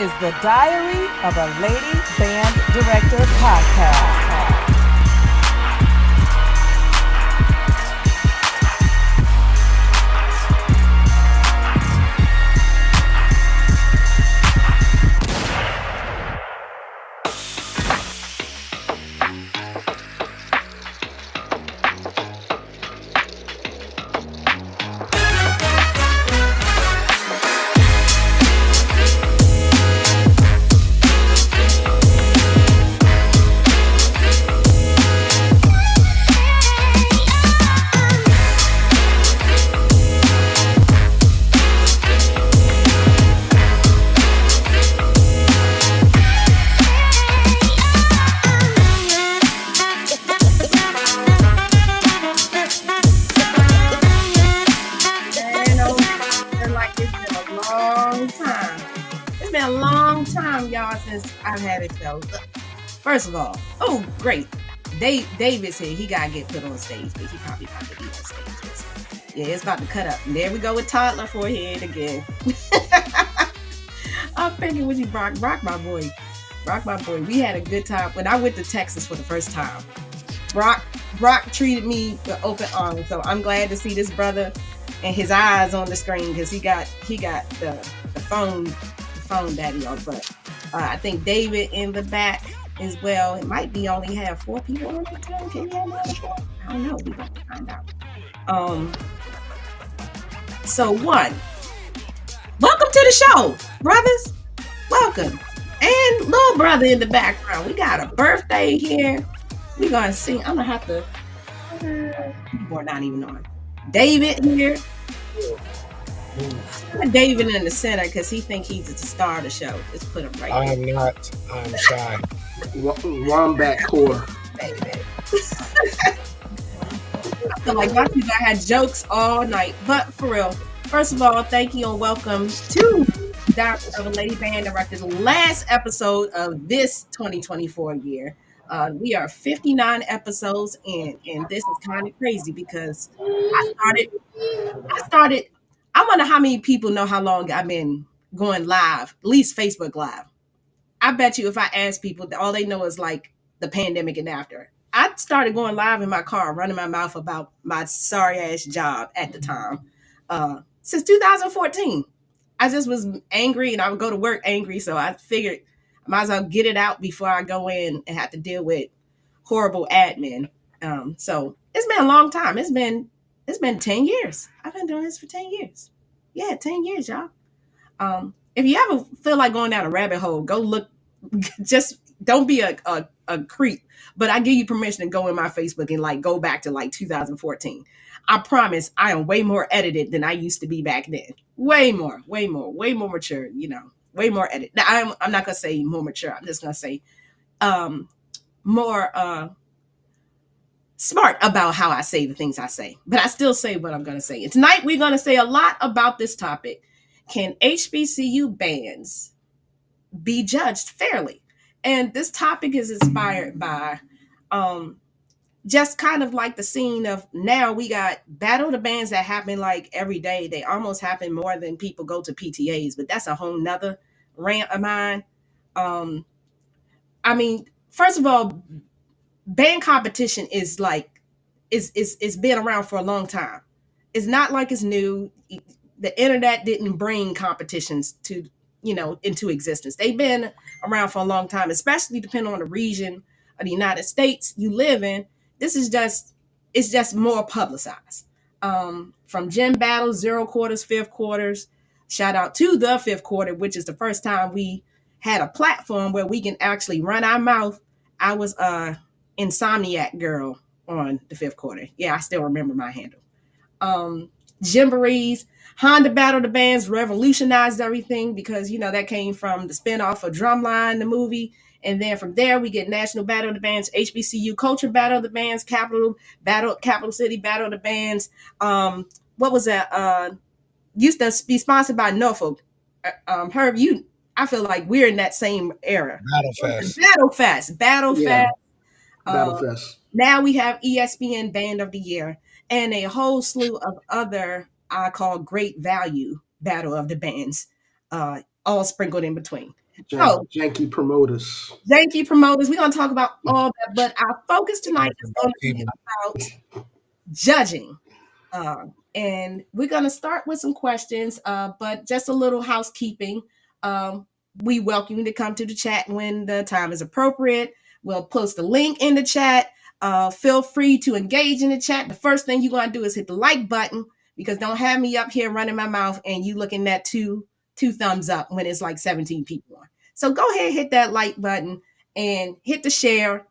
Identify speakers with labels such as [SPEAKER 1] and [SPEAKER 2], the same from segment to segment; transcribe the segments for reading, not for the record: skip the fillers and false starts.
[SPEAKER 1] is the Diary of a Lady Band Director podcast.
[SPEAKER 2] I've had it though. First of all, oh great, David's here. He gotta get put on stage, but he probably not gonna be on stage. Yeah, it's about to cut up. And there we go with toddler forehead again. I'm thinking with you, Brock, my boy. We had a good time when I went to Texas for the first time. Brock treated me with open arms, so I'm glad to see this brother and his eyes on the screen because he got the phone daddy on, but. I think David in the back as well. It might be only have 4 people on the team. Can you have more than 4? I don't know. We're going to find out. So welcome to the show, brothers. Welcome. And little brother in the background. We got a birthday here. We're going to sing. I'm going to have to. We're not even on. David here. Put David in the center because he think he's the star of the show. Just put him right
[SPEAKER 3] I am not. I'm shy.
[SPEAKER 4] Wombat core.
[SPEAKER 2] Baby. I feel like my people had jokes all night. But for real, first of all, thank you and welcome to Diary of a Lady Band Director's last episode of this 2024 year. We are 59 episodes in, and this is kind of crazy because I started. I wonder how many people know how long I've been going live, at least Facebook Live. I bet you if I ask people, all they know is like the pandemic and after. I started going live in my car, running my mouth about my sorry-ass job at the time. Since 2014. I just was angry and I would go to work angry, so I figured I might as well get it out before I go in and have to deal with horrible admin. So it's been a long time. It's been 10 years. I've been doing this for 10 years. Yeah, 10 years, y'all. If you ever feel like going down a rabbit hole, go look. Just don't be a creep. But I give you permission to go in my Facebook and like go back to like 2014. I promise I am way more edited than I used to be back then. Way more mature, way more edited. Now, I'm not going to say more mature. I'm just going to say more smart about how I say the things I say, but I still say what I'm going to say. And tonight we're going to say a lot about this topic. Can HBCU bands be judged fairly? And this topic is inspired by just kind of like the scene of now we got Battle of the Bands that happen like every day. They almost happen more than people go to PTAs, but that's a whole nother rant of mine. I mean, first of all, band competition is been around for a long time. It's not like it's new. The internet didn't bring competitions to into existence. They've been around for a long time, especially depending on the region of the United States you live in. It's just more publicized. From gym battles, 0 quarters, 5th quarters. Shout out to the 5th quarter, which is the first time we had a platform where we can actually run our mouth. I was Insomniac Girl on the 5th quarter. Yeah, I still remember my handle. Gymborees, Honda Battle of the Bands revolutionized everything because, that came from the spinoff of Drumline, the movie. And then from there, we get National Battle of the Bands, HBCU Culture Battle of the Bands, Capital City Battle of the Bands. What was that? Used to be sponsored by Norfolk. Herb, I feel like we're in that same era. Battle Fest. Now we have ESPN Band of the Year and a whole slew of other, I call great value Battle of the Bands, all sprinkled in between. Oh,
[SPEAKER 4] Janky promoters.
[SPEAKER 2] janky promoters. We're gonna talk about all that, but our focus tonight is
[SPEAKER 3] About
[SPEAKER 2] going to be
[SPEAKER 3] people.
[SPEAKER 2] about judging. And we're going to start with some questions, but just a little housekeeping. Um, we welcome you to come to the chat when the time is appropriate. We'll post a link in the chat. Feel free to engage in the chat. The first thing you're going to do is hit the like button, because don't have me up here running my mouth and you looking at two thumbs up when it's like 17 people on. So go ahead, hit that like button and hit the share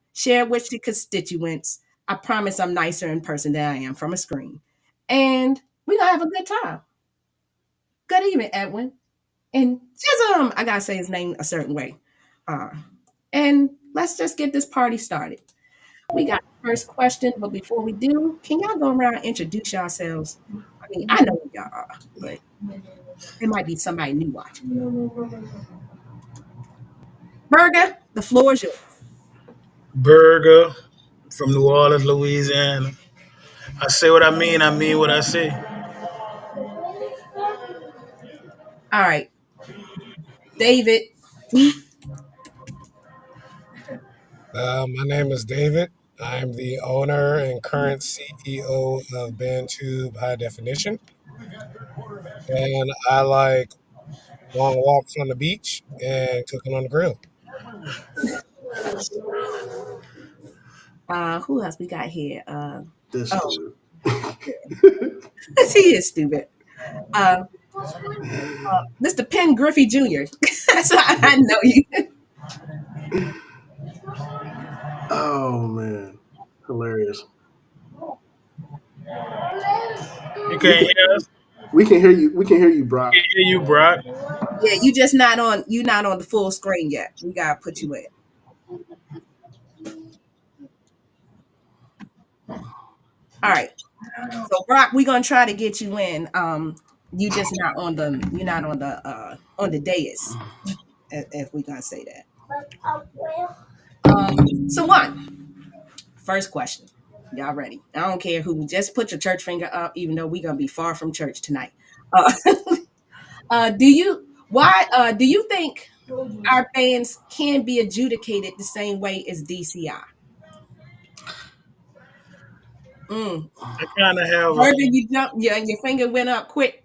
[SPEAKER 2] with your constituents. I promise I'm nicer in person than I am from a screen. And we're going to have a good time. Good evening, Edwin. And Chisholm, I got to say his name a certain way. And let's just get this party started. We got the first question, but before we do, can y'all go around and introduce yourselves? I mean, I know who y'all are, but there might be somebody new watching. Berger, the floor is yours.
[SPEAKER 3] Burger from New Orleans, Louisiana. I say what I mean what I say.
[SPEAKER 2] All right, David.
[SPEAKER 3] My name is David. I'm the owner and current CEO of BandTube High Definition. And I like long walks on the beach and cooking on the grill.
[SPEAKER 2] Who else we got here?
[SPEAKER 4] This
[SPEAKER 2] Oh,
[SPEAKER 4] dude.
[SPEAKER 2] he is stupid. Uh, Mr. Penn Griffey Jr. So I know you.
[SPEAKER 4] Oh man, hilarious.
[SPEAKER 3] You
[SPEAKER 4] We
[SPEAKER 3] can't
[SPEAKER 4] can
[SPEAKER 3] hear us?
[SPEAKER 4] we can hear you. We can hear you, Brock.
[SPEAKER 3] Can't hear you, Brock.
[SPEAKER 2] Yeah, you just not on. You not on the full screen yet. We gotta put you in. All right. So Brock, we're gonna try to get you in. You just not on the. You're not on the dais. If we gonna say that. So first question. Y'all ready? I don't care who. Just put your church finger up, even though we're gonna be far from church tonight. Uh, do you think our bands can be adjudicated the same way as DCI? Mm.
[SPEAKER 3] I kind of have
[SPEAKER 2] Burger, you jump, yeah, and your finger went up quick.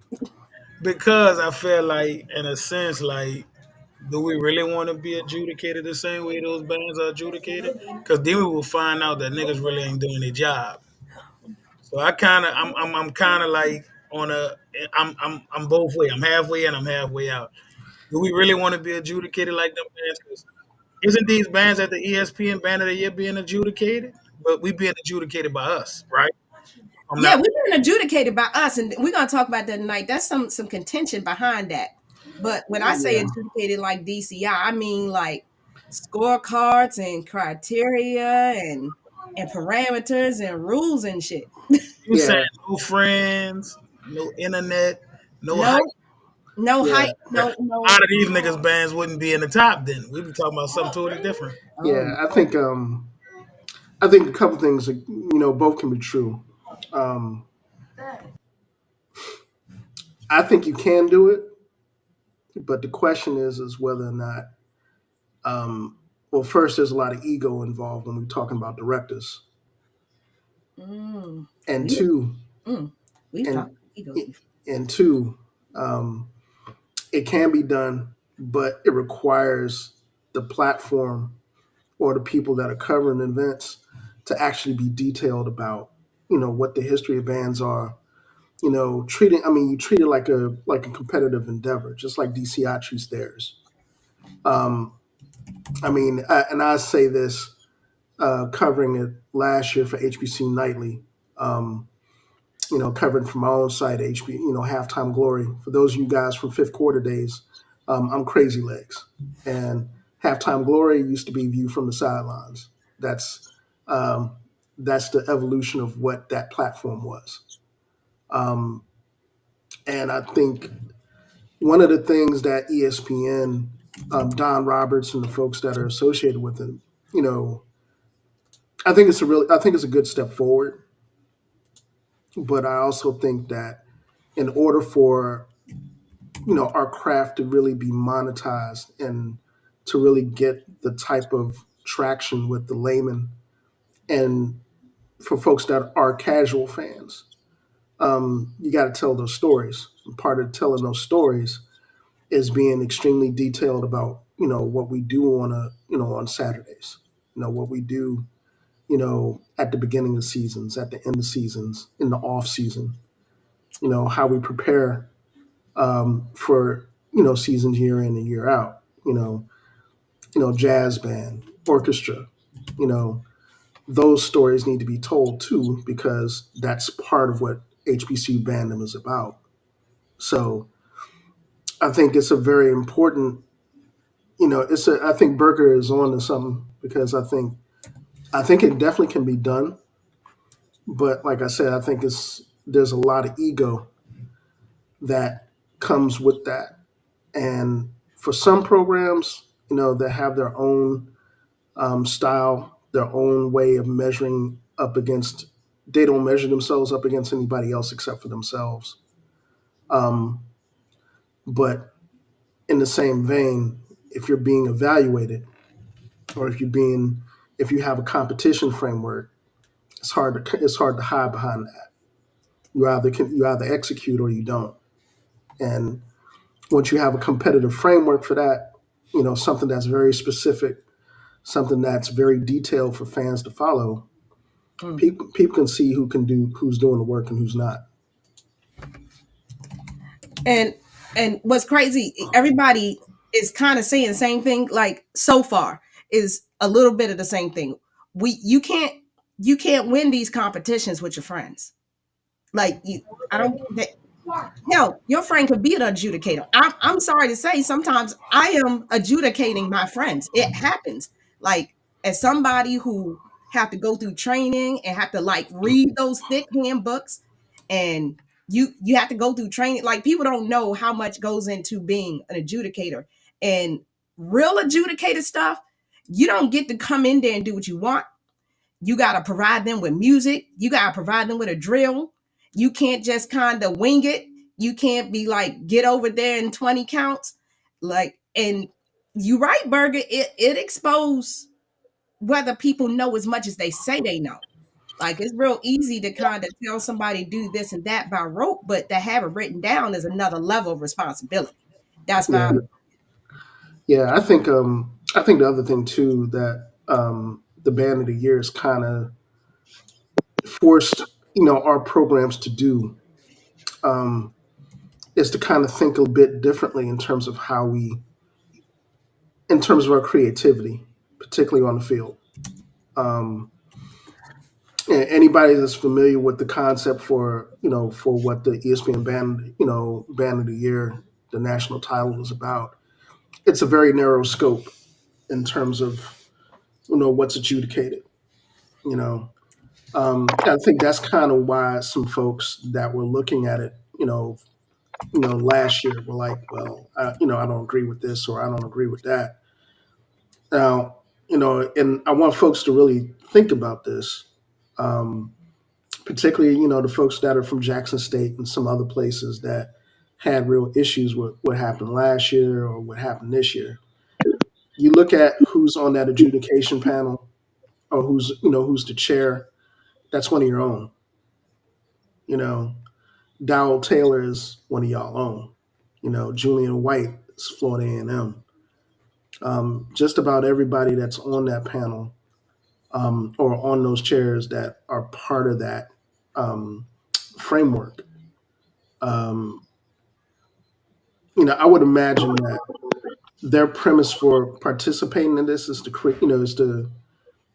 [SPEAKER 3] because I feel like, in a sense, like, do we really want to be adjudicated the same way those bands are adjudicated? Because then we will find out that niggas really ain't doing their job. So I'm kind of like on a, I'm both way. I'm halfway in, I'm halfway out. Do we really want to be adjudicated like them bands? 'Cause isn't these bands at the ESPN Band of the Year being adjudicated? But we being adjudicated by us, right? I'm
[SPEAKER 2] Yeah,
[SPEAKER 3] not.
[SPEAKER 2] we've been adjudicated by us, and we're gonna talk about that tonight. That's some contention behind that. But when I say
[SPEAKER 4] Yeah,
[SPEAKER 2] adjudicated like DCI, I mean like scorecards and criteria and parameters and rules and shit.
[SPEAKER 3] You saying
[SPEAKER 4] yeah,
[SPEAKER 3] no friends, no internet, no hype.
[SPEAKER 2] No, no
[SPEAKER 4] yeah,
[SPEAKER 2] hype,
[SPEAKER 3] A lot of these niggas bands wouldn't be in the top. Then we'd be talking about something totally different.
[SPEAKER 2] oh,
[SPEAKER 4] yeah. I think a couple things. Both can be true. Um, I think you can do it, but the question is whether or not. Well, first, there's a lot of ego involved when we're talking about directors,
[SPEAKER 2] mm,
[SPEAKER 4] and
[SPEAKER 2] we
[SPEAKER 4] two,
[SPEAKER 2] we've talked
[SPEAKER 4] and
[SPEAKER 2] egos before.
[SPEAKER 4] and two, um, it can be done, but it requires the platform or the people that are covering events to actually be detailed about, what the history of bands are. You treat it like a competitive endeavor, just like DCI treats theirs. Um, and I say this covering it last year for HBC Nightly. Um, covering from my own site, Halftime Glory. For those of you guys from fifth quarter days, I'm Crazy Legs, and Halftime Glory used to be View from the Sidelines. That's um, that's the evolution of what that platform was. Um, and I think one of the things that ESPN, Don Roberts, and the folks that are associated with it, you know, I think it's a good step forward. But I also think that in order for our craft to really be monetized and to really get the type of traction with the layman and for folks that are casual fans. You got to tell those stories. And part of telling those stories is being extremely detailed about what we do on Saturdays. What we do at the beginning of seasons, at the end of seasons, in the off season. How we prepare for seasons year in and year out. Jazz band, orchestra. You know, those stories need to be told too because that's part of what HBCU Bandom is about. So I think it's a very important. I think Berger is on to something because I think it definitely can be done, but like I said, I think there's a lot of ego that comes with that, and for some programs, that have their own style, their own way of measuring up against. They don't measure themselves up against anybody else except for themselves. Um, but in the same vein, if you're being evaluated, or if you have a competition framework, it's hard to hide behind that. You either execute or you don't. And once you have a competitive framework for that, something that's very specific, something that's very detailed for fans to follow,
[SPEAKER 2] Mm.
[SPEAKER 4] people can see who's doing the work and who's not.
[SPEAKER 2] And what's crazy, everybody is kind of saying the same thing. Like so far, is a little bit of the same thing. You can't win these competitions with your friends. Like you, I don't. Hell, your friend could be an adjudicator. I'm sorry to say, sometimes I am adjudicating my friends. It happens. Like, as somebody who have to go through training and have to like read those thick handbooks, and you have to go through training. Like, people don't know how much goes into being an adjudicator. And real adjudicator stuff, you don't get to come in there and do what you want. You got to provide them with music. You got to provide them with a drill. You can't just kind of wing it. You can't be like, get over there in 20 counts. Like, and you right, Berger, it exposed whether people know as much as they say they know. Like, it's real easy to kind of tell somebody do this and that by rote, but to have it written down is another level of responsibility. That's
[SPEAKER 4] Yeah,
[SPEAKER 2] my
[SPEAKER 4] yeah. I think the other thing too that the band of the year is kind of forced our programs to do um, is to kind of think a bit differently in terms of our creativity, particularly on the field. Um, Anybody that's familiar with the concept for what the ESPN band of the year, the national title is about, it's a very narrow scope in terms of what's adjudicated. You know, I think that's kind of why some folks that were looking at it, last year were like, well, I don't agree with this or I don't agree with that. Now, and I want folks to really think about this. Um, Particularly, the folks that are from Jackson State and some other places that had real issues with what happened last year or what happened this year. You look at who's on that adjudication panel or who's the chair. That's one of your own. You know, Dowell Taylor is one of y'all own. Julian White is Florida A&M. Just about everybody that's on that panel or on those chairs that are part of that framework. Um, I would imagine that their premise for participating in this is to create,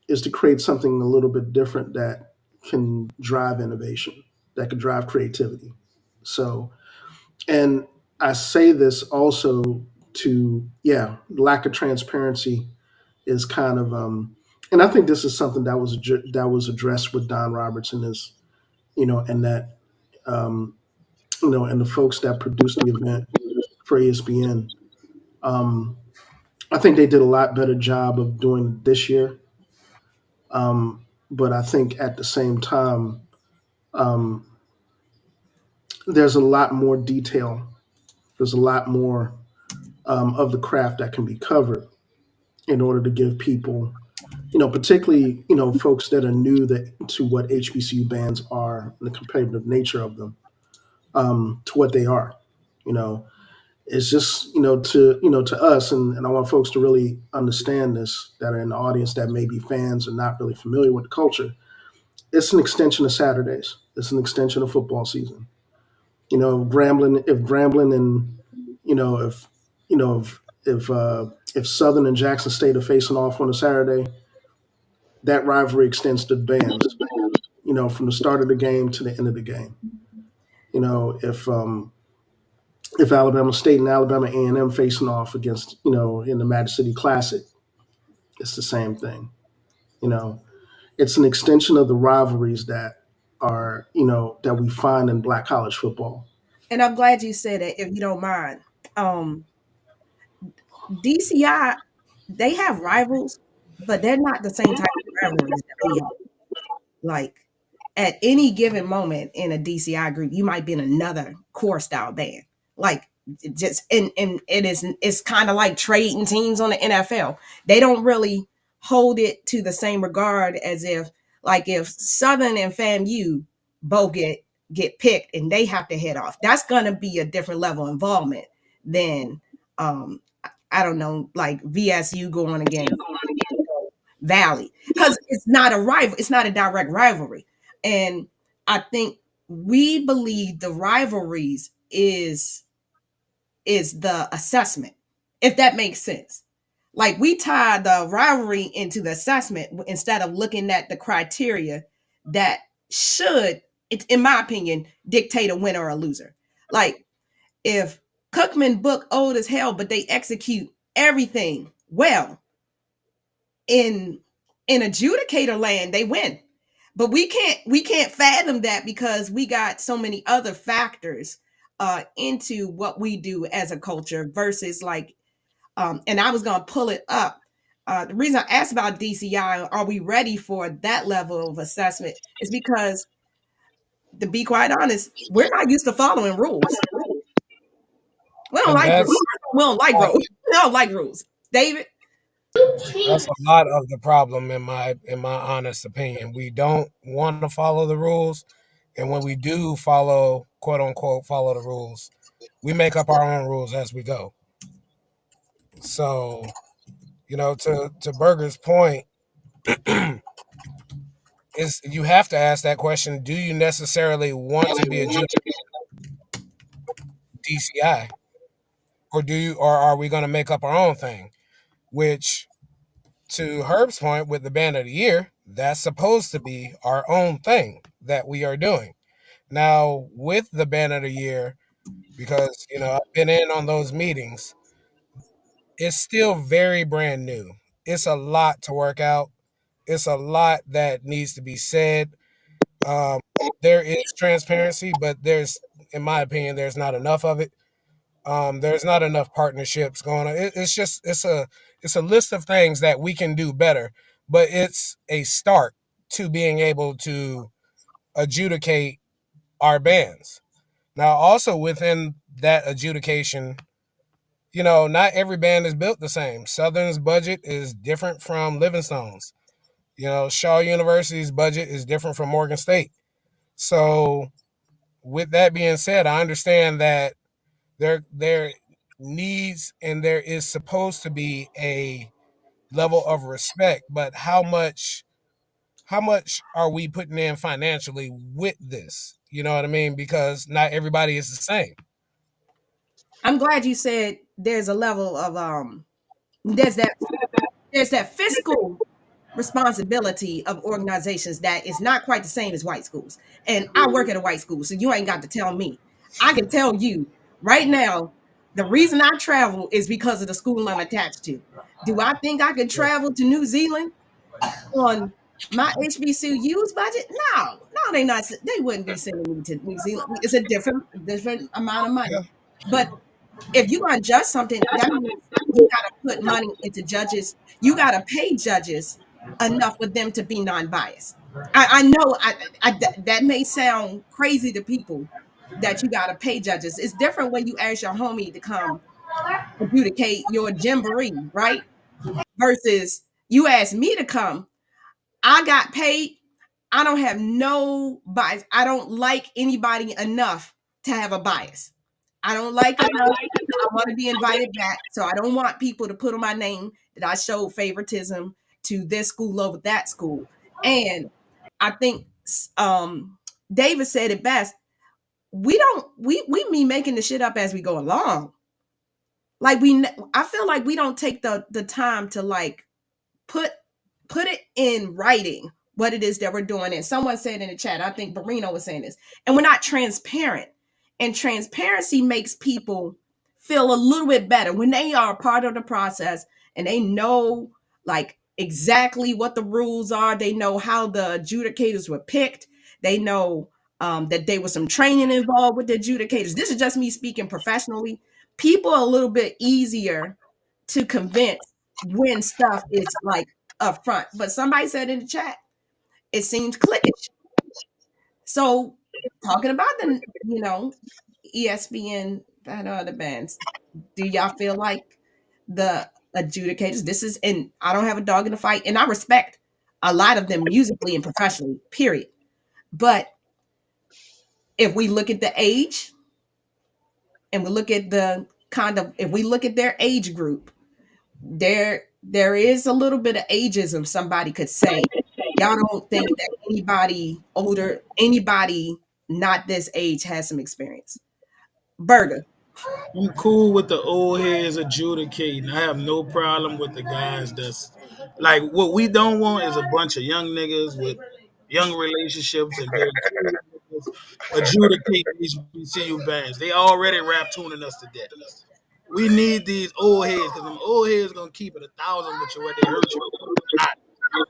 [SPEAKER 4] is to create something a little bit different that can drive innovation, that could drive creativity. So, and I say this also to, yeah, lack of transparency is kind of, and I think this is something that was addressed with Don Roberts and his, and that, um, and the folks that produced the event for ESPN. Um, I think they did a lot better job of doing it this year. But I think at the same time, um, there's a lot more detail. There's a lot more of the craft that can be covered. in order to give people, particularly, folks that are new to what HBCU bands are and the competitive nature of them, to what they are. You know, it's just, to us, and I want folks to really understand this that are in the audience that may be fans and not really familiar with the culture. It's an extension of Saturdays. It's an extension of football season. Grambling and, if, if Southern and Jackson State are facing off on a Saturday, that rivalry extends to the bands, from the start of the game to the end of the game. If Alabama State and Alabama A&M facing off against, in the Magic City Classic, it's the same thing. You know, it's an extension of the rivalries that are, that we find in Black college football.
[SPEAKER 2] And I'm glad you said it, if you don't mind. Um, DCI, they have rivals, but they're not the same type of rivalries that we have. Like at any given moment in a DCI group, you might be in another core style band. Like just and it's kind of like trading teams on the NFL. They don't really hold it to the same regard as if Southern and FAMU both get picked and they have to head off. That's gonna be a different level of involvement than I don't know, like VSU going against Valley, because it's not a rival, it's not a direct rivalry. And I think we believe the rivalries is the assessment, if that makes sense. Like we tie the rivalry into the assessment instead of looking at the criteria that should, in my opinion, dictate a winner or a loser. Like if Cookman book old as hell, but they execute everything well, in adjudicator land, they win. But we can't fathom that because we got so many other factors into what we do as a culture versus like and I was gonna pull it up. The reason I asked about DCI, are we ready for that level of assessment, is because, to be quite honest, we're not used to following rules. We don't
[SPEAKER 5] And
[SPEAKER 2] like rules. We don't like rules. We don't like rules. David?
[SPEAKER 5] that's a lot of the problem in my honest opinion. We don't want to follow the rules, and when we do follow, quote unquote, follow the rules, we make up our own rules as we go. So, to Berger's point, is you have to ask that question: do you necessarily want to be a DCI, or are we going to make up our own thing? Which, to Herb's point, with the band of the year, that's supposed to be our own thing that we are doing. Now, with the band of the year, because I've been in on those meetings, it's still very brand new. It's a lot to work out. It's a lot that needs to be said. Um, there is transparency, but in my opinion, there's not enough of it. There's not enough partnerships going on. It's a list of things that we can do better, but it's a start to being able to adjudicate our bands. Now, also within that adjudication, not every band is built the same. Southern's budget is different from Livingstone's. Shaw University's budget is different from Morgan State. So, with that being said, I understand that there needs and there is supposed to be a level of respect, but how much are we putting in financially with this? You know what I mean? Because not everybody is the same.
[SPEAKER 2] I'm glad you said there's a level of there's that there's that fiscal responsibility of organizations that is not quite the same as white schools. And I work at a white school, so you ain't got to tell me. I can tell you right now, the reason I travel is because of the school I'm attached to. Do I think I could travel to New Zealand on my HBCU's budget? No, they not. They wouldn't be sending me to New Zealand. It's a different amount of money.
[SPEAKER 5] Yeah.
[SPEAKER 2] But if you adjust something, that means you got to put money into judges. You got to pay judges enough for them to be non-biased. I know that may sound crazy to people that you got to pay judges. It's different when you ask your homie to come adjudicate your jamboree, right? versus you asked me to come. I got paid. I don't have no bias. I don't like anybody enough to have a bias. I don't like enough. I want to be invited back. So I don't want people to put on my name that I showed favoritism to this school over that school. And I think David said it best. We me making the shit up as we go along. Like I feel like we don't take the time to like put put it in writing what it is that we're doing. And someone said in the chat, I think Barino was saying this, and we're not transparent. And transparency makes people feel a little bit better when they are part of the process and they know like exactly what the rules are. They know how the adjudicators were picked. They know that there was some training involved with the adjudicators. This is just me speaking professionally. People are a little bit easier to convince when stuff is like up front. But somebody said in the chat, it seems cliquish. So talking about the, ESPN and other bands, do y'all feel like the adjudicators, this is, and I don't have a dog in the fight, and I respect a lot of them musically and professionally, period. But if we look at the age and we look at the kind of, if we look at their age group, there is a little bit of ageism. Somebody could say, y'all don't think that anybody older, anybody not this age has some experience. Burger.
[SPEAKER 3] I'm cool with the old heads adjudicating. I have no problem with the guys that's like what we don't want is a bunch of young niggas with young relationships and very cool niggas adjudicate HBCU bands. They already rap tuning us to death. We need these old heads because them old heads gonna keep it 1,000 with you what they hurt you.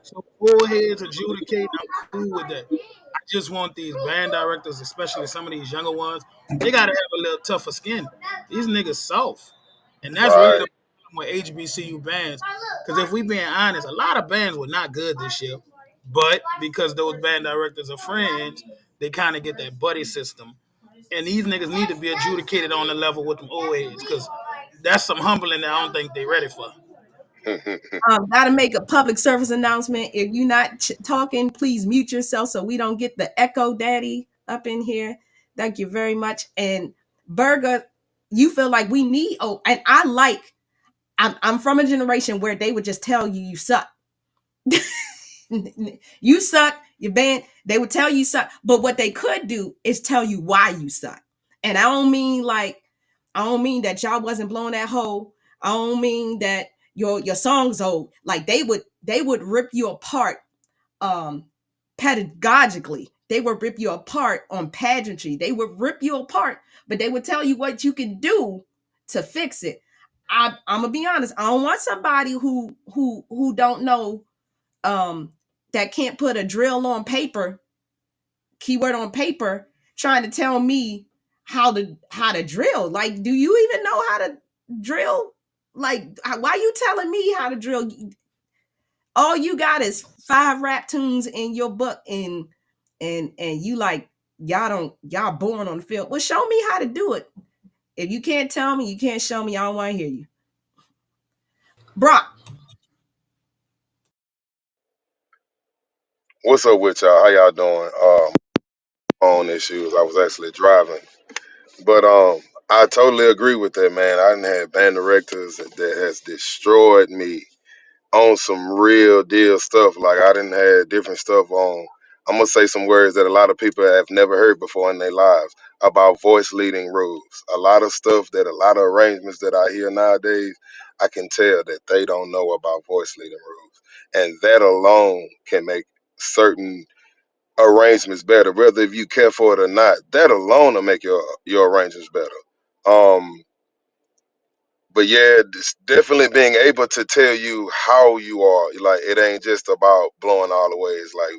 [SPEAKER 3] So old heads adjudicate, I'm cool with that. I just want these band directors, especially some of these younger ones, they gotta have a little tougher skin. These niggas soft. And that's really
[SPEAKER 6] Right.
[SPEAKER 3] the problem with HBCU bands. Because if we being honest, a lot of bands were not good this year. But because those band directors are friends, they kind of get that buddy system. And these niggas need to be adjudicated on the level with them old heads. Because that's some humbling that I don't think they ready for.
[SPEAKER 2] Gotta make a public service announcement. If you're not talking, please mute yourself so we don't get the echo daddy up in here. Thank you very much. And Burger, you feel like we need, oh, and I like, I'm from a generation where they would just tell you you suck. You suck, your band, they would tell you suck. But what they could do is tell you why you suck. And I don't mean that y'all wasn't blowing that hole. I don't mean that your songs old. Like they would rip you apart um pedagogically. They would rip you apart on pageantry. They would rip you apart, but they would tell you what you can do to fix it. I'm gonna be honest. I don't want somebody who don't know, that can't put a drill on paper, keyword on paper, trying to tell me how to drill. Like, do you even know how to drill? Like, why you telling me how to drill? All you got is 5 rap tunes in your book, and you like, y'all born on the field. Well, show me how to do it. If you can't tell me, you can't show me, I don't want to hear you. Brock.
[SPEAKER 6] What's up with y'all? How y'all doing? Phone issues. I was actually driving, but I totally agree with that, man. I done had band directors that has destroyed me on some real deal stuff. Like I didn't have different stuff on. I'm gonna say some words that a lot of people have never heard before in their lives about voice leading rules. A lot of stuff that a lot of arrangements that I hear nowadays, I can tell that they don't know about voice leading rules, and that alone can make certain arrangements better, whether if you care for it or not. That alone will make your arrangements better. Um, but yeah, it's definitely being able to tell you how you are. Like it ain't just about blowing all the ways, like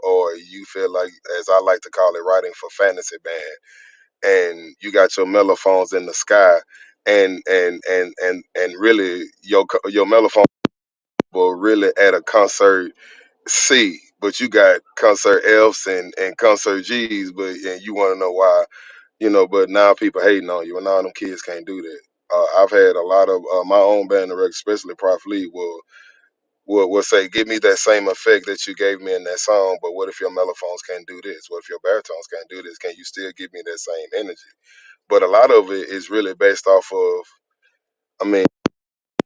[SPEAKER 6] or you feel like, as I like to call it, writing for fantasy band, and you got your mellophones in the sky, and really your mellophone will really at a concert C, but you got concert Fs and concert Gs, but and you want to know why, but now people hating on you, and all them kids can't do that. I've had a lot of my own band directors, especially Prof Lee, will say, "Give me that same effect that you gave me in that song, but what if your mellophones can't do this? What if your baritones can't do this? Can you still give me that same energy?" But a lot of it is really based off of, I mean,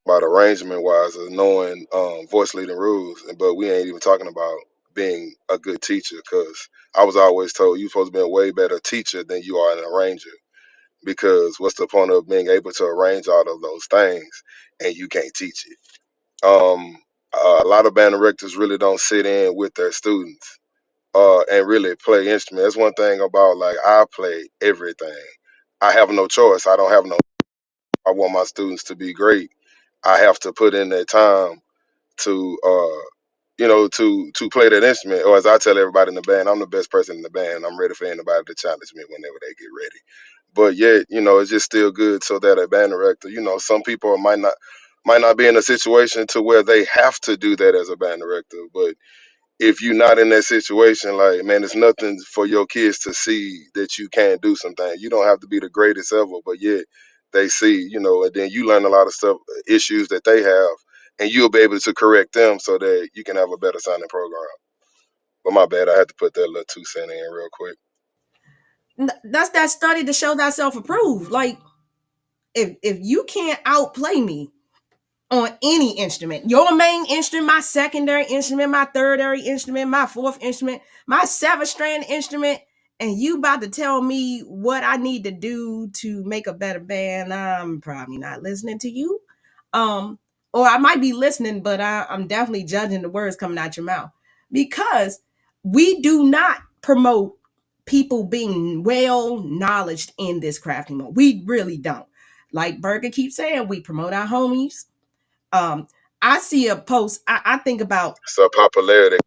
[SPEAKER 6] about arrangement wise, of knowing voice leading rules. But we ain't even talking about being a good teacher, because I was always told you're supposed to be a way better teacher than you are an arranger. Because what's the point of being able to arrange all of those things and you can't teach it? A lot of band directors really don't sit in with their students and really play instruments. That's one thing about, like, I play everything. I have no choice. I don't have no. I want my students to be great. I have to put in that time to to play that instrument. Or as I tell everybody in the band, I'm the best person in the band. I'm ready for anybody to challenge me whenever they get ready. But yet, it's just still good so that a band director, some people might not be in a situation to where they have to do that as a band director. But if you're not in that situation, like, man, it's nothing for your kids to see that you can't do something. You don't have to be the greatest ever, but yet they see, and then you learn a lot of stuff, issues that they have, and you'll be able to correct them so that you can have a better sounding program. But my bad, I had to put that little 2 cent in real quick.
[SPEAKER 2] That's that study to show thyself approved. Like, if you can't outplay me on any instrument, your main instrument, my secondary instrument, my tertiary instrument, my fourth instrument, my seventh strand instrument, and you about to tell me what I need to do to make a better band, I'm probably not listening to you. Or I might be listening, but I'm definitely judging the words coming out your mouth, because we do not promote people being well knowledged in this crafting mode. We really don't. Like Berger keeps saying, we promote our homies. um I see a post, I think about
[SPEAKER 6] So popularity.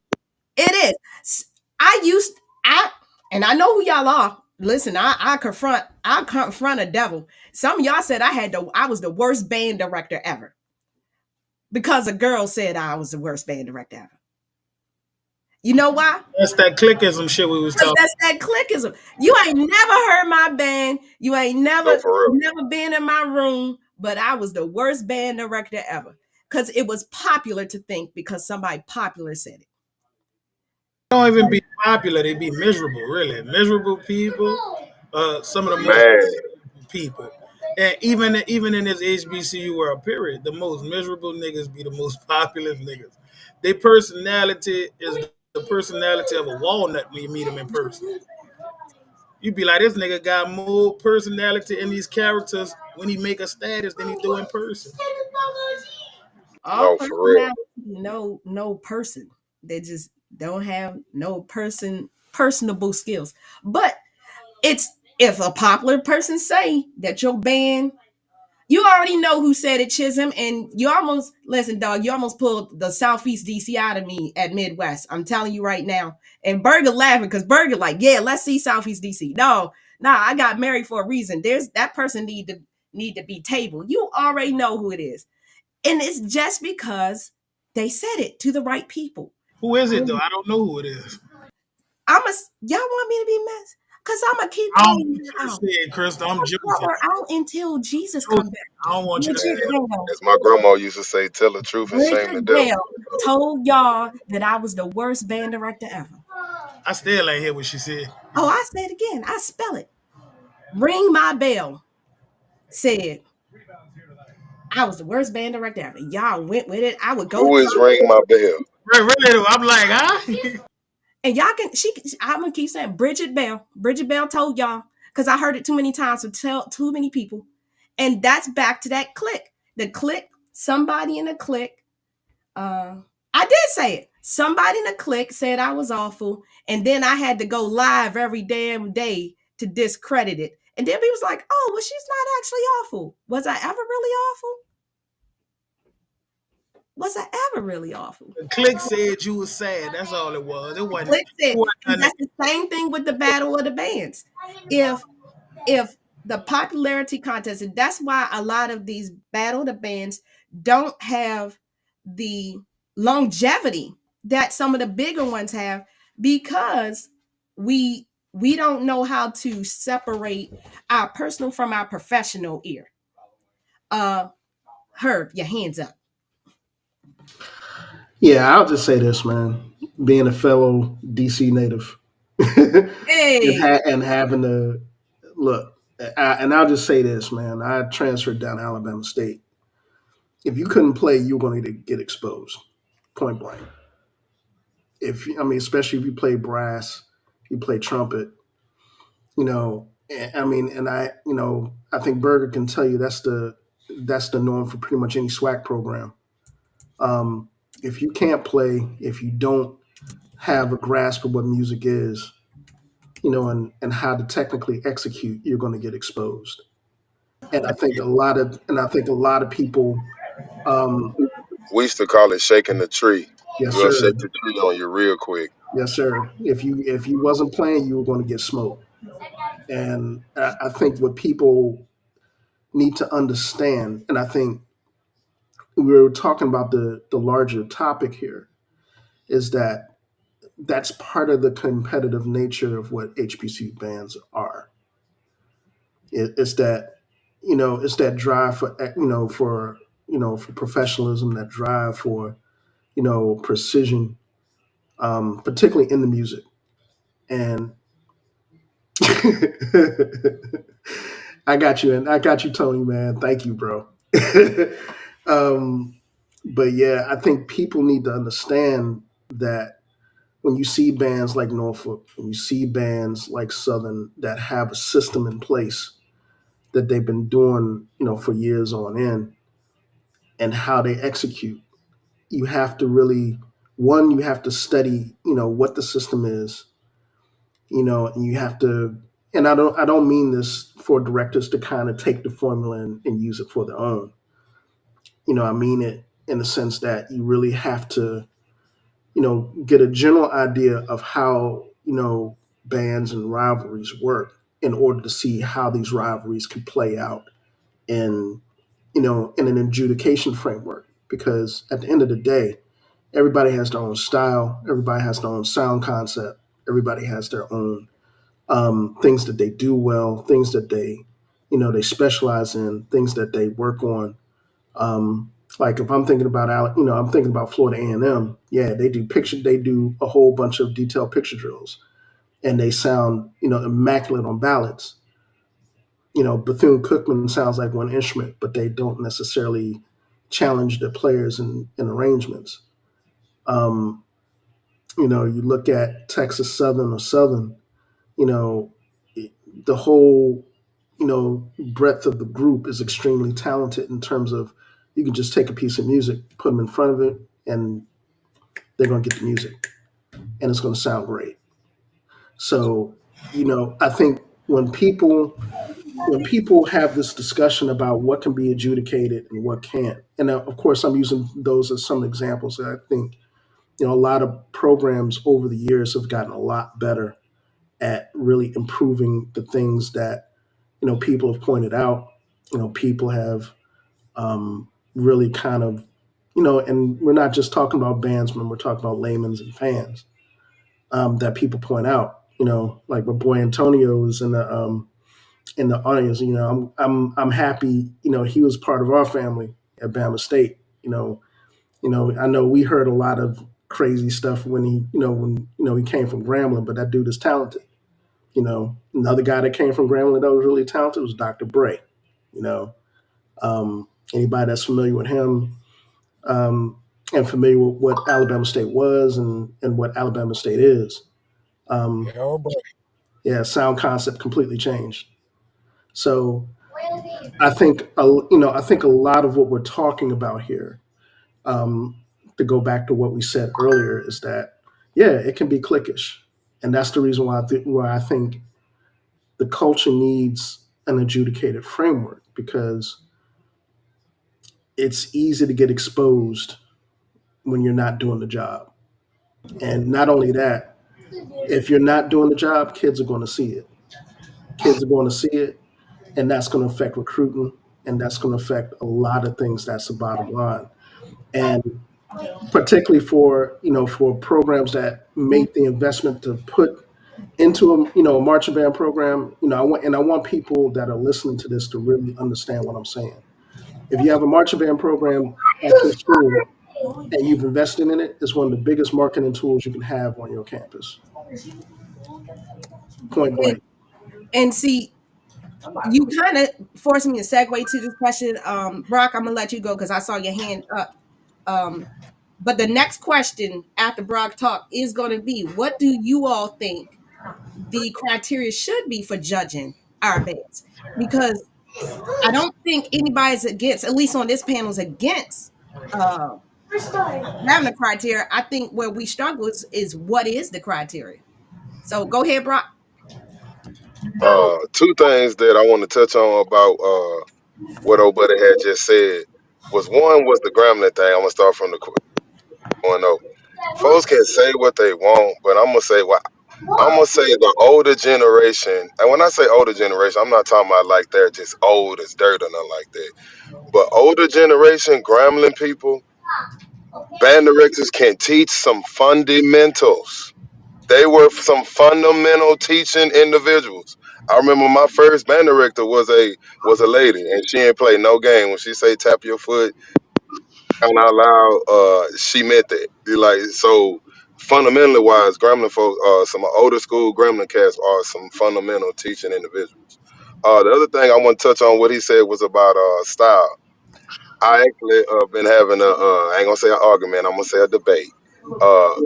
[SPEAKER 2] it is. I used I and I know who y'all are. Listen, I confront a devil. Some of y'all said I was the worst band director ever, because a girl said I was the worst band director ever. You know why?
[SPEAKER 3] That's that clickism shit we was
[SPEAKER 2] Because
[SPEAKER 3] talking.
[SPEAKER 2] that's that clickism. You ain't never heard my band. You ain't
[SPEAKER 6] No,
[SPEAKER 2] never
[SPEAKER 6] for real.
[SPEAKER 2] never been in my room, but I was the worst band director ever. Because it was popular to think, because somebody popular said it.
[SPEAKER 3] Don't even be popular; they be miserable. Really, miserable people. Some of the most
[SPEAKER 6] Man,
[SPEAKER 3] people, and even in this HBCU world, period, the most miserable niggas be the most popular niggas. Their personality is the personality of a walnut when you meet them in person. You be like, this nigga got more personality in these characters when he make a status than he do in person.
[SPEAKER 2] All
[SPEAKER 6] no, for real.
[SPEAKER 2] personality, no person. They just don't have no personable skills. But it's, if a popular person say that your band, you already know who said it, Chisholm, and you almost, listen, dog, you almost pulled the Southeast DC out of me at Midwest. I'm telling you right now. And Berger laughing, because Berger like, yeah, let's see Southeast DC. No, I got married for a reason. There's that person need to be tabled. You already know who it is. And it's just because they said it to the right people.
[SPEAKER 3] Who is it though? I don't know who it is.
[SPEAKER 2] Y'all want me to be messed? Because I'm going to keep
[SPEAKER 3] I don't
[SPEAKER 2] calling
[SPEAKER 3] want
[SPEAKER 2] her
[SPEAKER 3] you to
[SPEAKER 2] out.
[SPEAKER 3] say it, Krystal. I'm
[SPEAKER 2] Call
[SPEAKER 3] joking.
[SPEAKER 2] her out until Jesus
[SPEAKER 3] Joking.
[SPEAKER 2] come back.
[SPEAKER 3] I don't want you to say
[SPEAKER 2] Bridget
[SPEAKER 3] it.
[SPEAKER 2] Bell.
[SPEAKER 6] As my grandma used to say, tell the truth and shame the
[SPEAKER 2] Bridget
[SPEAKER 6] devil.
[SPEAKER 2] Bell told y'all that I was the worst band director ever.
[SPEAKER 3] I still ain't hear what she said.
[SPEAKER 2] Oh, I say it again. I spell it. Ring My Bell said I was the worst band director ever. Y'all went with it. I would go to
[SPEAKER 6] Who is
[SPEAKER 2] concert.
[SPEAKER 6] ring my bell?
[SPEAKER 3] Really though, I'm like, huh?
[SPEAKER 2] And y'all can, I'm gonna keep saying Bridget Bell. Bridget Bell told y'all, because I heard it too many times to tell too many people. And that's back to that clique. The clique, somebody in the clique, I did say it. Somebody in the clique said I was awful. And then I had to go live every damn day to discredit it. And then he was like, oh, well, she's not actually awful. Was I ever really awful? Was I ever really awful?
[SPEAKER 3] The click said you was sad. That's all it was. It wasn't.
[SPEAKER 2] Clique
[SPEAKER 3] It
[SPEAKER 2] said, and
[SPEAKER 3] wasn't
[SPEAKER 2] that's the same thing with the battle of the bands. If the popularity contest, and that's why a lot of these battle of the bands don't have the longevity that some of the bigger ones have, because we don't know how to separate our personal from our professional ear. Uh, Herb, your hands up.
[SPEAKER 4] Yeah, I'll just say this, man. Being a fellow DC native
[SPEAKER 2] Hey,
[SPEAKER 4] and having to look, and I'll just say this, man. I transferred down to Alabama State. If you couldn't play, you were going to get exposed, point blank. Especially if you play brass, you play trumpet, I think Berger can tell you that's the norm for pretty much any SWAC program. Um, if you can't play, if you don't have a grasp of what music is, and how to technically execute, you're going to get exposed. And I think a lot of people, um,
[SPEAKER 6] We used to call it shaking the tree.
[SPEAKER 4] yes
[SPEAKER 6] We'll
[SPEAKER 4] sir,
[SPEAKER 6] shake the tree on you real quick.
[SPEAKER 4] yes sir. If you wasn't playing, you were going to get smoked. And I think what people need to understand, and I think we were talking about the larger topic here, is that that's part of the competitive nature of what HBCU bands are. It's that it's that drive for professionalism, that drive for precision, particularly in the music. And I got you, Tony, man. Thank you, bro. um, but yeah, I think people need to understand that when you see bands like Norfolk, when you see bands like Southern that have a system in place that they've been doing, for years on end, and how they execute, you have to really, one, you have to study, what the system is, and you have to, and I don't mean this for directors to kind of take the formula and use it for their own. I mean it in the sense that you really have to, get a general idea of how, bands and rivalries work in order to see how these rivalries can play out in, in an adjudication framework. Because at the end of the day, everybody has their own style, everybody has their own sound concept, everybody has their own things that they do well, things that they specialize in, things that they work on. Like if I'm thinking about I'm thinking about Florida A&M. Yeah, they do a whole bunch of detailed picture drills, and they sound immaculate on ballads. Bethune Cookman sounds like one instrument, but they don't necessarily challenge the players in arrangements. Um, you look at Texas Southern or Southern. You know, the whole breadth of the group is extremely talented in terms of you can just take a piece of music, put them in front of it, and they're going to get the music, and it's going to sound great. So, I think when people have this discussion about what can be adjudicated and what can't, and of course I'm using those as some examples. I think a lot of programs over the years have gotten a lot better at really improving the things that people have pointed out. People have really kind of and we're not just talking about bandsmen, we're talking about laymen and fans, that people point out. Like my boy Antonio is in the audience. I'm happy. He was part of our family at Bama State. I know we heard a lot of crazy stuff when he came from Grambling, but that dude is talented. Another guy that came from Grambling that was really talented was Dr. Bray. You know, Anybody that's familiar with him, and familiar with what Alabama State was and what Alabama State is, um,
[SPEAKER 5] Yeah, oh boy.
[SPEAKER 4] yeah, sound concept completely changed. So I think a lot of what we're talking about here, um, to go back to what we said earlier, is that yeah, it can be cliquish, and that's the reason why I think the culture needs an adjudicated framework, because it's easy to get exposed when you're not doing the job. And not only that, if you're not doing the job, kids are going to see it. Kids are going to see it, and that's going to affect recruiting, and that's going to affect a lot of things. That's the bottom line. And particularly for programs that make the investment to put into a marching band program. I want people that are listening to this to really understand what I'm saying. If you have a marching band program at your school and you've invested in it, it's one of the biggest marketing tools you can have on your campus. Point
[SPEAKER 2] And,
[SPEAKER 4] blank.
[SPEAKER 2] and see, you kind of forced me to segue to this question. Brock, I'm gonna let you go because I saw your hand up. Um, but the next question after Brock talk is going to be, what do you all think the criteria should be for judging our bands? Because I don't think anybody's against, at least on this panel, is against uh, having a criteria. I think where we struggle is what is the criteria. So go ahead, Brock.
[SPEAKER 6] Two things that I want to touch on about what old buddy had just said was one was the Gremlin thing. I'm gonna start from the one. No, folks can say what they want, but I'm gonna say what I'm gonna say. The older generation, and when I say older generation, I'm not talking about like they're just old as dirt or nothing like that. But older generation Gremlin people, band directors can teach some fundamentals. They were some fundamental teaching individuals. I remember my first band director was a lady, and she ain't play no game. When she say tap your foot and out loud, she meant that. Like so, fundamentally wise, Gremlin folks, some older school Gremlin cats are some fundamental teaching individuals. The other thing I want to touch on what he said was about style. I actually been having I ain't gonna say an argument, I'm gonna say a debate.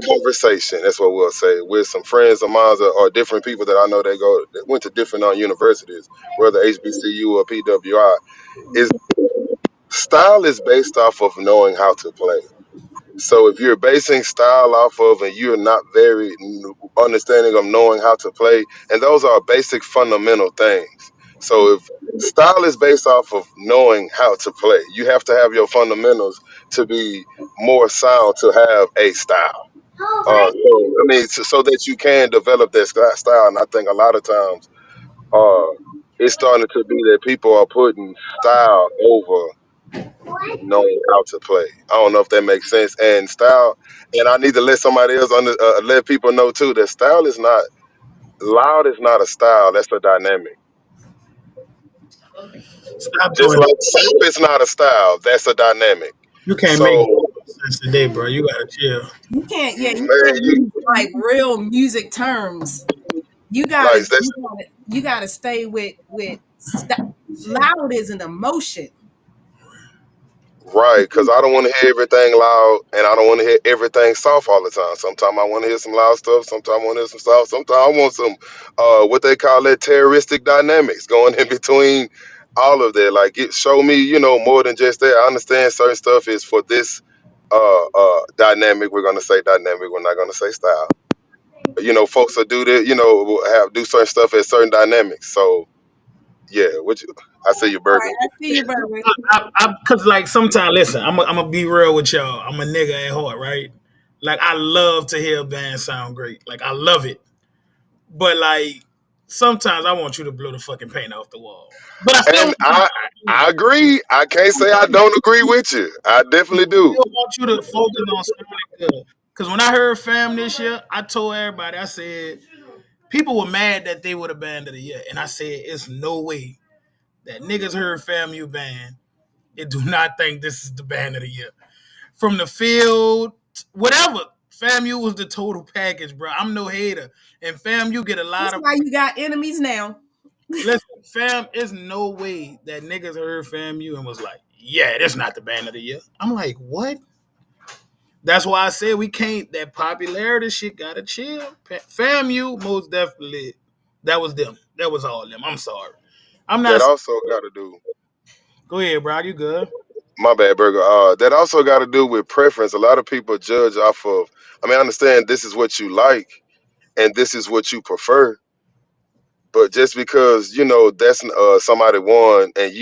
[SPEAKER 6] Conversation, that's what we'll say, with some friends of mine or different people that I know that went to different universities, whether HBCU or PWI. Is style is based off of knowing how to play. So if you're basing style off of and you're not very understanding of knowing how to play, and those are basic fundamental things. So if style is based off of knowing how to play, you have to have your fundamentals to be more sound to have a style. I mean, so that you can develop that style. And I think a lot of times, it's starting to be that people are putting style over knowing how to play. I don't know if that makes sense. And style, and I need to let somebody else let people know too that style is not loud. Is not a style. That's a dynamic.
[SPEAKER 3] Stop
[SPEAKER 6] Just
[SPEAKER 3] doing
[SPEAKER 6] like
[SPEAKER 3] it.
[SPEAKER 6] soap is not a style. That's a dynamic.
[SPEAKER 3] You can't make
[SPEAKER 6] So
[SPEAKER 3] sense today, bro. You gotta chill.
[SPEAKER 2] You can't, yeah, you
[SPEAKER 6] man,
[SPEAKER 2] can't
[SPEAKER 6] you
[SPEAKER 2] use like real music terms. You gotta,
[SPEAKER 6] like that's
[SPEAKER 2] you gotta stay with loud is an emotion.
[SPEAKER 6] right, because I don't want to hear everything loud and I don't want to hear everything soft all the time. Sometimes I want to hear some loud stuff. Sometimes I want to hear some soft. Sometimes I want some, what they call it, terroristic dynamics going in between all of that. Like, show me, more than just that. I understand certain stuff is for this dynamic. We're going to say dynamic. We're not going to say style. But, folks will do that, will do certain stuff at certain dynamics. So, yeah, I see you,
[SPEAKER 2] All
[SPEAKER 6] Burger.
[SPEAKER 2] right, I see you, brother.
[SPEAKER 3] Cause like sometimes, listen, I'm gonna be real with y'all. I'm a nigga at heart, right? Like I love to hear a band sound great. Like I love it. But like sometimes I want you to blow the fucking paint off the wall. But I still
[SPEAKER 6] And
[SPEAKER 3] want you to,
[SPEAKER 6] I agree. I can't say I don't agree with you. I definitely do.
[SPEAKER 3] still want you to focus on sounding good. Cause when I heard Fam this year, I told everybody, I said people were mad that they were the band of the year. And I said, it's no way that niggas heard FAMU band and do not think this is the band of the year. From the field, whatever. FAMU was the total package, bro. I'm no hater. And FAMU get a lot
[SPEAKER 2] That's
[SPEAKER 3] of
[SPEAKER 2] why you got enemies now.
[SPEAKER 3] listen, fam, it's no way that niggas heard FAMU and was like, yeah, that's not the band of the year. I'm like, what? That's why I said we can't. That popularity shit gotta chill. FAMU, most definitely, that was them. That was all them. I'm sorry. I'm
[SPEAKER 6] That
[SPEAKER 3] not.
[SPEAKER 6] also got to do.
[SPEAKER 3] Go ahead, bro. You good?
[SPEAKER 6] My bad, Burger. That also got to do with preference. A lot of people judge off of. I mean, I understand this is what you like and this is what you prefer, but just because that's somebody won and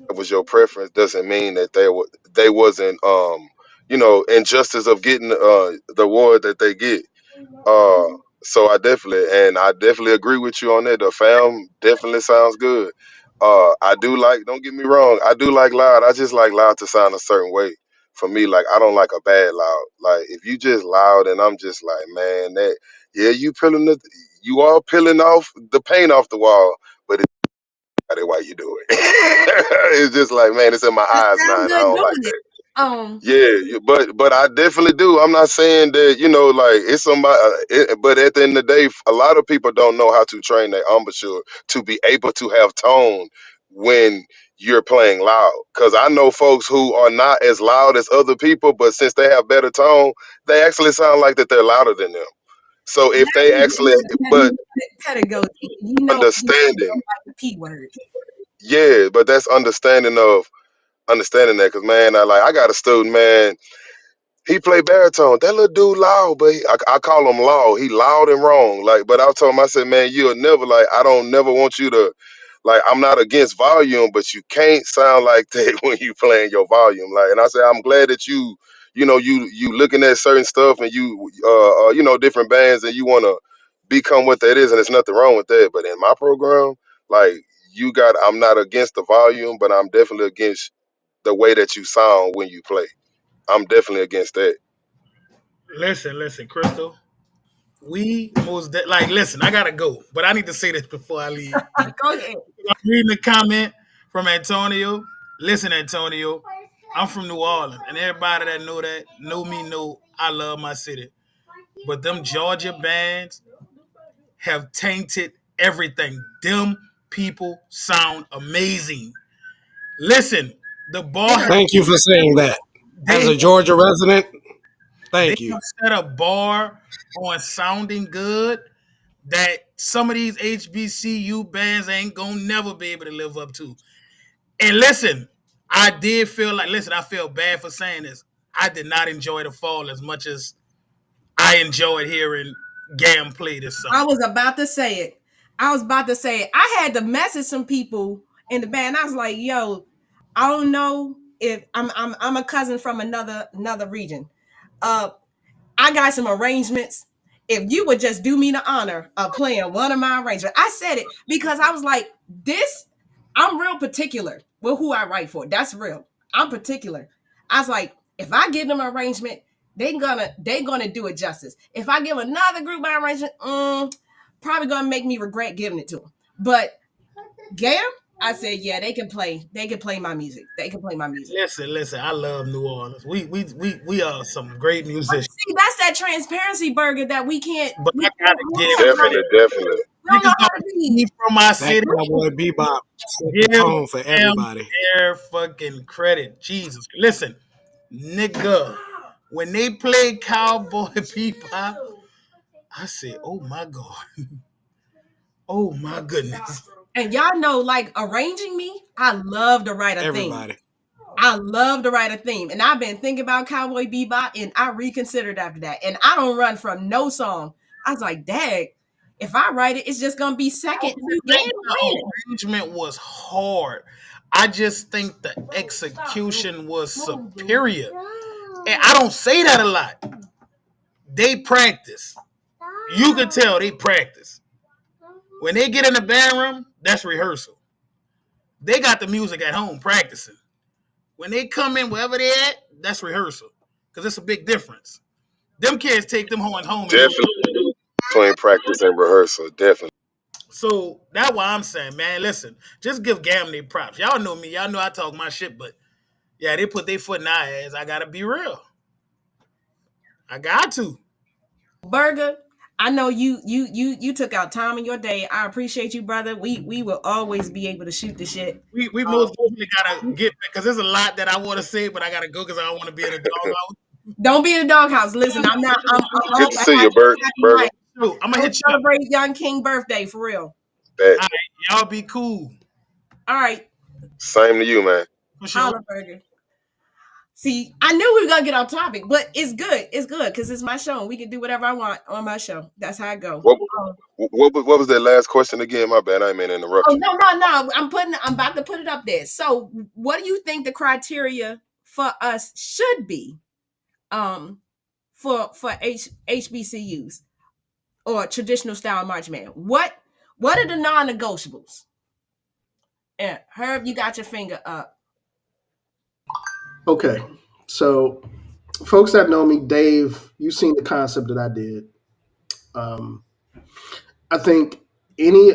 [SPEAKER 6] that was your preference doesn't mean that they wasn't injustice of getting the award that they get. Uh, so I definitely agree with you on that. The fam definitely sounds good. I do like. Don't get me wrong. I do like loud. I just like loud to sound a certain way. For me, like I don't like a bad loud. Like if you just loud and I'm just like, man, that yeah, you are peeling off the paint off the wall, but why you do it. It's just like, man, it's in my
[SPEAKER 2] You
[SPEAKER 6] eyes now,
[SPEAKER 2] sound
[SPEAKER 6] and I
[SPEAKER 2] good
[SPEAKER 6] don't like
[SPEAKER 2] doing
[SPEAKER 6] that.
[SPEAKER 2] it. Um,
[SPEAKER 6] Yeah, but I definitely do. I'm not saying that like it's somebody. But at the end of the day, a lot of people don't know how to train their embouchure to be able to have tone when you're playing loud. Because I know folks who are not as loud as other people, but since they have better tone, they actually sound like that they're louder than them. So
[SPEAKER 2] and
[SPEAKER 6] if they actually, but
[SPEAKER 2] pedagogy. You
[SPEAKER 6] understanding,
[SPEAKER 2] don't like the P word.
[SPEAKER 6] yeah, but that's understanding that. Because man, I got a student, man. He play baritone. That little dude loud, but I call him loud. He loud and wrong. Like, but I told him, I said, man, you'll never I don't never want you to I'm not against volume, but you can't sound like that when you playing your volume. Like, and I said, I'm glad that you looking at certain stuff and you different bands and you want to become what that is, and there's nothing wrong with that. But in my program, like I'm not against the volume, but I'm definitely against the way that you sound when you play. I'm definitely against that.
[SPEAKER 3] Listen, Crystal. Listen, I gotta go, but I need to say this before I leave.
[SPEAKER 2] Go ahead.
[SPEAKER 3] I'm reading a comment from Antonio. Listen, Antonio, I'm from New Orleans, and everybody that know me know I love my city. But them Georgia bands have tainted everything. Them people sound amazing. Listen, the bar
[SPEAKER 2] They are
[SPEAKER 5] Thank you for saying that. As
[SPEAKER 3] they
[SPEAKER 5] a Georgia resident,
[SPEAKER 3] they
[SPEAKER 5] thank you.
[SPEAKER 3] have set a bar on sounding good that some of these HBCU bands ain't gonna never be able to live up to. And listen, I did feel like, listen, I feel bad for saying this. I did not enjoy the fall as much as I enjoyed hearing Gam play this
[SPEAKER 2] I
[SPEAKER 3] summer.
[SPEAKER 2] was about to say it. I had to message some people in the band. I was like, "Yo, I don't know if I'm a cousin from another region. Uh, I got some arrangements. If you would just do me the honor of playing one of my arrangements." I said it because I was like, this, I'm real particular with who I write for. That's real. I'm particular. I was like, if I give them an arrangement, they gonna do it justice. If I give another group my arrangement, probably gonna make me regret giving it to them. But Gail, I said, yeah, they can play my music. They can play my music.
[SPEAKER 3] Listen, I love New Orleans. We are some great musicians.
[SPEAKER 2] See, that's that transparency burger that we can't
[SPEAKER 3] But
[SPEAKER 2] we
[SPEAKER 3] I
[SPEAKER 2] can't
[SPEAKER 3] gotta give
[SPEAKER 2] have. Like,
[SPEAKER 6] Definitely, definitely.
[SPEAKER 2] we don't know
[SPEAKER 3] niggas
[SPEAKER 2] how
[SPEAKER 3] don't
[SPEAKER 2] to
[SPEAKER 3] be
[SPEAKER 2] be.
[SPEAKER 3] from my
[SPEAKER 5] That
[SPEAKER 3] city.
[SPEAKER 5] cowboy bebop set the
[SPEAKER 3] Give
[SPEAKER 5] tone for
[SPEAKER 3] them
[SPEAKER 5] everybody.
[SPEAKER 3] their fucking credit. Jesus. Listen, nigga, when they play Cowboy Bebop, I said, oh my God. Oh my goodness.
[SPEAKER 2] And y'all know, like arranging me, I love to write a theme.
[SPEAKER 5] Everybody.
[SPEAKER 2] I love to write a theme. And I've been thinking about Cowboy Bebop and I reconsidered after that. And I don't run from no song. I was like, dang, if I write it, it's just gonna be
[SPEAKER 3] I
[SPEAKER 2] second
[SPEAKER 3] don't
[SPEAKER 2] to Game
[SPEAKER 3] think
[SPEAKER 2] playing
[SPEAKER 3] the
[SPEAKER 2] it.
[SPEAKER 3] arrangement was hard. I just think the execution was superior. And I don't say that a lot. They practice. You can tell they practice. When they get in the band room, that's rehearsal. They got the music at home practicing. When they come in wherever they at, that's rehearsal. Because it's a big difference. Them kids take them home and do.
[SPEAKER 6] Definitely between practice and rehearsal. Definitely.
[SPEAKER 3] So that's why I'm saying, man, listen, just give Gam their props. Y'all know me. Y'all know I talk my shit, but yeah, they put their foot in our ass. I gotta be real. I got to.
[SPEAKER 2] Burger, I know you took out time in your day. I appreciate you, brother. We will always be able to shoot the shit.
[SPEAKER 3] We
[SPEAKER 2] Um,
[SPEAKER 3] most definitely gotta get because there's a lot that I want to say, but I gotta go because I don't want to be in a doghouse.
[SPEAKER 2] don't be in the doghouse. Listen, I'm not. I'm
[SPEAKER 6] Good
[SPEAKER 2] off.
[SPEAKER 6] to
[SPEAKER 2] I
[SPEAKER 6] see you,
[SPEAKER 2] happy
[SPEAKER 6] Burger.
[SPEAKER 2] night.
[SPEAKER 3] So I'm gonna
[SPEAKER 2] Go
[SPEAKER 3] hit you up.
[SPEAKER 2] celebrate young King birthday for real.
[SPEAKER 6] That
[SPEAKER 3] All right, y'all be cool
[SPEAKER 2] All right,
[SPEAKER 6] same to you, man.
[SPEAKER 3] for sure.
[SPEAKER 2] holla, Burger. See, I knew we were gonna get off topic, but it's good. It's good because it's my show and we can do whatever I want on my show. That's how I go.
[SPEAKER 6] What
[SPEAKER 2] Um,
[SPEAKER 6] what was that last question again? My bad. I didn't mean to interrupt
[SPEAKER 2] oh
[SPEAKER 6] you.
[SPEAKER 2] no. I'm about to put it up there. So, what do you think the criteria for us should be? For HBCUs or traditional style marching band. What are the non-negotiables? And Herb, you got your finger up.
[SPEAKER 4] Okay, so folks that know me, Dave, you've seen the concept that I did. Um, I think any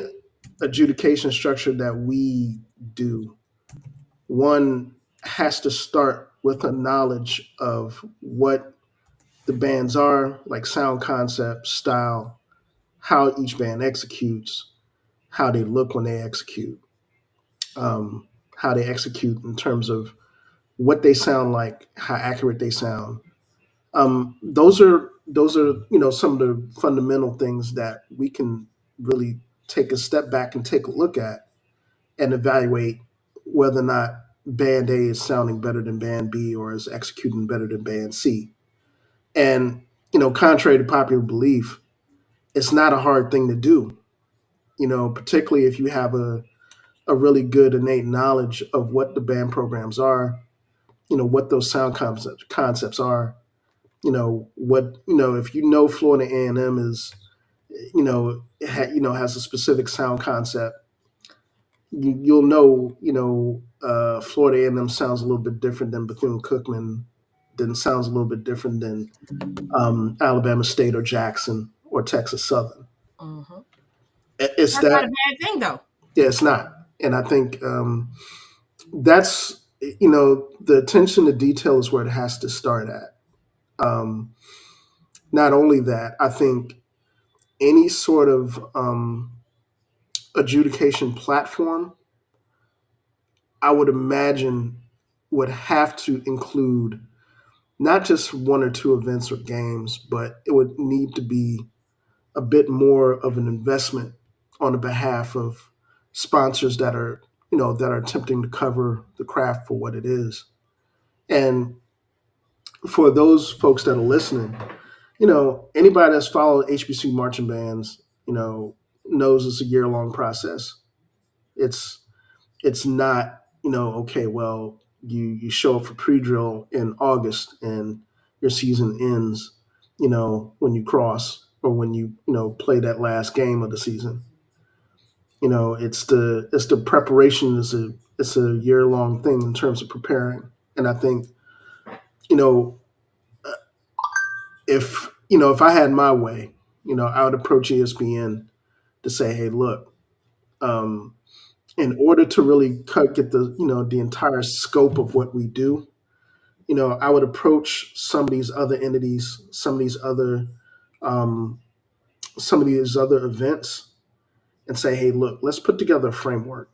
[SPEAKER 4] adjudication structure that we do, one has to start with a knowledge of what the bands are, like sound concept, style, how each band executes, how they look when they execute, how they execute in terms of what they sound like, how accurate they sound. Those are some of the fundamental things that we can really take a step back and take a look at and evaluate whether or not band A is sounding better than band B or is executing better than band C. And contrary to popular belief, it's not a hard thing to do. Particularly if you have a really good innate knowledge of what the band programs are, what those sound concepts are, what if Florida A&M is has a specific sound concept, you'll know Florida A&M sounds a little bit different than Bethune-Cookman, then sounds a little bit different than Alabama State or Jackson or Texas Southern.
[SPEAKER 2] Mhm.
[SPEAKER 4] It's
[SPEAKER 2] That's not a
[SPEAKER 4] that.
[SPEAKER 2] bad thing, though.
[SPEAKER 4] Yeah, it's not. And I think that's the attention to detail is where it has to start at. Um, Not only that, I think any sort of adjudication platform, I would imagine, would have to include not just one or two events or games, but it would need to be a bit more of an investment on the behalf of sponsors that are attempting to cover the craft for what it is. And for those folks that are listening, anybody that's followed HBCU marching bands, knows it's a year long process. It's it's not, okay, well, you show up for pre-drill in August and your season ends, when you cross or when you play that last game of the season. It's the preparation it's a year long thing in terms of preparing. And I think, you know, if I had my way, I would approach ESPN to say, hey, look, um, in order to really get the entire scope of what we do, I would approach some of these other entities, um, some of these other events, and say, hey, look, let's put together a framework.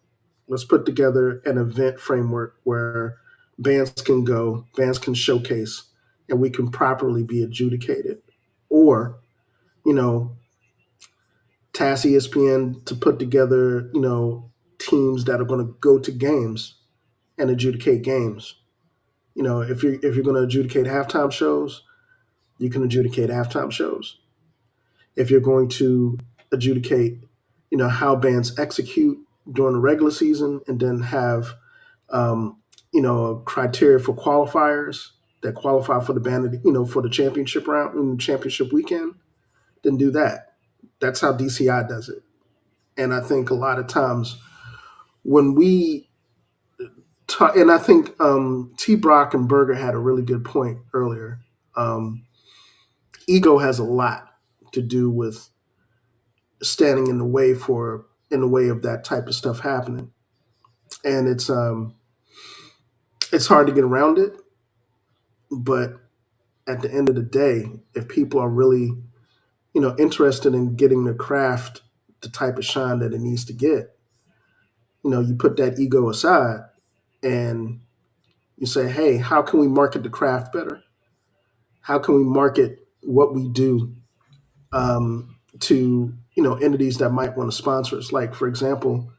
[SPEAKER 4] Let's put together an event framework where bands can showcase, and we can properly be adjudicated. Or, you know, task ESPN to put together, teams that are going to go to games and adjudicate games. If you're going to adjudicate halftime shows, you can adjudicate halftime shows. If you're going to adjudicate, how bands execute during the regular season, and then have, a criteria for qualifiers that qualify for the band, for the championship round and championship weekend, then do that. That's how DCI does it. And I think a lot of times when we talk, and I think T. Brock and Berger had a really good point earlier. Um, Ego has a lot to do with standing in the way of that type of stuff happening, and it's hard to get around it. But at the end of the day, if people are really interested in getting the craft the type of shine that it needs to get, you put that ego aside and you say, hey, how can we market the craft better? How can we market what we do to entities that might want to sponsor us? Like, for example,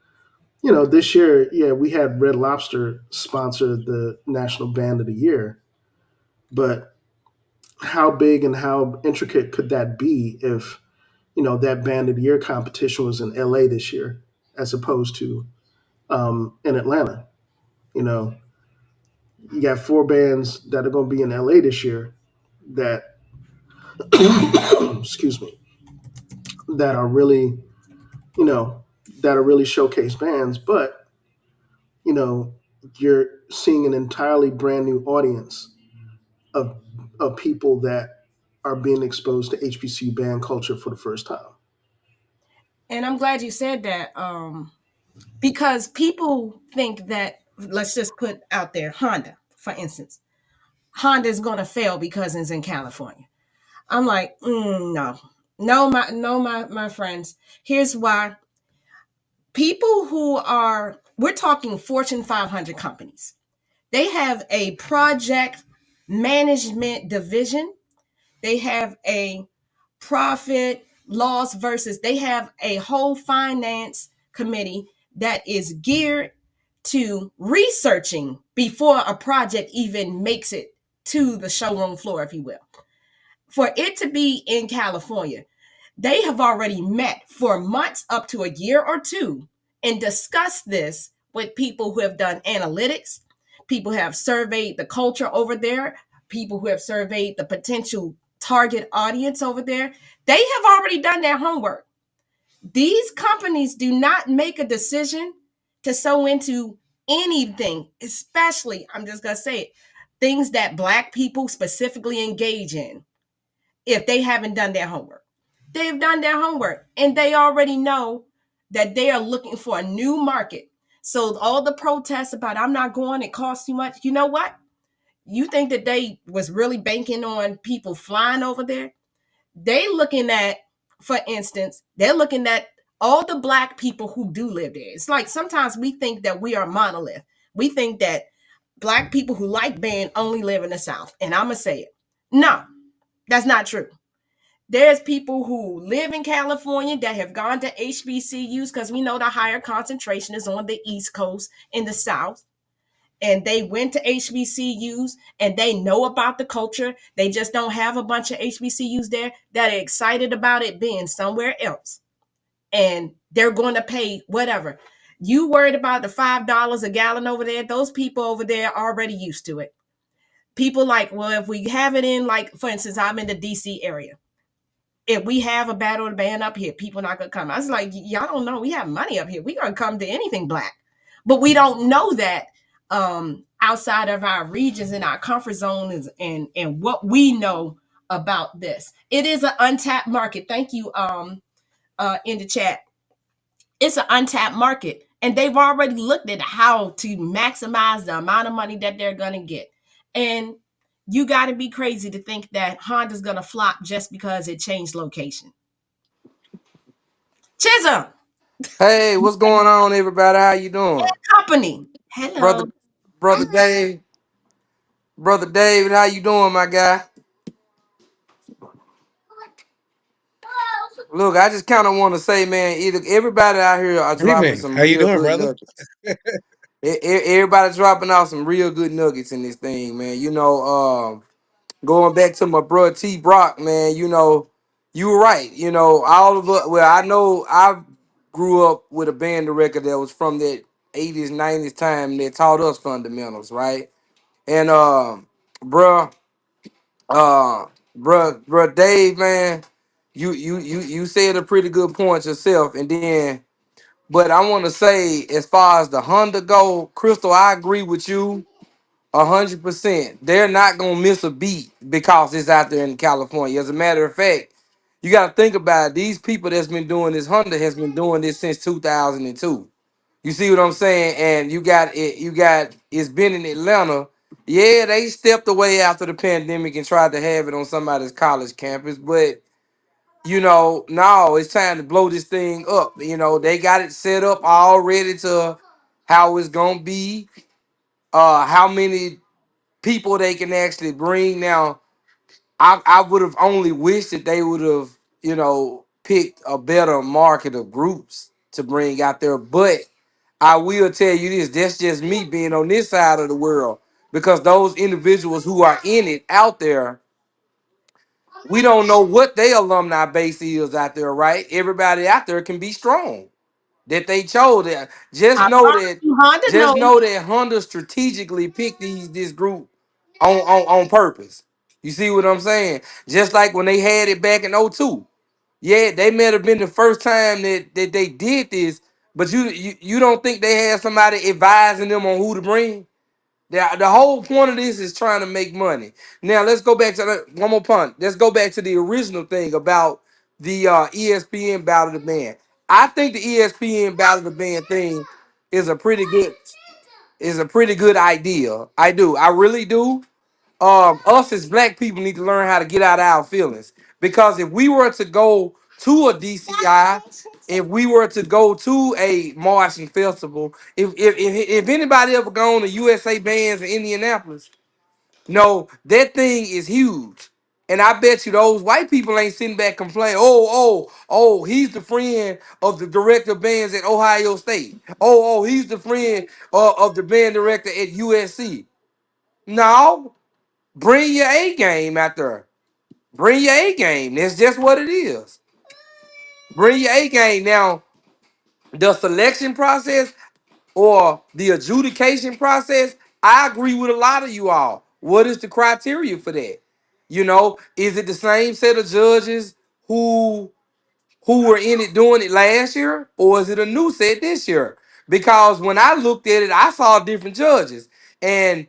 [SPEAKER 4] this year, yeah, we had Red Lobster sponsor the National Band of the Year, but how big and how intricate could that be if that Band of the Year competition was in LA this year as opposed to in Atlanta? You know, you got four bands that are going to be in LA this year that, excuse me, that are really, you know, that are really showcase bands, but you know, you're seeing an entirely brand new audience of people that are being exposed to HBCU band culture for the first time.
[SPEAKER 2] And I'm glad you said that, because people think that, let's just put out there Honda, for instance. Honda is going to fail because it's in California. I'm like, no, my friends. Here's why: people who are, we're talking Fortune 500 companies. They have a project management division. They have a profit loss versus. They have a whole finance committee that is geared to researching before a project even makes it to the showroom floor, if you will. For it to be in California, they have already met for months up to a year or two and discussed this with people who have done analytics, people who have surveyed the culture over there, people who have surveyed the potential target audience over there. They have already done their homework. These companies do not make a decision to sow into anything, especially, I'm just going to say it, things that Black people specifically engage in, if they haven't done their homework. They've done their homework and they already know that they are looking for a new market. So all the protests about I'm not going, it costs too much. You know what? You think that they was really banking on people flying over there? They looking at, for instance, they're looking at all the Black people who do live there. It's like sometimes we think that we are monolith. We think that Black people who like band only live in the South. And I'm gonna say it. No, that's not true. There's people who live in California that have gone to HBCUs, because we know the higher concentration is on the East Coast in the South. And they went to HBCUs and they know about the culture. They just don't have a bunch of HBCUs there that are excited about it being somewhere else. And they're going to pay whatever. You worried about the $5 a gallon over there? Those people over there are already used to it. People like, well, if we have it in, like, for instance, I'm in the DC area. If we have a battle of the band up here, people not gonna come. I was like, y'all don't know we have money up here. We gonna come to anything Black, but we don't know that outside of our regions and our comfort zones and what we know about this. It is an untapped market. Thank you, in the chat. It's an untapped market, and they've already looked at how to maximize the amount of money that they're gonna get. And you got to be crazy to think that Honda's gonna flop just because it changed location. Chisholm
[SPEAKER 5] Hey, what's going on, everybody? How you doing,
[SPEAKER 2] Company.
[SPEAKER 5] brother?
[SPEAKER 2] Hello.
[SPEAKER 5] Brother Dave, brother David, how you doing, my guy? Look, I just kind of want to say, man, everybody out here are
[SPEAKER 7] Good
[SPEAKER 5] dropping
[SPEAKER 7] evening.
[SPEAKER 5] some
[SPEAKER 7] How you
[SPEAKER 5] real
[SPEAKER 7] doing,
[SPEAKER 5] good
[SPEAKER 7] brother?
[SPEAKER 5] nuggets. Everybody dropping out some real good nuggets in this thing, man. Going back to my bro T Brock, man. You were right. All of us. Well, I know I grew up with a band director that was from that '80s, '90s time that taught us fundamentals, right? And bruh, uh, bruh, Dave, man, you said a pretty good point yourself, and then. But I want to say, as far as the Honda go, Crystal, I agree with you 100%. They're not gonna miss a beat because it's out there in California. As a matter of fact, you got to think about it. These people that's been doing this, Honda has been doing this since 2002. You see what I'm saying? And it's been in Atlanta. Yeah, they stepped away after the pandemic and tried to have it on somebody's college campus, but no, it's time to blow this thing up. They got it set up already to how it's gonna be, how many people they can actually bring. Now, I would have only wished that they would have, picked a better market of groups to bring out there. But I will tell you this, that's just me being on this side of the world. Because those individuals who are in it out there, we don't know what their alumni base is out there, right? Everybody out there can be strong. That they chose that.
[SPEAKER 2] I promise you, Honda
[SPEAKER 5] Just
[SPEAKER 2] knows.
[SPEAKER 5] know that Honda strategically picked this group on purpose. You see what I'm saying? Just like when they had it back in '02. Yeah, they may have been the first time that they did this, but you don't think they had somebody advising them on who to bring? The whole point of this is trying to make money. Now let's go back to one more punt. Let's go back to the original thing about the ESPN Battle of the Band. I think the ESPN Battle of the Band thing is a pretty good idea. I do. I really do. Us as black people need to learn how to get out of our feelings. Because if we were to go to a DCI, if we were to go to a marching festival, if anybody ever gone to USA Bands in Indianapolis, no, that thing is huge. And I bet you those white people ain't sitting back complaining, he's the friend of the director of bands at Ohio State. He's the friend of the band director at USC. No, bring your A game out there. Bring your A game. That's just what it is. Bring your A game. Now, the selection process or the adjudication process, I agree with a lot of you all. What is the criteria for that? Is it the same set of judges who were in it doing it last year, or is it a new set this year? Because when I looked at it, I saw different judges, and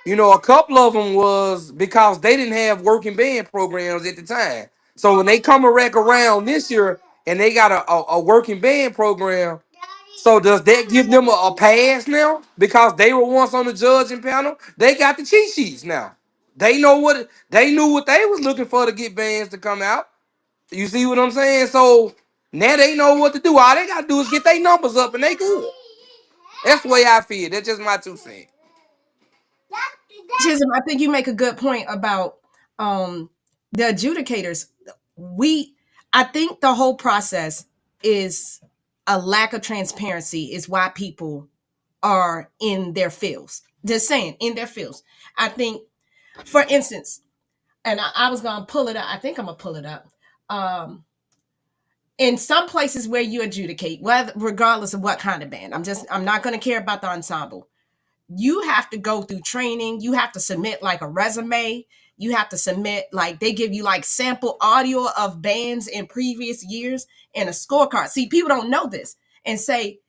[SPEAKER 5] a couple of them was because they didn't have working band programs at the time. So when they come around this year and they got a working band program, so does that give them a pass now? Because they were once on the judging panel, they got the cheat sheets now. They knew what they was looking for to get bands to come out. You see what I'm saying? So now they know what to do. All they gotta do is get their numbers up and they good. That's the way I feel. That's just my 2 cents.
[SPEAKER 2] Chisholm, I think you make a good point about the adjudicators. I think the whole process is a lack of transparency is why people are in their fields. Just saying, in their fields. I think, for instance, and I was gonna pull it up. I think I'm gonna pull it up. In some places where you adjudicate, whether regardless of what kind of band, I'm not gonna care about the ensemble. You have to go through training. You have to submit like a resume. You have to submit, like, they give you like sample audio of bands in previous years and a scorecard. See, people don't know this and say,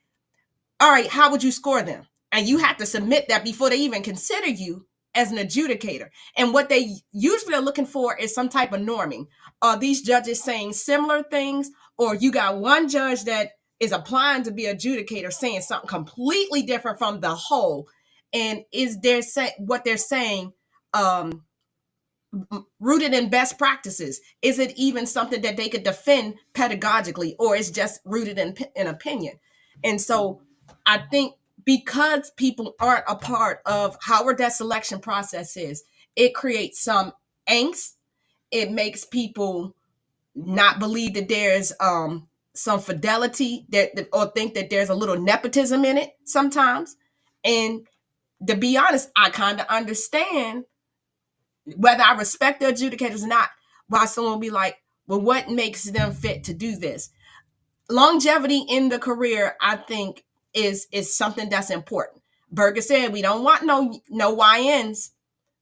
[SPEAKER 2] all right, how would you score them? And you have to submit that before they even consider you as an adjudicator. And what they usually are looking for is some type of norming. Are these judges saying similar things? Or you got one judge that is applying to be adjudicator saying something completely different from the whole? And is what they're saying rooted in best practices? Is it even something that they could defend pedagogically, or is just rooted in opinion? And so I think because people aren't a part of how that selection process is, it creates some angst. It makes people not believe that there's some fidelity or think that there's a little nepotism in it sometimes. And to be honest, I kind of understand, whether I respect the adjudicators or not, why someone will be like, well, what makes them fit to do this? Longevity in the career, I think, is something that's important. Berger said, we don't want no YNs.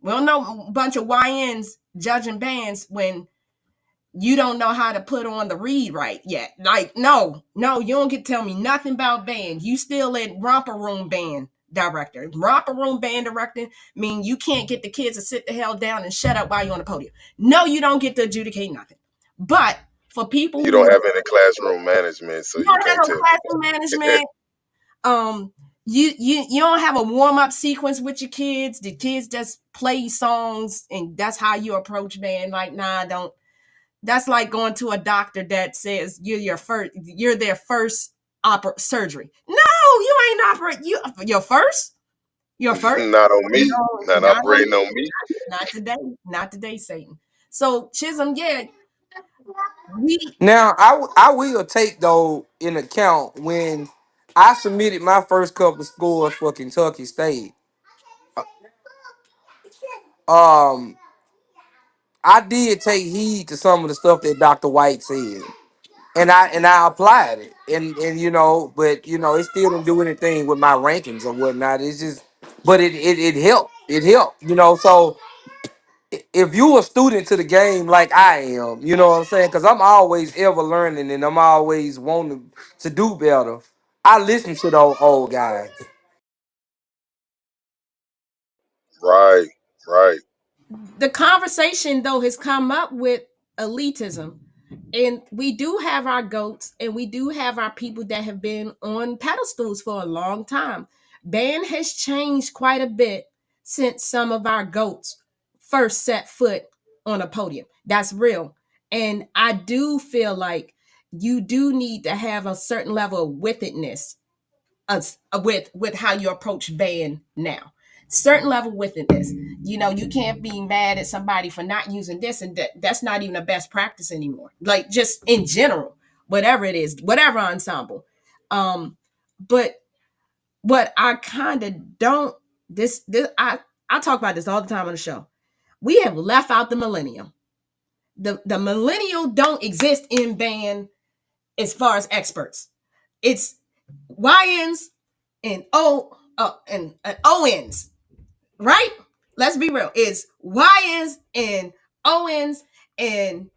[SPEAKER 2] We don't know a bunch of YNs judging bands when you don't know how to put on the read right yet. Like, no, you don't get to tell me nothing about band. You still at romper room band director. Romper room band director mean you can't get the kids to sit the hell down and shut up while you're on the podium. No, you don't get to adjudicate nothing. But for people
[SPEAKER 6] You
[SPEAKER 2] who
[SPEAKER 6] don't have any classroom management, so
[SPEAKER 2] you
[SPEAKER 6] you
[SPEAKER 2] don't have
[SPEAKER 6] can't
[SPEAKER 2] no
[SPEAKER 6] tell
[SPEAKER 2] classroom
[SPEAKER 6] me.
[SPEAKER 2] management, you don't have a warm-up sequence with your kids. The kids just play songs and that's how you approach band. Like, nah, don't. That's like going to a doctor that says you're their first surgery. No, you ain't your first. Your first?
[SPEAKER 6] Not on me.
[SPEAKER 2] No,
[SPEAKER 6] Not
[SPEAKER 2] not on,
[SPEAKER 6] operating on me.
[SPEAKER 2] not today. Not today, Satan. So Chisholm, yeah, we
[SPEAKER 5] Now, I will take though in account when I submitted my first couple of scores for Kentucky State. Um, I did take heed to some of the stuff that Dr. White said, and I applied it, and but it still didn't do anything with my rankings or whatnot. It's just, but it helped. It helped. So if you a student to the game like I am, you know what I'm saying? Because I'm always ever learning and I'm always wanting to do better. I listen to those old guys.
[SPEAKER 6] Right, right.
[SPEAKER 2] the conversation though has come up with elitism. And we do have our goats, and we do have our people that have been on pedestals for a long time. Band has changed quite a bit since some of our goats first set foot on a podium. That's real. And I do feel like you do need to have a certain level of withedness with how you approach band now. Certain level within this. You know, you can't be mad at somebody for not using this and that. That's not even a best practice anymore. Like just in general, whatever it is, whatever ensemble. But what I kind of don't this I talk about this all the time on the show. We have left out the millennium. The millennial don't exist in band as far as experts. It's YNs and ONs, right? Let's be real. It's YNs and ONs, and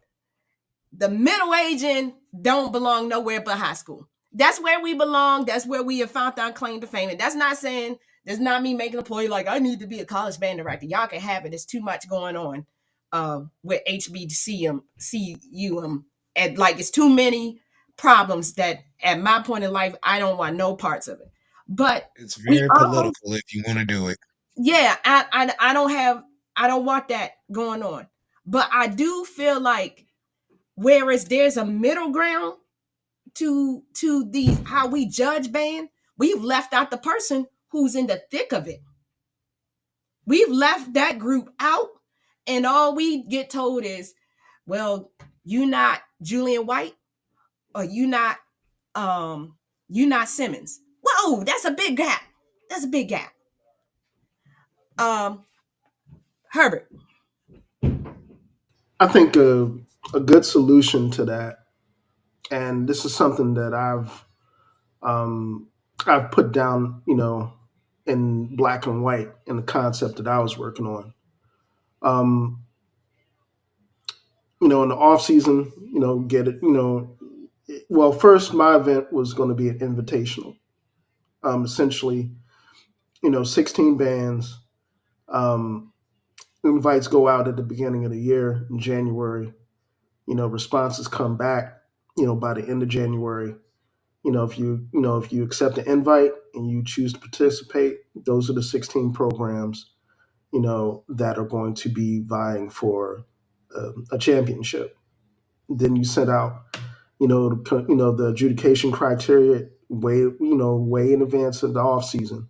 [SPEAKER 2] the middle aging don't belong nowhere but high school. That's where we belong. That's where we have found our claim to fame. And that's not saying, that's not me making a play like I need to be a college band director. Y'all can have it. There's too much going on with HBCU and like it's too many problems that at my point in life I don't want no parts of it. But
[SPEAKER 5] It's
[SPEAKER 2] we
[SPEAKER 5] very
[SPEAKER 2] all,
[SPEAKER 5] political if you want to do it.
[SPEAKER 2] yeah, I don't have, I don't want that going on. But I do feel like whereas there's a middle ground to the how we judge band, we've left out the person who's in the thick of it. We've left that group out, and all we get told is, well, you not Julian White, or you not Simmons. Whoa, that's a big gap. That's a big gap. Um, Herbert.
[SPEAKER 4] I think a good solution to that, and this is something that I've put down, in black and white in the concept that I was working on. Um, in the off season, get it, well, first my event was going to be an invitational. Essentially, 16 bands. Um, Invites go out at the beginning of the year in January. Responses come back, by the end of January. If you accept the invite and you choose to participate, those are the 16 programs, that are going to be vying for a championship. Then you send out, the adjudication criteria way in advance of the off season.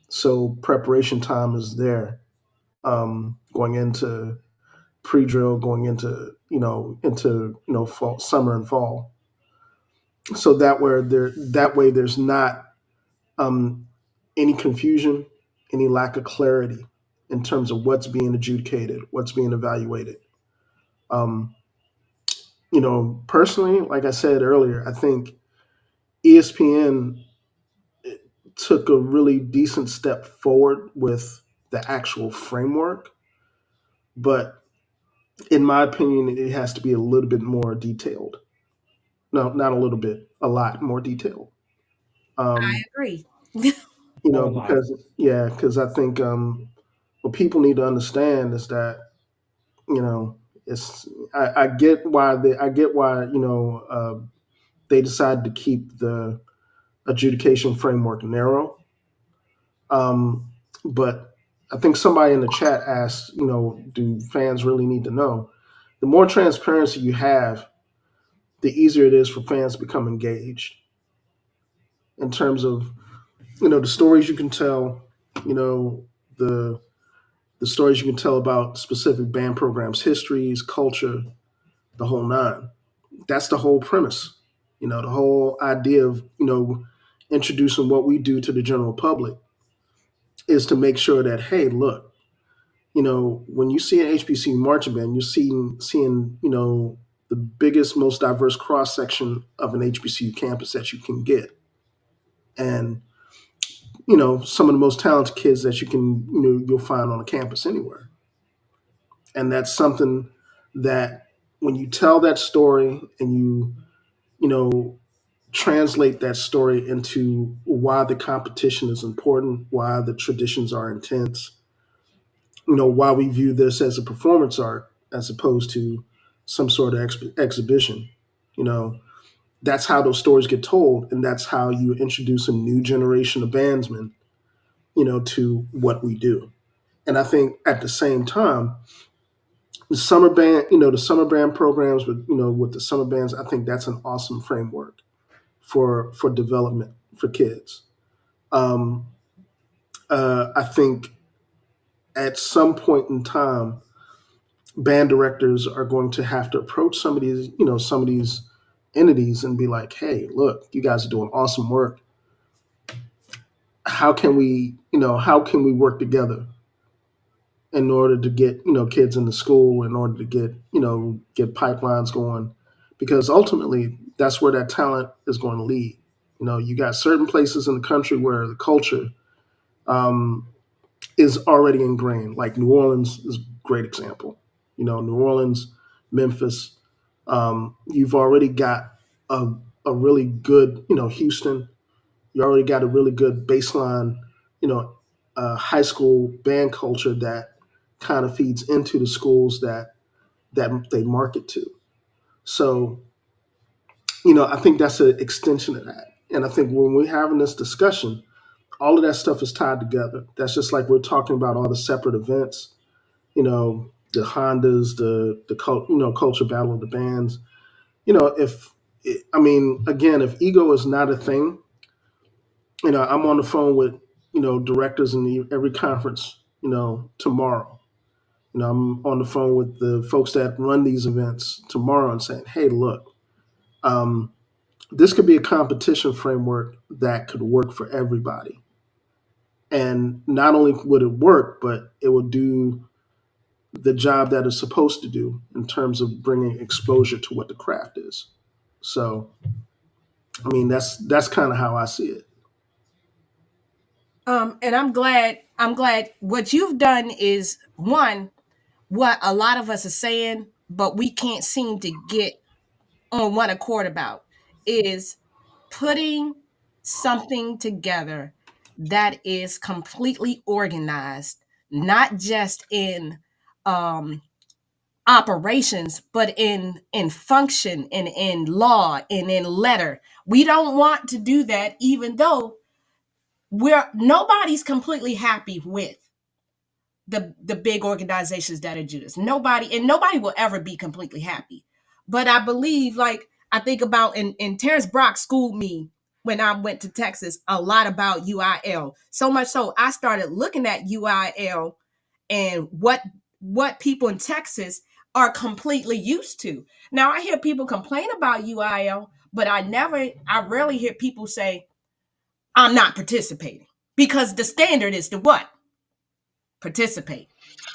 [SPEAKER 4] So preparation time is there, going into pre-drill, going into fall, summer and fall. So that way there's not um, any confusion, any lack of clarity in terms of what's being adjudicated, what's being evaluated. Um, Personally, like I said earlier, I think ESPN took a really decent step forward with the actual framework, but in my opinion, it has to be a little bit more detailed. No, not a little bit, a lot more detailed.
[SPEAKER 2] I
[SPEAKER 4] Um,
[SPEAKER 2] agree.
[SPEAKER 5] Or a lot.
[SPEAKER 4] because I think what people need to understand is that you know it's I get why they decided to keep the adjudication framework narrow. But I think somebody in the chat asked, do fans really need to know? The more transparency you have, the easier it is for fans to become engaged in terms of the stories you can tell, you know the the stories you can tell about specific band programs, histories, culture, the whole nine. That's the whole premise. The whole idea of introducing what we do to the general public is to make sure that, hey, look, when you see an HBCU marching band, you're seeing the biggest, most diverse cross section of an HBCU campus that you can get, and some of the most talented kids that you'll find on a campus anywhere. And that's something that when you tell that story and you know translate that story into why the competition is important, why the traditions are intense, why we view this as a performance art as opposed to some sort of exhibition. You know, that's how those stories get told, and that's how you introduce a new generation of bandsmen, to what we do. And I think at the same time, the summer band programs with the summer bands, I think that's an awesome framework for development for kids. Um, I think at some point in time, band directors are going to have to approach some of these entities and be like, "Hey, look, you guys are doing awesome work. How can we work together in order to get kids into school, in order to get pipelines going, because ultimately that's where that talent is going to lead. You got certain places in the country where the culture um, is already ingrained, like New Orleans is a great example. New Orleans, Memphis, you've already got a, a really good, Houston, you already got a really good baseline, you know, high school band culture that kind of feeds into the schools that they market to. So, I think that's an extension of that. And I think when we're having this discussion, all of that stuff is tied together. That's just like we're talking about all the separate events, the Hondas, the culture battle of the bands. If I mean, again, if ego is not a thing, I'm on the phone with directors in every conference, tomorrow. I'm on the phone with the folks that run these events tomorrow and saying, hey, look, um, this could be a competition framework that could work for everybody. And not only would it work, but it would do the job that it's supposed to do in terms of bringing exposure to what the craft is. So, I mean, that's kind of how I see it.
[SPEAKER 2] And I'm glad what you've done is one, what a lot of us are saying, but we can't seem to get on one accord about is putting something together that is completely organized, not just in um, operations, but in function and in law and in letter. We don't want to do that, even though we're nobody's completely happy with the big organizations that are Judas. Nobody will ever be completely happy. But I believe, like I think about, and Terrence Brock schooled me when I went to Texas a lot about UIL. So much so I started looking at UIL and what people in Texas are completely used to. Now I hear people complain about UIL, but I rarely hear people say, I'm not participating. Because the standard is to what? Participate.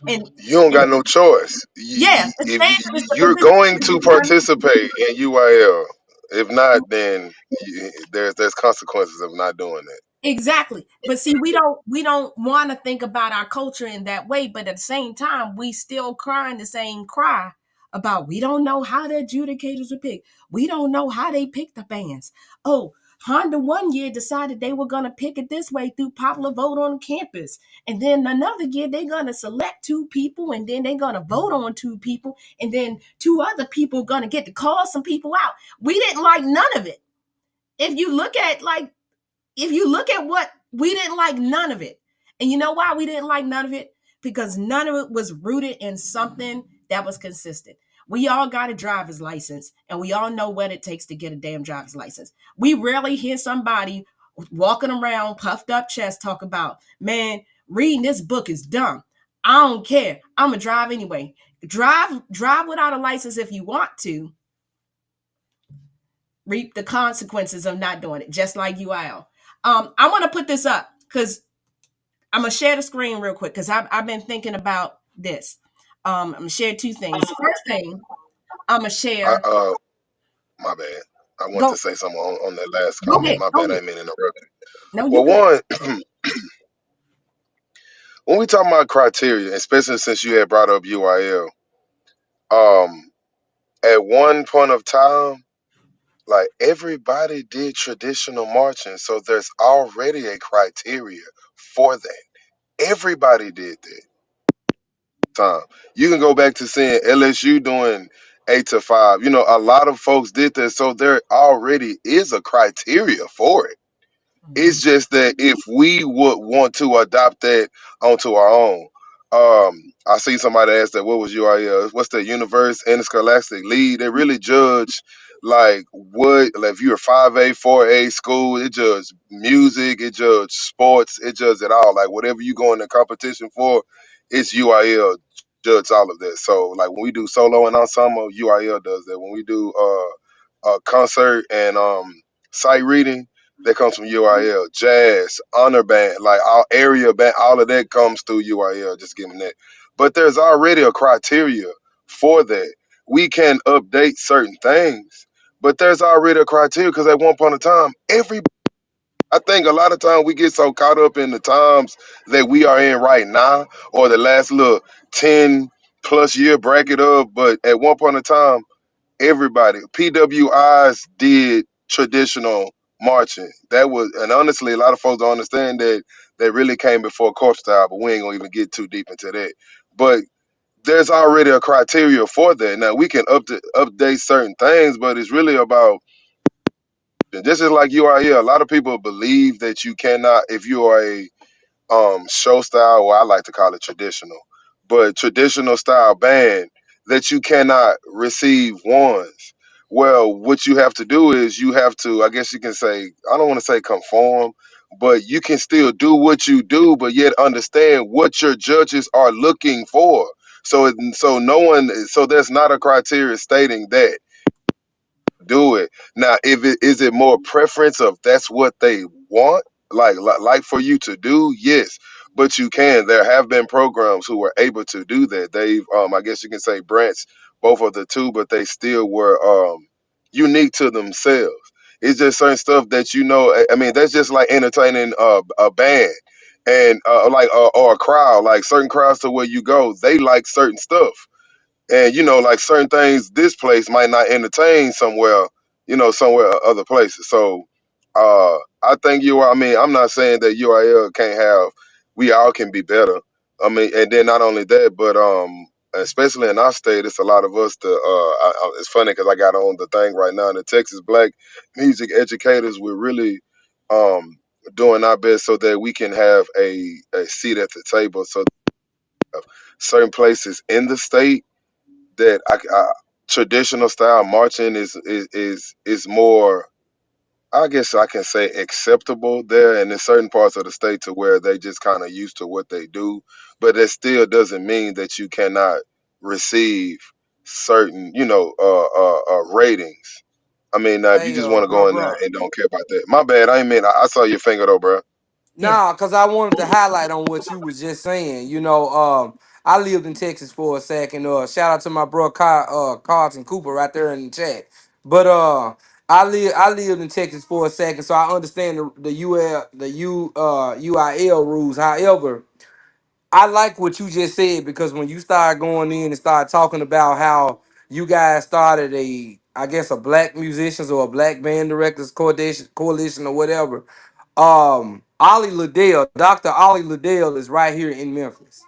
[SPEAKER 2] And,
[SPEAKER 6] You don't
[SPEAKER 2] and
[SPEAKER 6] got no choice.
[SPEAKER 2] yeah, the
[SPEAKER 6] If
[SPEAKER 2] standard is to
[SPEAKER 6] you're going
[SPEAKER 2] participate.
[SPEAKER 6] to
[SPEAKER 2] You know what I mean?
[SPEAKER 6] participate in UIL, if not, then there's consequences of not doing that.
[SPEAKER 2] Exactly. But see, we don't want to think about our culture in that way, but at the same time, we still crying the same cry about we don't know how the adjudicators are picked. We don't know how they pick the bands. Oh, Honda one year decided they were gonna pick it this way through popular vote on campus. And then another year they're gonna select two people and then they're gonna vote on two people, and then two other people gonna get to call some people out. We didn't like none of it. If you look at what we didn't like none of it. And you know why we didn't like none of it? Because none of it was rooted in something that was consistent. We all got a driver's license and we all know what it takes to get a damn driver's license. We rarely hear somebody walking around puffed up chest talk about, man, reading this book is dumb. I don't care. I'm gonna drive anyway. Drive without a license if you want to, reap the consequences of not doing it, just like UIL. I want to put this up because I'm gonna share the screen real quick because I've been thinking about this. I'm gonna share two things. First thing, I'm gonna
[SPEAKER 6] I,
[SPEAKER 2] share.
[SPEAKER 6] my bad. I want to
[SPEAKER 2] Go,
[SPEAKER 6] say something on that last
[SPEAKER 2] go
[SPEAKER 6] comment.
[SPEAKER 2] ahead,
[SPEAKER 6] My
[SPEAKER 2] go
[SPEAKER 6] bad. I
[SPEAKER 2] ahead.
[SPEAKER 6] didn't mean to interrupt you.
[SPEAKER 2] No, you
[SPEAKER 6] Well,
[SPEAKER 2] good.
[SPEAKER 6] one, when we talk about criteria, especially since you had brought up UIL, at one point of time, like everybody did traditional marching, so there's already a criteria for that. Everybody did that time. You can go back to seeing LSU doing 8 to 5. A lot of folks did that, so there already is a criteria for it.
[SPEAKER 2] Mhm.
[SPEAKER 6] It's just that if we would want to adopt that onto our own. I see somebody asked that what was UIL? What's the Universe Interscholastic League? They really judge like what like if you're a 5A, 4A school, it judge music, it judge sports, it judge it all. Like whatever you go in the competition for, it's UIL judge all of that. So like when we do solo and ensemble, UIL does that. When we do concert and sight reading, that comes from UIL. Jazz, honor band, like all area band, all of that comes through UIL. Just giving that. But there's already a criteria for that. We can update certain things, but there's already a criteria because at one point in time, I think a lot of times we get so caught up in the times that we are in right now or the last little 10+ year bracket of, but at one point in time, everybody. PWIs did traditional marching. That was, and honestly, a lot of folks don't understand that that really came before corp style, but we ain't gonna even get too deep into that. But there's already a criteria for that. Now we can update certain things, but it's really about this is like UIL. A lot of people believe that you cannot, if you are a show style, or I like to call it traditional, but traditional style band, that you cannot receive ones. Well, what you have to do is you have to, I guess you can say, I don't want to say conform, but you can still do what you do, but yet understand what your judges are looking for. So no one, so there's not a criteria stating that do it. Now, if it is it more preference of that's what they want, like for you to do, yes. But you can. There have been programs who were able to do that. They've I guess you can say branch both of the two, but they still were unique to themselves. It's just certain stuff that I mean, that's just like entertaining a band and or a crowd. Like certain crowds to where you go, they like certain stuff and like certain things this place might not entertain somewhere, somewhere other places. So I think I mean, I'm not saying that UIL can't have, we all can be better. I mean, and then not only that, but especially in our state, it's a lot of us it's funny because I got on the thing right now, the Texas Black Music Educators, we're really doing our best so that we can have a seat at the table. So certain places in the state that traditional style marching is more, I guess I can say, acceptable there, and in certain parts of the state to where they just kind of used to what they do, but that still doesn't mean that you cannot receive certain ratings. I mean, if you
[SPEAKER 5] Hey,
[SPEAKER 6] just want to
[SPEAKER 5] bro,
[SPEAKER 6] go in there
[SPEAKER 5] bro.
[SPEAKER 6] and don't care about that, my bad. I ain't mean I saw your finger though, bro.
[SPEAKER 2] Yeah.
[SPEAKER 5] Nah, cause I wanted to highlight on what you was just saying. I lived in Texas for a second. Shout out to my bro Carlton Cooper right there in the chat. But I lived in Texas for a second, so I understand the UIL rules. However, I like what you just said because when you start going in and start talking about how you guys started I guess a black musicians or a black band directors coalition or whatever. Ollie Liddell, Dr. Ollie Liddell is right here in Memphis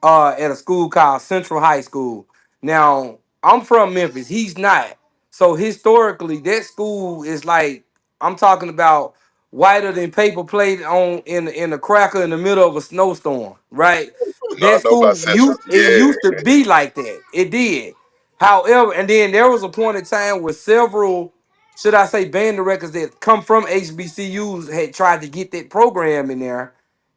[SPEAKER 5] at a school called Central High School. Now, I'm from Memphis. He's not. So historically, that school is like I'm talking about whiter than paper plate in a cracker in the middle of a snowstorm, right?
[SPEAKER 6] No, I
[SPEAKER 5] That
[SPEAKER 6] know about
[SPEAKER 5] school
[SPEAKER 6] Central.
[SPEAKER 5] used to
[SPEAKER 6] Yeah,
[SPEAKER 5] be like that. It did. However, and then there was a point in time where several, should I say, band directors that come from HBCUs had tried to get that program in there,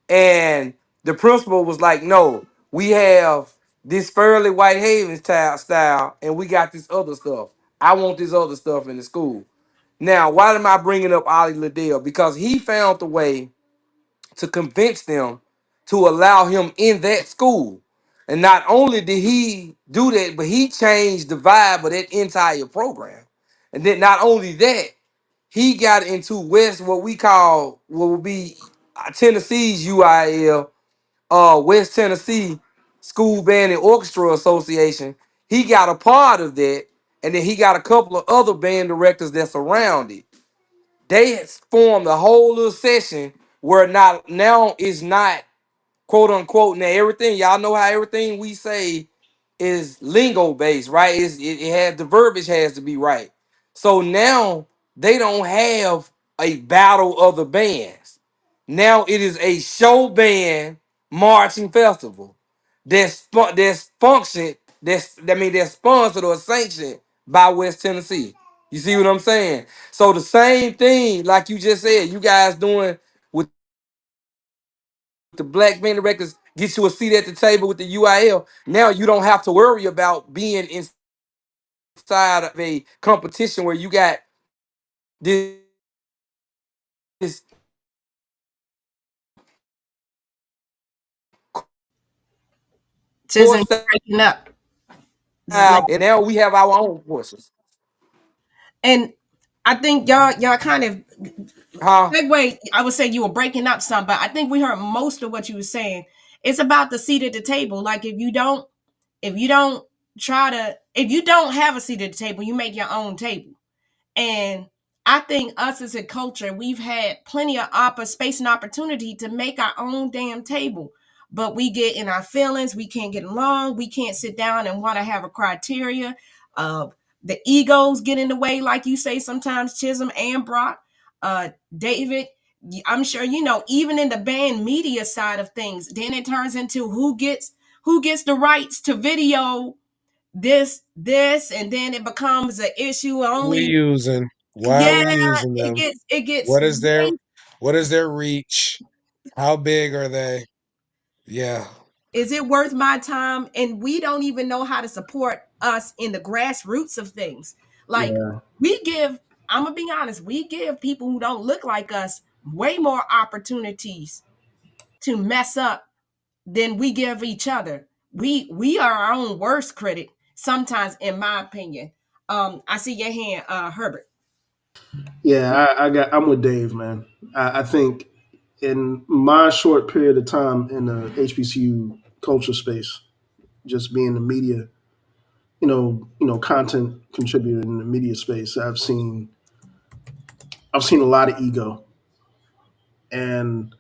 [SPEAKER 5] and the principal was like, no, we have this Fairly White Haven style, and we got this other stuff. I want this other stuff in the school. Now, why am I bringing up Ollie Liddell? Because he found the way to convince them to allow him in that school. And not only did he do that, but he changed the vibe of that entire program. And then not only that, he got into what we call what would be Tennessee's UIL, West Tennessee School Band and Orchestra Association. He got a part of that, and then he got a couple of other band directors that's around it. They formed a whole little session where not now is not quote unquote now everything y'all know how everything we say
[SPEAKER 7] is lingo based, right? It has the verbiage has to be right. So now they don't have a battle of the bands. Now it is a show band marching festival that's functioned that's sponsored or sanctioned by West Tennessee. You see what I'm saying? So the same thing, like you just said, you guys doing with the black band directors, get you a seat at the table with the UIL. Now you don't have to worry about being inside of a competition where you got this
[SPEAKER 2] Chisholm,
[SPEAKER 7] course
[SPEAKER 2] you're breaking up.
[SPEAKER 7] style, and now we have our own courses.
[SPEAKER 2] And I think y'all kind of
[SPEAKER 7] Huh?
[SPEAKER 2] segue. I would say you were breaking up some, but I think we heard most of what you were saying. It's about the seat at the table. Like if you don't if you don't have a seat at the table, you make your own table. And I think us as a culture, we've had plenty of space and opportunity to make our own damn table. But we get in our feelings, we can't get along, we can't sit down and want to have a criteria. The egos get in the way, like you say sometimes, Chisholm and Brock. David, I'm sure you know, even in the band media side of things, then it turns into who gets the rights to video this, and then it becomes an issue
[SPEAKER 5] We
[SPEAKER 2] only.
[SPEAKER 5] using? Why are
[SPEAKER 2] Yeah,
[SPEAKER 5] we using
[SPEAKER 2] it
[SPEAKER 5] them?
[SPEAKER 2] gets
[SPEAKER 5] What is their
[SPEAKER 2] way.
[SPEAKER 5] what is their reach? How big are they? Yeah.
[SPEAKER 2] Is it worth my time? And we don't even know how to support us in the grassroots of things. Like
[SPEAKER 4] Yeah.
[SPEAKER 2] we give, I'm gonna be honest, we give people who don't look like us way more opportunities to mess up than we give each other. We are our own worst critic sometimes, in my opinion. I see your hand, Herbert.
[SPEAKER 4] Yeah, I'm with Dave, man. I think in my short period of time in the HBCU culture space, just being the media, content contributor in the media space, I've seen a lot of ego, and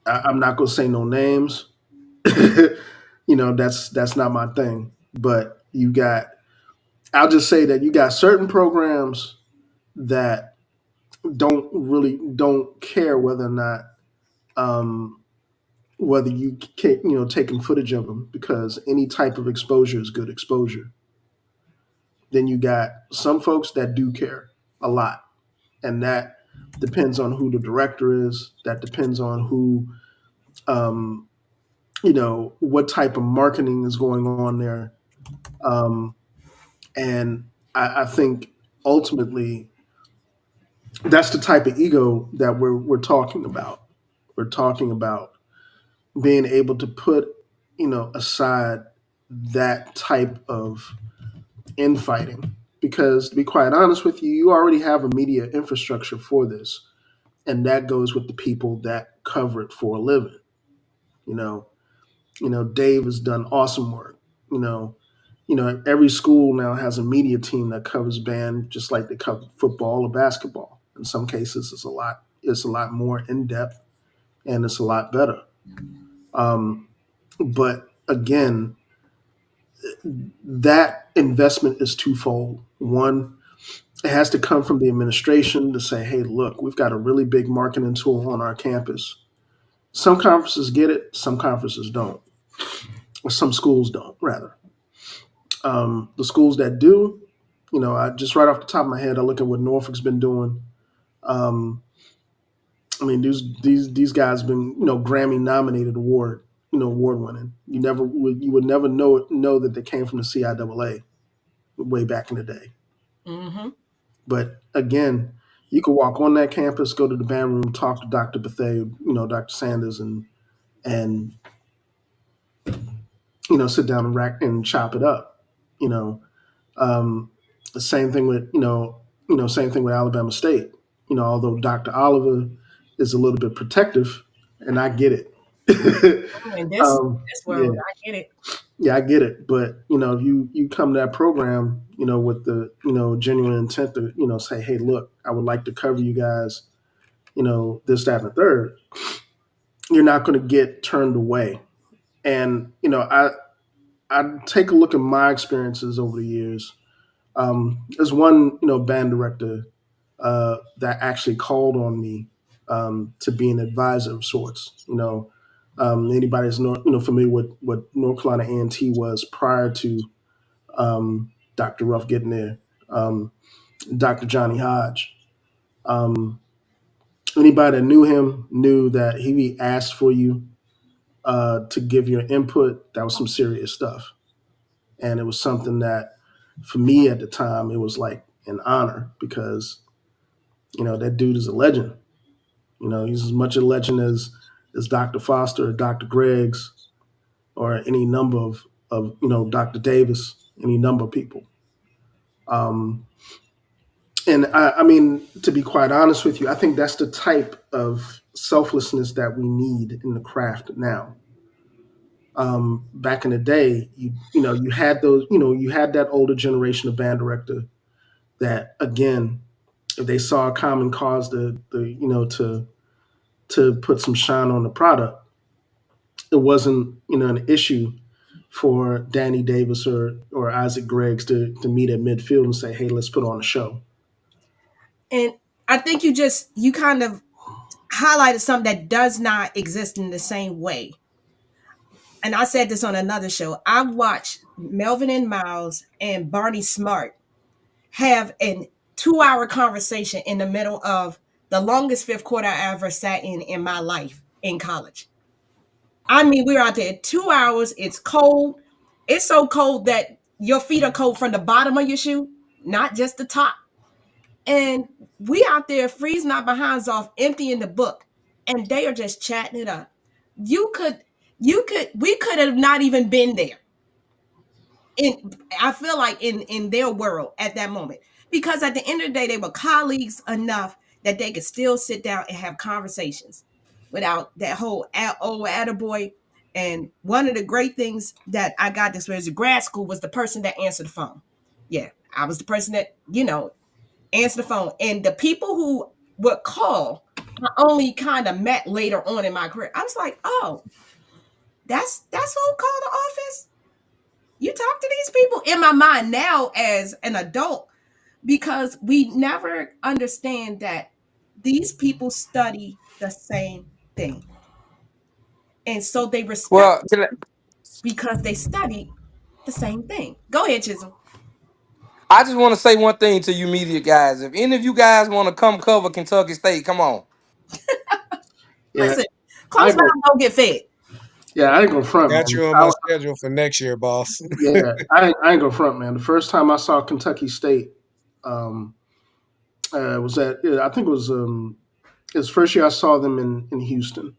[SPEAKER 4] I'm not gonna say no names. That's not my thing. But I'll just say that you got certain programs that don't care whether or not um, whether you can, taking footage of them, because any type of exposure is good exposure. Then you got some folks that do care a lot, and that depends on who the director is. That depends on um, what type of marketing is going on there. Um, and I think ultimately that's the type of ego that we're talking about. We're talking about being able to put aside that type of infighting, because to be quite honest with you, you already have a media infrastructure for this, and that goes with the people that cover it for a living. you know Dave has done awesome work. Every school now has a media team that covers band, just like they cover football or basketball. In some cases it's a lot more in depth, and it's a lot better. But again, that investment is twofold. One, it has to come from the administration to say, hey, look, we've got a really big marketing tool on our campus. Some conferences get it, some conferences don't, or some schools don't, rather. The schools that do, I just right off the top of my head, I look at what Norfolk's been doing. Um, I mean, these guys been, Grammy nominated award winning. You would never know that they came from the CIAA way back in the day.
[SPEAKER 2] Mm-hmm.
[SPEAKER 4] But again, you could walk on that campus, go to the band room, talk to Dr. Bethay, Dr. Sanders, and sit down and rack and chop it up. You know, the same thing with same thing with Alabama State. Although Dr. Oliver is a little bit protective, and I get it.
[SPEAKER 2] In this
[SPEAKER 4] Yeah,
[SPEAKER 2] world, I get it.
[SPEAKER 4] yeah, I get it. But if you come to that program, with the genuine intent to say, hey, look, I would like to cover you guys, this, that, and the third, you're not going to get turned away. And I take a look at my experiences over the years. There's one, band director that actually called on me to be an advisor of sorts. Anybody that's familiar with what North Carolina A&T was prior to Dr. Ruff getting there, Dr. Johnny Hodge. Um, Anybody that knew him knew that he asked for you to give your input. That was some serious stuff, and it was something that, for me at the time, it was like an honor because that dude is a legend. He's as much a legend as Dr. Foster or Dr. Greggs or any number of Dr. Davis, any number of people. Um, and I mean, to be quite honest with you, I think that's the type of selflessness that we need in the craft now. Back in the day, you had those, you had that older generation of band director that, again, if they saw a common cause to put some shine on the product, it wasn't an issue for Danny Davis or Isaac Greggs to meet at midfield and say, hey, let's put on a show.
[SPEAKER 2] And I think you kind of highlighted something that does not exist in the same way. And I said this on another show. I watched Melvin and Miles and Barney Smart have a 2-hour conversation in the middle of the longest fifth quarter I ever sat in my life in college. I mean, we were out there 2 hours. It's cold. It's so cold that your feet are cold from the bottom of your shoe, not just the top. And we out there freezing our behinds off, emptying the book, and they are just chatting it up. You could, we could have not even been there. I feel like in their world at that moment, because at the end of the day, they were colleagues enough that they could still sit down and have conversations without that whole old attaboy. And one of the great things that I got this was grad school was the person that answered the phone. Yeah, I was the person that answer the phone. And the people who would call, I only kind of met later on in my career. I was like, oh, that's who called the office. You talk to these people in my mind now as an adult, because we never understand that these people study the same thing. And so they respect
[SPEAKER 7] Well, can I,
[SPEAKER 2] because they study the same thing. Go ahead, Chisholm.
[SPEAKER 7] I just want to say one thing to you media guys. If any of you guys want to come cover Kentucky State, come on.
[SPEAKER 4] Yeah,
[SPEAKER 2] Listen,
[SPEAKER 4] I
[SPEAKER 2] close
[SPEAKER 4] go.
[SPEAKER 2] mouths don't get fed.
[SPEAKER 4] Yeah, I ain't gonna front,
[SPEAKER 5] Got
[SPEAKER 4] man.
[SPEAKER 5] you on my schedule for next year, boss.
[SPEAKER 4] Yeah, I ain't gonna front, man. The first time I saw Kentucky State, um, was at I think it was first year I saw them in Houston,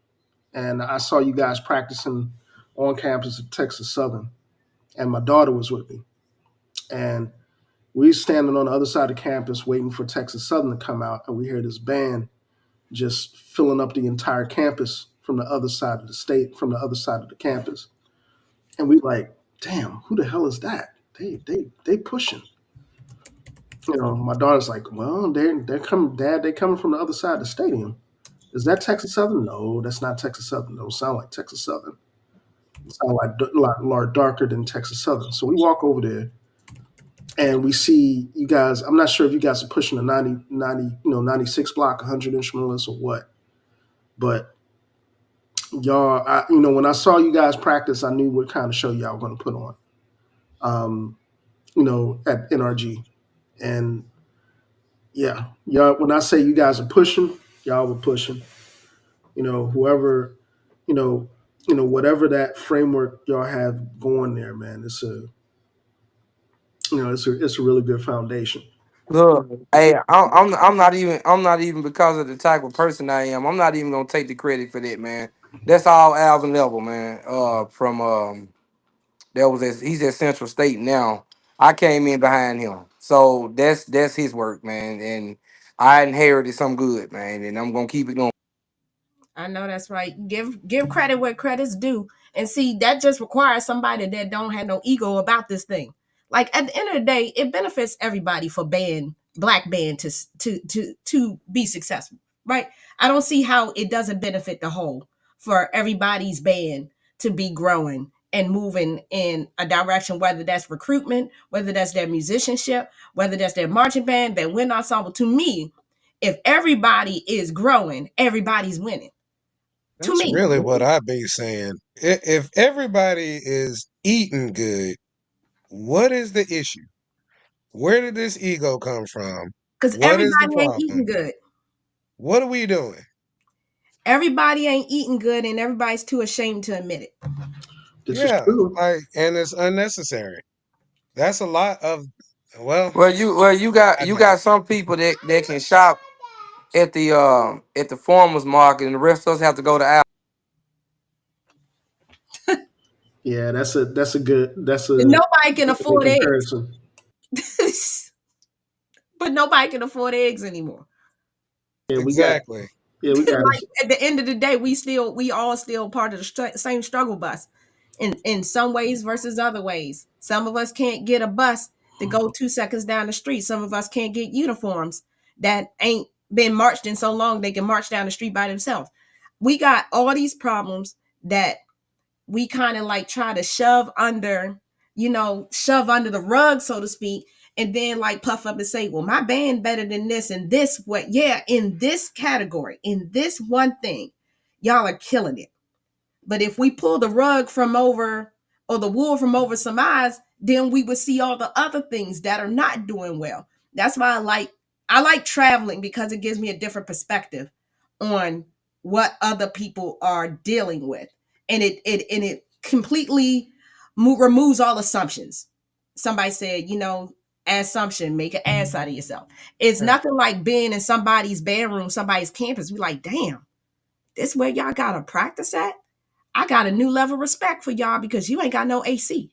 [SPEAKER 4] and I saw you guys practicing on campus at Texas Southern, and my daughter was with me, and we standing on the other side of campus waiting for Texas Southern to come out, and we hear this band just filling up the entire campus from the other side of the state, from the other side of the campus, and we like, damn, who the hell is that? They pushing. My daughter's like, well, they're coming, Dad. They coming from the other side of the stadium. Is that Texas Southern? No, that's not Texas Southern. Don't sound like Texas Southern. It sound like a lot darker than Texas Southern. So we walk over there and we see you guys. I'm not sure if you guys are pushing a 96 block, 100 instrumentalists or what. But y'all, when I saw you guys practice, I knew what kind of show y'all were going to put on. At NRG, and yeah, y'all. When I say you guys are pushing, y'all were pushing. Whoever, you know, whatever that framework y'all have going there, man, it's a really good foundation.
[SPEAKER 7] Look, hey, I'm not even because of the type of person I am. I'm not even gonna take the credit for that, man. That's all Alvin Level, man. From he's at Central State now. I came in behind him, so that's his work, man. And I inherited some good, man, and I'm gonna keep it going.
[SPEAKER 2] I know that's right. Give credit where credit's due. And see, that just requires somebody that don't have no ego about this thing. Like at the end of the day, it benefits everybody for black band to be successful, right? I don't see how it doesn't benefit the whole for everybody's band to be growing and moving in a direction, whether that's recruitment, whether that's their musicianship, whether that's their marching band, their wind ensemble. To me, if everybody is growing, everybody's winning. To
[SPEAKER 5] That's
[SPEAKER 2] me,
[SPEAKER 5] really what I be saying. If everybody is eating good, what is the issue? Where did this ego come from?
[SPEAKER 2] because
[SPEAKER 5] What is the
[SPEAKER 2] everybody ain't
[SPEAKER 5] problem?
[SPEAKER 2] eating good.
[SPEAKER 5] What are we doing?
[SPEAKER 2] Everybody ain't eating good, and everybody's too ashamed to admit it.
[SPEAKER 4] This is
[SPEAKER 5] Yeah,
[SPEAKER 4] true.
[SPEAKER 5] like, and it's unnecessary. That's a lot of, well,
[SPEAKER 7] Well,
[SPEAKER 5] I
[SPEAKER 7] you
[SPEAKER 5] digress.
[SPEAKER 7] got some people that can shop at the farmers market, and the rest of us have to go to out.
[SPEAKER 4] Yeah, that's a good
[SPEAKER 2] Nobody can
[SPEAKER 4] good
[SPEAKER 2] afford eggs,
[SPEAKER 4] comparison.
[SPEAKER 2] but nobody can afford eggs anymore.
[SPEAKER 4] Yeah,
[SPEAKER 5] Exactly.
[SPEAKER 4] we got
[SPEAKER 2] Like at the end of the day, we all still part of the same struggle bus, in some ways versus other ways. Some of us can't get a bus to go 2 seconds down the street. Some of us can't get uniforms that ain't been marched in so long they can march down the street by themselves. We got all these problems that we kind of like try to shove under the rug, so to speak, and then like puff up and say, well, my band better than this and this. What? Yeah, in this category, in this one thing, y'all are killing it. But if we pull the rug from over, or the wool from over some eyes, then we would see all the other things that are not doing well. That's why I like traveling, because it gives me a different perspective on what other people are dealing with. And it completely removes all assumptions. Somebody said, assumption, make an ass out of yourself. It's
[SPEAKER 5] Right.
[SPEAKER 2] nothing like being in somebody's bedroom, somebody's campus. We like, damn, this where y'all gotta practice at? I got a new level of respect for y'all because you ain't got no AC.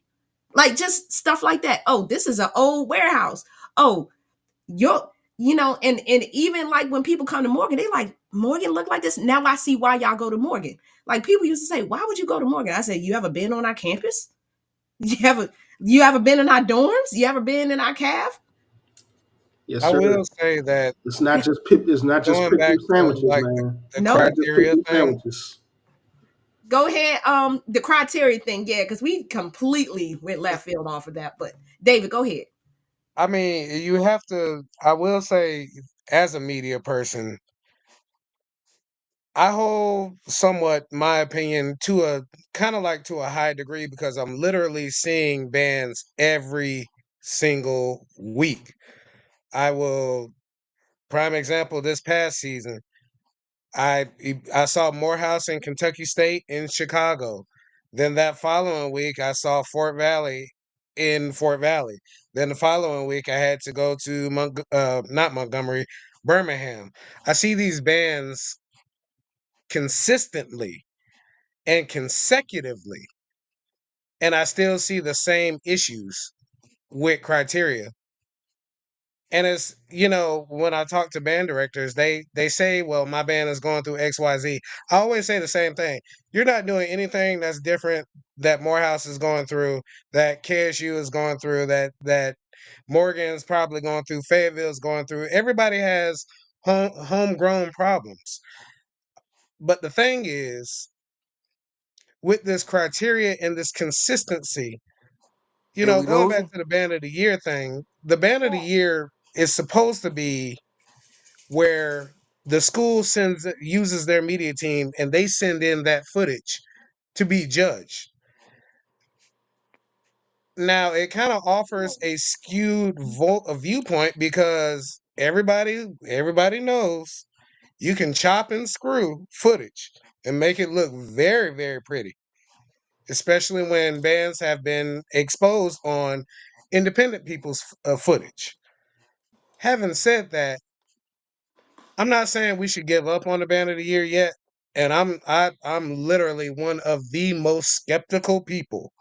[SPEAKER 2] Like just stuff like that. Oh, this is an old warehouse. Oh, you're, and even like when people come to Morgan, they like, Morgan look like this. Now I see why y'all go to Morgan. Like people used to say, why would you go to Morgan? I said, you ever been on our campus? You ever been in our dorms? You ever been in our caf?
[SPEAKER 4] yes,
[SPEAKER 5] I
[SPEAKER 4] sir.
[SPEAKER 5] will say that
[SPEAKER 4] It's not just
[SPEAKER 5] going back
[SPEAKER 4] picnic
[SPEAKER 5] to
[SPEAKER 4] sandwiches,
[SPEAKER 5] like
[SPEAKER 4] man.
[SPEAKER 5] the
[SPEAKER 2] No.
[SPEAKER 4] Not just
[SPEAKER 5] criteria
[SPEAKER 4] picnic
[SPEAKER 5] thing,
[SPEAKER 4] sandwiches.
[SPEAKER 2] Go ahead. The criteria thing, yeah, because we completely went left field off of that. But David, go ahead.
[SPEAKER 5] I mean, you have to, I will say, as a media person, I hold somewhat my opinion to a kind of like to a high degree because I'm literally seeing bands every single week. I will, prime example, this past season, I saw Morehouse in Kentucky State in Chicago. Then that following week, I saw Fort Valley in Fort Valley. Then the following week, I had to go to not Montgomery, Birmingham. I see these bands consistently and consecutively, and I still see the same issues with criteria. And it's, when I talk to band directors, they say, well, my band is going through XYZ. I always say the same thing. You're not doing anything that's different that Morehouse is going through, that KSU is going through, that Morgan's probably going through, Fayetteville's going through. Everybody has homegrown problems. But the thing is, with this criteria and this consistency,
[SPEAKER 7] Here we
[SPEAKER 5] going
[SPEAKER 7] go.
[SPEAKER 5] back to the band of the year thing, the band of the year is supposed to be where the school uses their media team and they send in that footage to be judged. Now it kind of offers a skewed a viewpoint because everybody knows you can chop and screw footage and make it look very, very pretty, especially when bands have been exposed on independent people's footage. Having said that, I'm not saying we should give up on the band of the year yet, and I'm literally one of the most skeptical people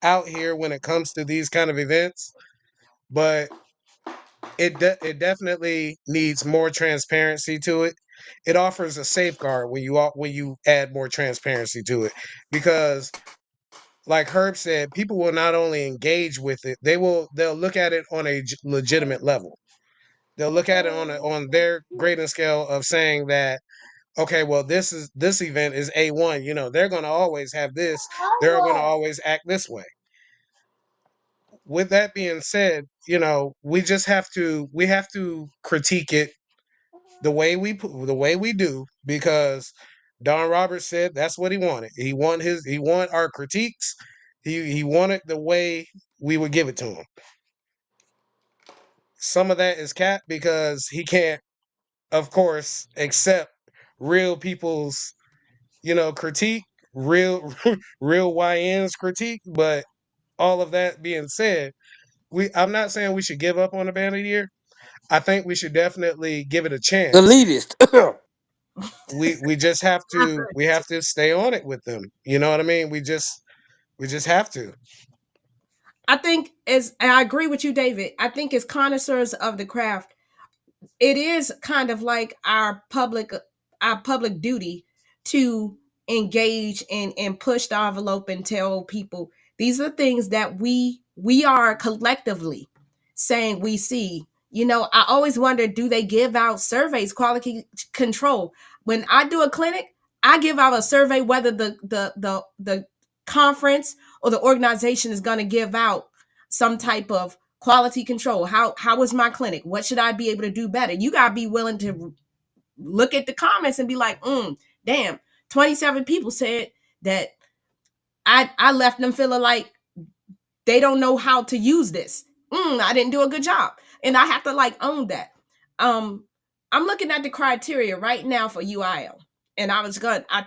[SPEAKER 5] out here when it comes to these kind of events, but it definitely needs more transparency to it. It offers a safeguard when you add more transparency to it because like Herb said, people will not only engage with it, they'll look at it on a legitimate level. They'll look at it on their grading scale of saying that okay, well, this event is A1. You know, they're going to always have this. They're going to always act this way. With that being said, you know, we have to critique it the way we do, because Don Roberts said that's what he wanted. He want our critiques. He wanted the way we would give it to him. Some of that is cap because he can't, of course, accept real people's, you know, critique, real real YN's critique. But all of that being said, I'm not saying we should give up on the band of the year. I think we should definitely give it a chance.
[SPEAKER 7] Elitist.
[SPEAKER 5] We have to stay on it with them. You know what I mean? We just have to.
[SPEAKER 2] I think as and I agree with you, David. I think as connoisseurs of the craft, it is kind of like our public duty to engage and push the envelope and tell people these are things that we are collectively saying we see. You know, I always wonder, do they give out surveys, quality control? When I do a clinic, I give out a survey whether the conference or the organization is going to give out some type of quality control. How was my clinic? What should I be able to do better? You gotta be willing to look at the comments and be like, damn, 27 people said that I left them feeling like they don't know how to use this. I didn't do a good job. And I have to like own that. I'm looking at the criteria right now for UIL. And I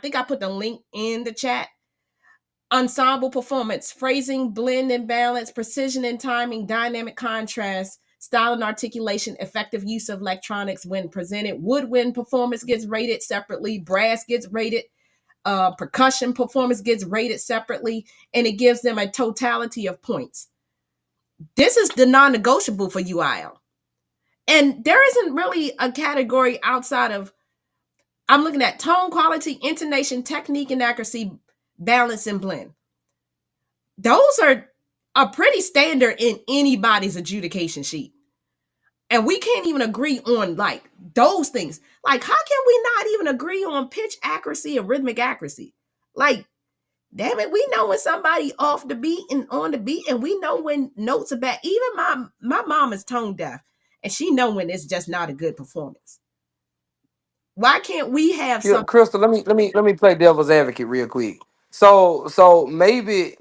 [SPEAKER 2] think I put the link in the chat. Ensemble performance, phrasing, blend and balance, precision and timing, dynamic contrast, style and articulation, effective use of electronics when presented. Woodwind performance gets rated separately. Brass gets rated. Percussion performance gets rated separately, and it gives them a totality of points. This is the non-negotiable for UIL. And there isn't really a category outside of, I'm looking at tone, quality, intonation, technique, and accuracy, balance, and blend. Those are pretty standard in anybody's adjudication sheet. And we can't even agree on like those things. Like, how can we not even agree on pitch accuracy and rhythmic accuracy? Like, damn it, we know when somebody off the beat and on the beat, and we know when notes are bad. Even my mom is tone deaf, and she know when it's just not a good performance. Why can't we have
[SPEAKER 7] Yeah,
[SPEAKER 2] some?
[SPEAKER 7] Crystal, let me play devil's advocate real quick. So maybe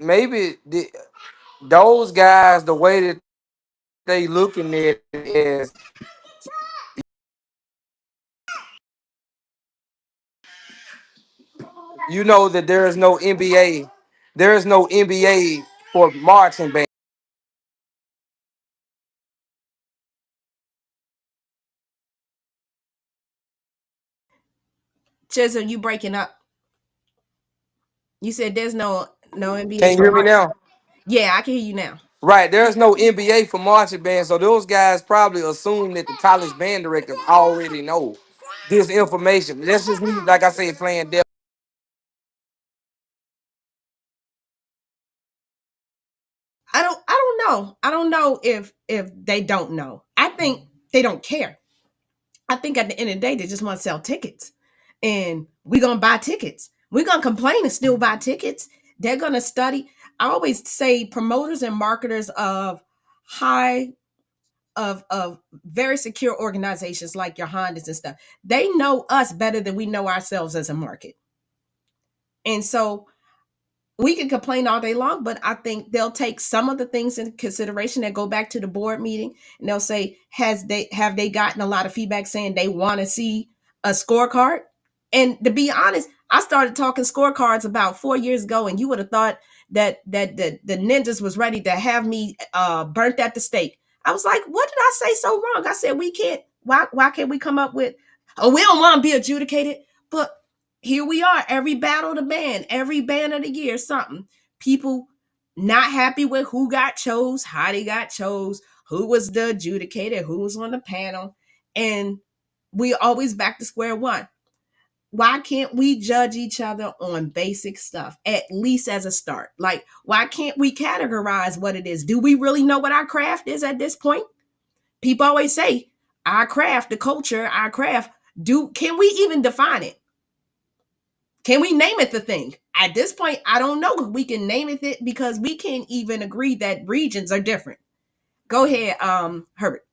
[SPEAKER 7] those guys, the way that they looking at it is, you know, that there is no NBA for marching band.
[SPEAKER 2] Chisholm, you breaking up? You said there's no NBA
[SPEAKER 7] Can you
[SPEAKER 2] for
[SPEAKER 7] hear me
[SPEAKER 2] marching.
[SPEAKER 7] now?
[SPEAKER 2] Yeah, I can hear you now.
[SPEAKER 7] Right, there's no NBA for marching band, so those guys probably assume that the college band director already know this information. That's just me, like I said, playing devil.
[SPEAKER 2] I don't know. I don't know if they don't know. I think they don't care. I think at the end of the day, they just want to sell tickets. And we're gonna buy tickets. We're gonna complain and still buy tickets. They're gonna study. I always say promoters and marketers of high of very secure organizations like your Hondas and stuff, they know us better than we know ourselves as a market. And so we can complain all day long, but I think they'll take some of the things into consideration that go back to the board meeting, and they'll say, have they gotten a lot of feedback saying they want to see a scorecard? And to be honest, I started talking scorecards about 4 years ago, and you would have thought that the ninjas was ready to have me burnt at the stake. I was like, what did I say so wrong? I said we can't. Why can't we come up with? Oh, we don't want to be adjudicated, but here we are, every battle of the band, every band of the year, something. People not happy with who got chose, how they got chose, who was the adjudicator, who was on the panel. And we always back to square one. Why can't we judge each other on basic stuff, at least as a start? Like, why can't we categorize what it is? Do we really know what our craft is at this point? People always say, our craft, the culture, our craft, can we even define it? Can we name it the thing? At this point, I don't know if we can name it because we can't even agree that regions are different. Go ahead, Herbert.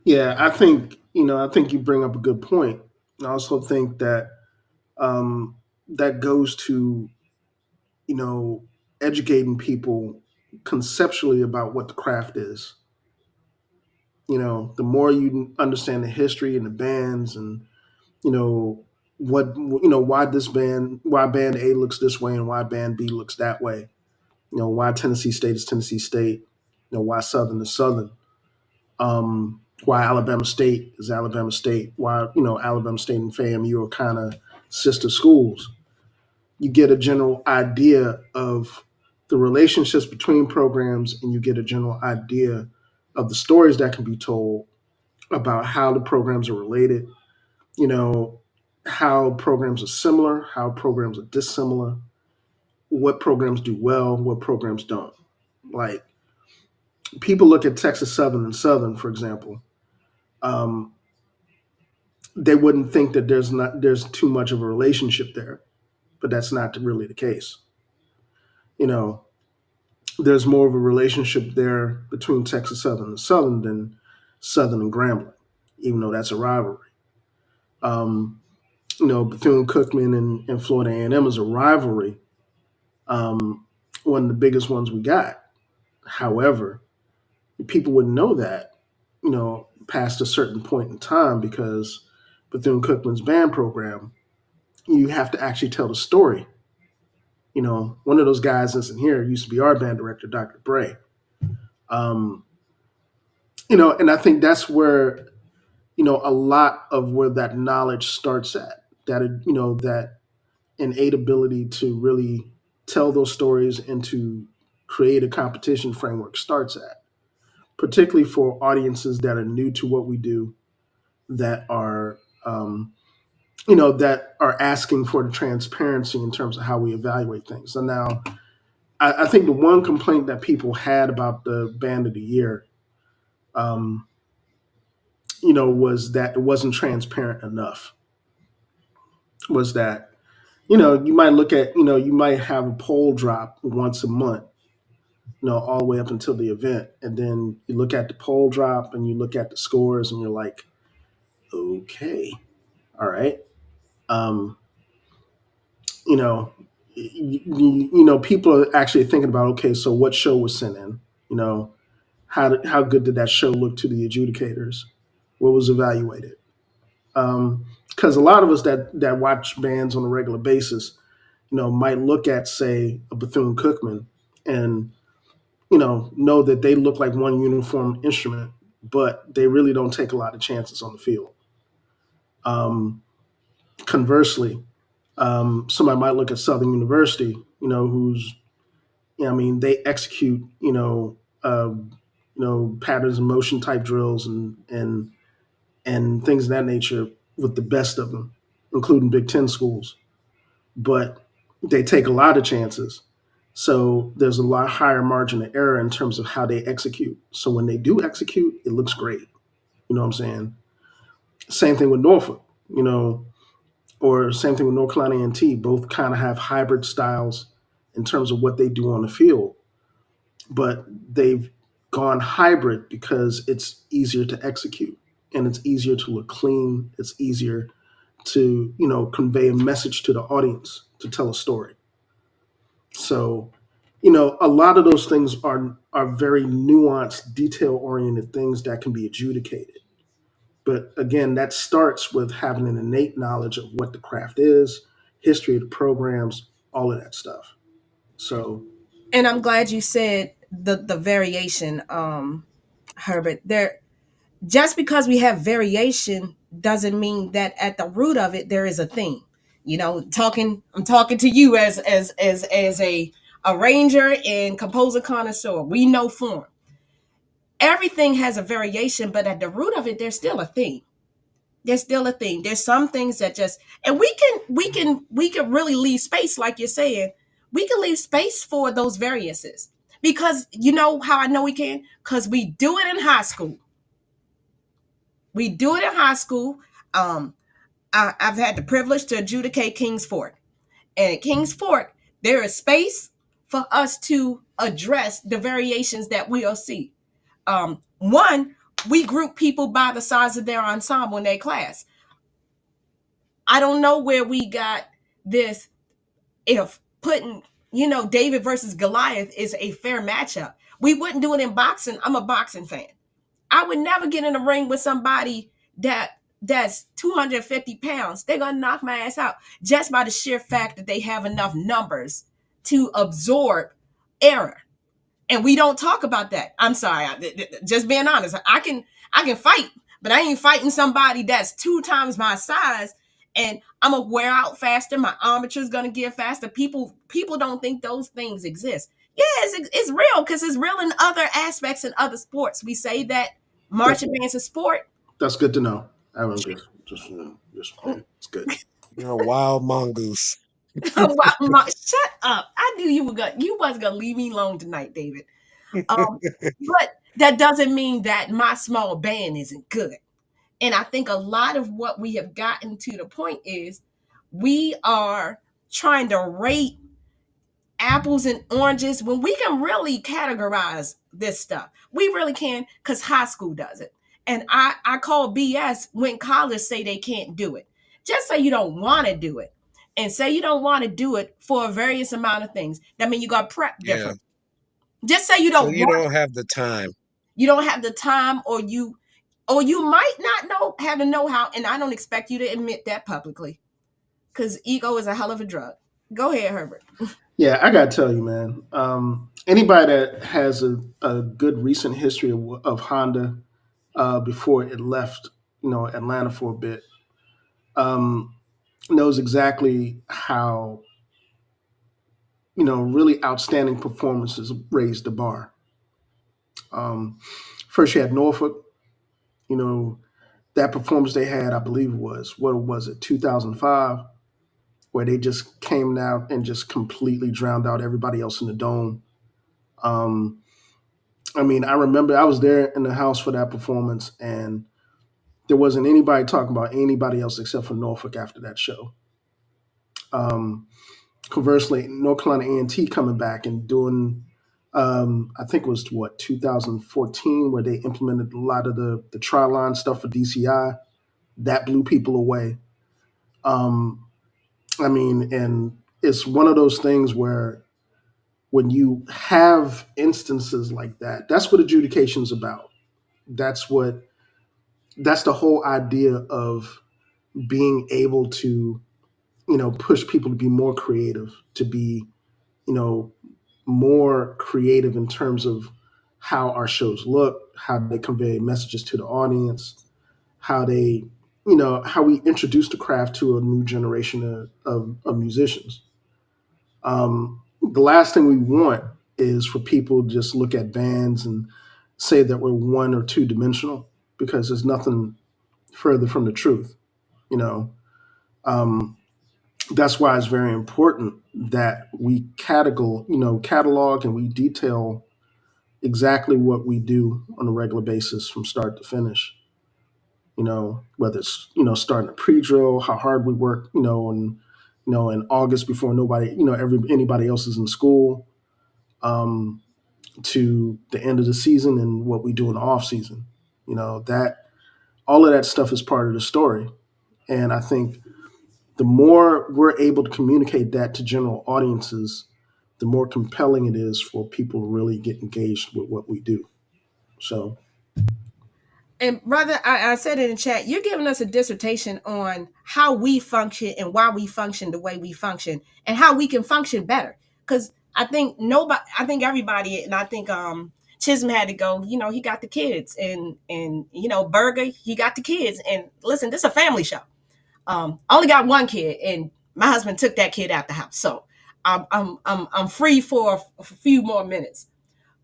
[SPEAKER 4] Yeah, I think you bring up a good point. I also think that that goes to you know educating people conceptually about what the craft is. The more you understand the history and the bands, and you know what why why band A looks this way and why band B looks that way. Why Tennessee State is Tennessee State. Why Southern is Southern. Why Alabama State is Alabama State. Why Alabama State and FAMU are kind of sister schools. You get a general idea of the relationships between programs, and you get a general idea of the stories that can be told about how the programs are related, you know, how programs are similar, how programs are dissimilar, what programs do well, what programs don't. Like, people look at Texas Southern and Southern, for example. Um, they wouldn't think that there's too much of a relationship there, but that's not really the case. You know, there's more of a relationship there between Texas Southern and Southern than Southern and Grambling, even though that's a rivalry. Um, Bethune Cookman and Florida A&M is a rivalry, one of the biggest ones we got. However, people wouldn't know that, past a certain point in time, because Bethune Cookman's band program, you have to actually tell the story. One of those guys isn't here. Used to be our band director, Dr. Bray. Um, and I think that's where a lot of where that knowledge starts at. That innate ability to really tell those stories and to create a competition framework starts at, particularly for audiences that are new to what we do, that are that are asking for the transparency in terms of how we evaluate things. So now, I think the one complaint that people had about the band of the year, um, was that it wasn't transparent enough. Was that you might look at you might have a poll drop once a month, all the way up until the event, and then you look at the poll drop and you look at the scores, and you're like, okay, all right, um, you know, people are actually thinking about, okay, so what show was sent in, you know, how good did that show look to the adjudicators, what was evaluated, because a lot of us that watch bands on a regular basis, might look at, say, a Bethune Cookman, and know that they look like one uniform instrument, but they really don't take a lot of chances on the field. Um, Conversely, somebody might look at Southern University, who's, I mean, they execute, patterns and motion type drills, and things of that nature with the best of them, including Big Ten schools. But they take a lot of chances. So there's a lot higher margin of error in terms of how they execute. So when they do execute, it looks great. You know what I'm saying? Same thing with Norfolk, or same thing with North Carolina A&T. Both kind of have hybrid styles in terms of what they do on the field, but they've gone hybrid because it's easier to execute, and it's easier to look clean. It's easier to convey a message to the audience, to tell a story. So, a lot of those things are very nuanced, detail oriented things that can be adjudicated. But again, that starts with having an innate knowledge of what the craft is, history of the programs, all of that stuff. So,
[SPEAKER 2] And I'm glad you said the variation, Herbert. There, just because we have variation doesn't mean that at the root of it there is a theme. I'm talking to you as a arranger and composer connoisseur. We know form. Everything has a variation, but at the root of it, there's still a theme. There's still a theme. There's some things that just, and we can really leave space, like you're saying. We can leave space for those variances, because you know how I know we can, because we do it in high school. We do it in high school. I've had the privilege to adjudicate King's Fort. And at King's Fork, there is space for us to address the variations that we'll see. One, we group people by the size of their ensemble in their class. I don't know where we got this, if putting, David versus Goliath is a fair matchup. We wouldn't do it in boxing. I'm a boxing fan. I would never get in the ring with somebody that's 250 pounds. They're gonna knock my ass out just by the sheer fact that they have enough numbers to absorb error. And we don't talk about that. I'm sorry, just being honest. I can fight, but I ain't fighting somebody that's 2 times my size, and I'm gonna wear out faster. My armature's gonna get faster. People don't think those things exist. Yeah, it's real, because it's real in other aspects in other sports. We say that
[SPEAKER 4] That's,
[SPEAKER 2] marching band's a sport.
[SPEAKER 4] that's good to know. I was just it's good.
[SPEAKER 5] You're a wild mongoose.
[SPEAKER 2] Shut up! I knew you wasn't gonna leave me alone tonight, David. But that doesn't mean that my small band isn't good. And I think a lot of what we have gotten to the point is we are trying to rate apples and oranges when we can really categorize this stuff. We really can, because high school does it. And I call BS when college say they can't do it. Just say you don't want to do it. And say you don't want to do it for a various amount of things. That means you got prep different. Just say you
[SPEAKER 5] So
[SPEAKER 2] don't
[SPEAKER 5] you
[SPEAKER 2] want
[SPEAKER 5] don't have the time.
[SPEAKER 2] you don't have the time, or you might not have the know-how, and I don't expect you to admit that publicly, because ego is a hell of a drug. Go ahead, Herbert.
[SPEAKER 4] Yeah, I gotta tell you, man. Anybody that has a good recent history of Honda before it left, Atlanta for a bit, um, knows exactly how really outstanding performances raised the bar. First, you had Norfolk. You know that performance they had, I believe, was, what was it, 2005, where they just came out and just completely drowned out everybody else in the dome. Um, I mean, I remember I was there in the house for that performance, and there wasn't anybody talking about anybody else except for Norfolk after that show. Um, Conversely, North Carolina A&T coming back and doing, I think it was what, 2014, where they implemented a lot of the tri-line stuff for DCI. That blew people away. Um, I mean, and it's one of those things where when you have instances like that, that's what adjudication is about. That's what that's the whole idea of being able to, push people to be more creative, to be, you know, more creative in terms of how our shows look, how they convey messages to the audience, how they, how we introduce the craft to a new generation of musicians. The last thing we want is for people to just look at bands and say that we're one or two dimensional, because there's nothing further from the truth. You know, um, that's why it's very important that we catalog and we detail exactly what we do on a regular basis from start to finish. Whether it's starting a pre-drill, how hard we work, and in August before nobody, anybody else is in school, um, to the end of the season and what we do in the off season. That all of that stuff is part of the story, and I think the more we're able to communicate that to general audiences, the more compelling it is for people to really get engaged with what we do. So,
[SPEAKER 2] And brother, I said in the chat, you're giving us a dissertation on how we function and why we function the way we function, and how we can function better. Because I think everybody, and I think Chisholm had to go. He got the kids, and Berger, he got the kids. And listen, this is a family show. I only got one kid, and my husband took that kid out the house, so I'm free for a few more minutes.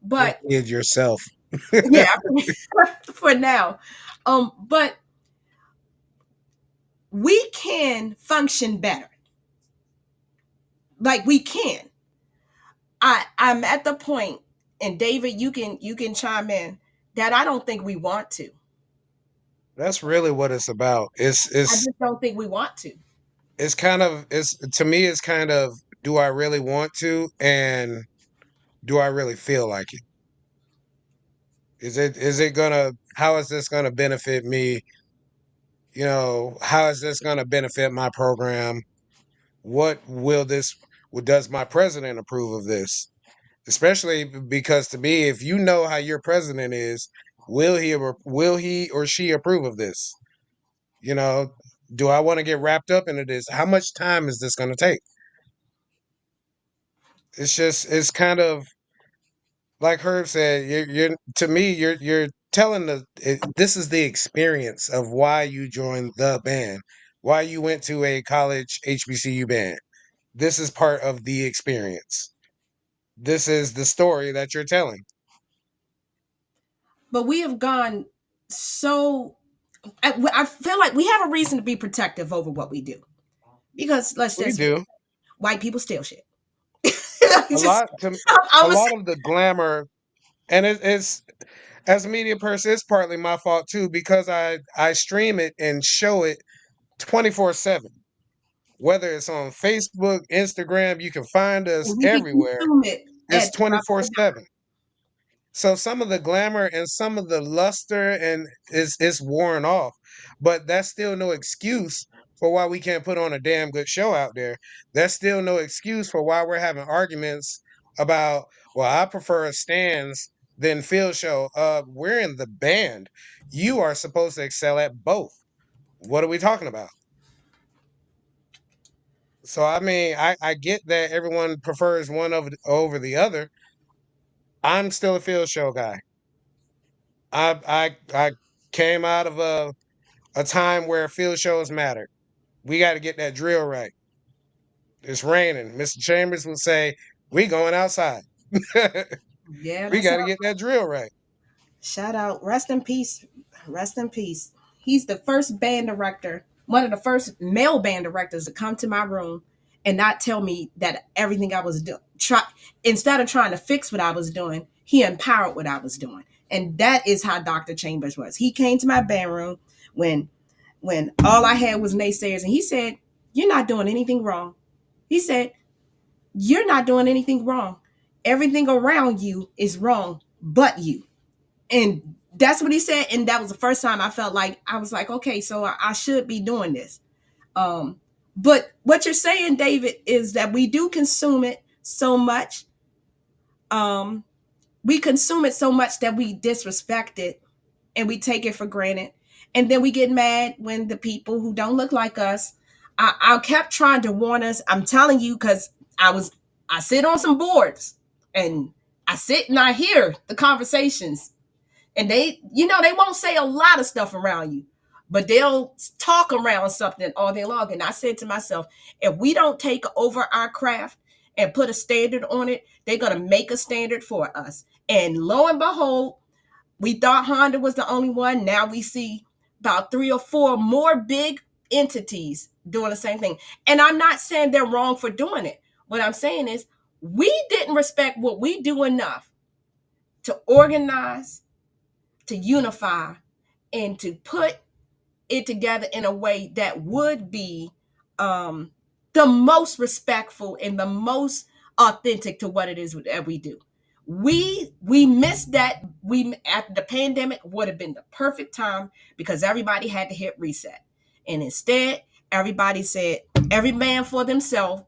[SPEAKER 2] But
[SPEAKER 5] Kid yourself.
[SPEAKER 2] yeah, for now. But we can function better. Like, we can. I'm at the point, and David, you can chime in, that I don't think we want to.
[SPEAKER 5] That's really what it's about.
[SPEAKER 2] I
[SPEAKER 5] It's
[SPEAKER 2] just don't think we want to.
[SPEAKER 5] it's kind of it's to me it's kind of, do I really want to, and do I really feel like it? Is it gonna, how is this gonna benefit me? How is this gonna benefit my program? What will this does my president approve of this? Especially because, to me, if you know how your president is, will he or she approve of this? You know, do I want to get wrapped up into this? How much time is this going to take? It's kind of like Herb said. You're to me, you're telling this is the experience of why you joined the band, why you went to a college HBCU band. This is part of the experience. This is the story that you're telling.
[SPEAKER 2] But we have gone so. I feel like we have a reason to be protective over what we do because let's
[SPEAKER 5] We
[SPEAKER 2] just
[SPEAKER 5] do
[SPEAKER 2] white people steal shit.
[SPEAKER 5] a
[SPEAKER 2] Just
[SPEAKER 5] lot to
[SPEAKER 2] I'm
[SPEAKER 5] a
[SPEAKER 2] gonna say,
[SPEAKER 5] lot of the glamour, and it's, as a media person, it's partly my fault too, because I stream it and show it 24/7. Whether it's on Facebook, Instagram, you can find us
[SPEAKER 2] we can
[SPEAKER 5] everywhere.
[SPEAKER 2] consume it
[SPEAKER 5] It's
[SPEAKER 2] at the drop of a
[SPEAKER 5] 24/7. So some of the glamour and some of the luster and is worn off, but that's still no excuse for why we can't put on a damn good show out there. That's still no excuse for why we're having arguments about, well, I prefer a stands than field show. We're in the band. You are supposed to excel at both. What are we talking about? So I mean, I get that everyone prefers one over the other. I'm still a field show guy. I came out of a time where field shows mattered. We got to get that drill right. It's raining. Mr. Chambers would say, "We going outside.
[SPEAKER 2] yeah.
[SPEAKER 5] We
[SPEAKER 2] That's
[SPEAKER 5] got to get that drill right."
[SPEAKER 2] shout out, rest in peace, rest in peace. He's the first band director, one of the first male band directors to come to my room and not tell me that everything I was doing, instead of trying to fix what I was doing, he empowered what I was doing. And that is how Dr. Chambers was. He came to my band room when all I had was naysayers, and he said, "You're not doing anything wrong." He said, "You're not doing anything wrong. Everything around you is wrong but you." And that's what he said. And that was the first time I felt like I was like, okay, so I should be doing this. Um, but what you're saying, David, is that we do consume it so much. Um, we consume it so much that we disrespect it and we take it for granted. And then we get mad when the people who don't look like us, I kept trying to warn us. I'm telling you, because I sit on some boards and I sit and I hear the conversations, and they won't say a lot of stuff around you, but they'll talk around something all day long. And I said to myself, if we don't take over our craft and put a standard on it, they're going to make a standard for us. And lo and behold, we thought Honda was the only one. Now we see about 3 or 4 more big entities doing the same thing. And I'm not saying they're wrong for doing it. What I'm saying is we didn't respect what we do enough to organize, to unify, and to put it together in a way that would be um, the most respectful and the most authentic to what it is that we do. We missed that. We After the pandemic would have been the perfect time because everybody had to hit reset, and instead everybody said every man for themselves.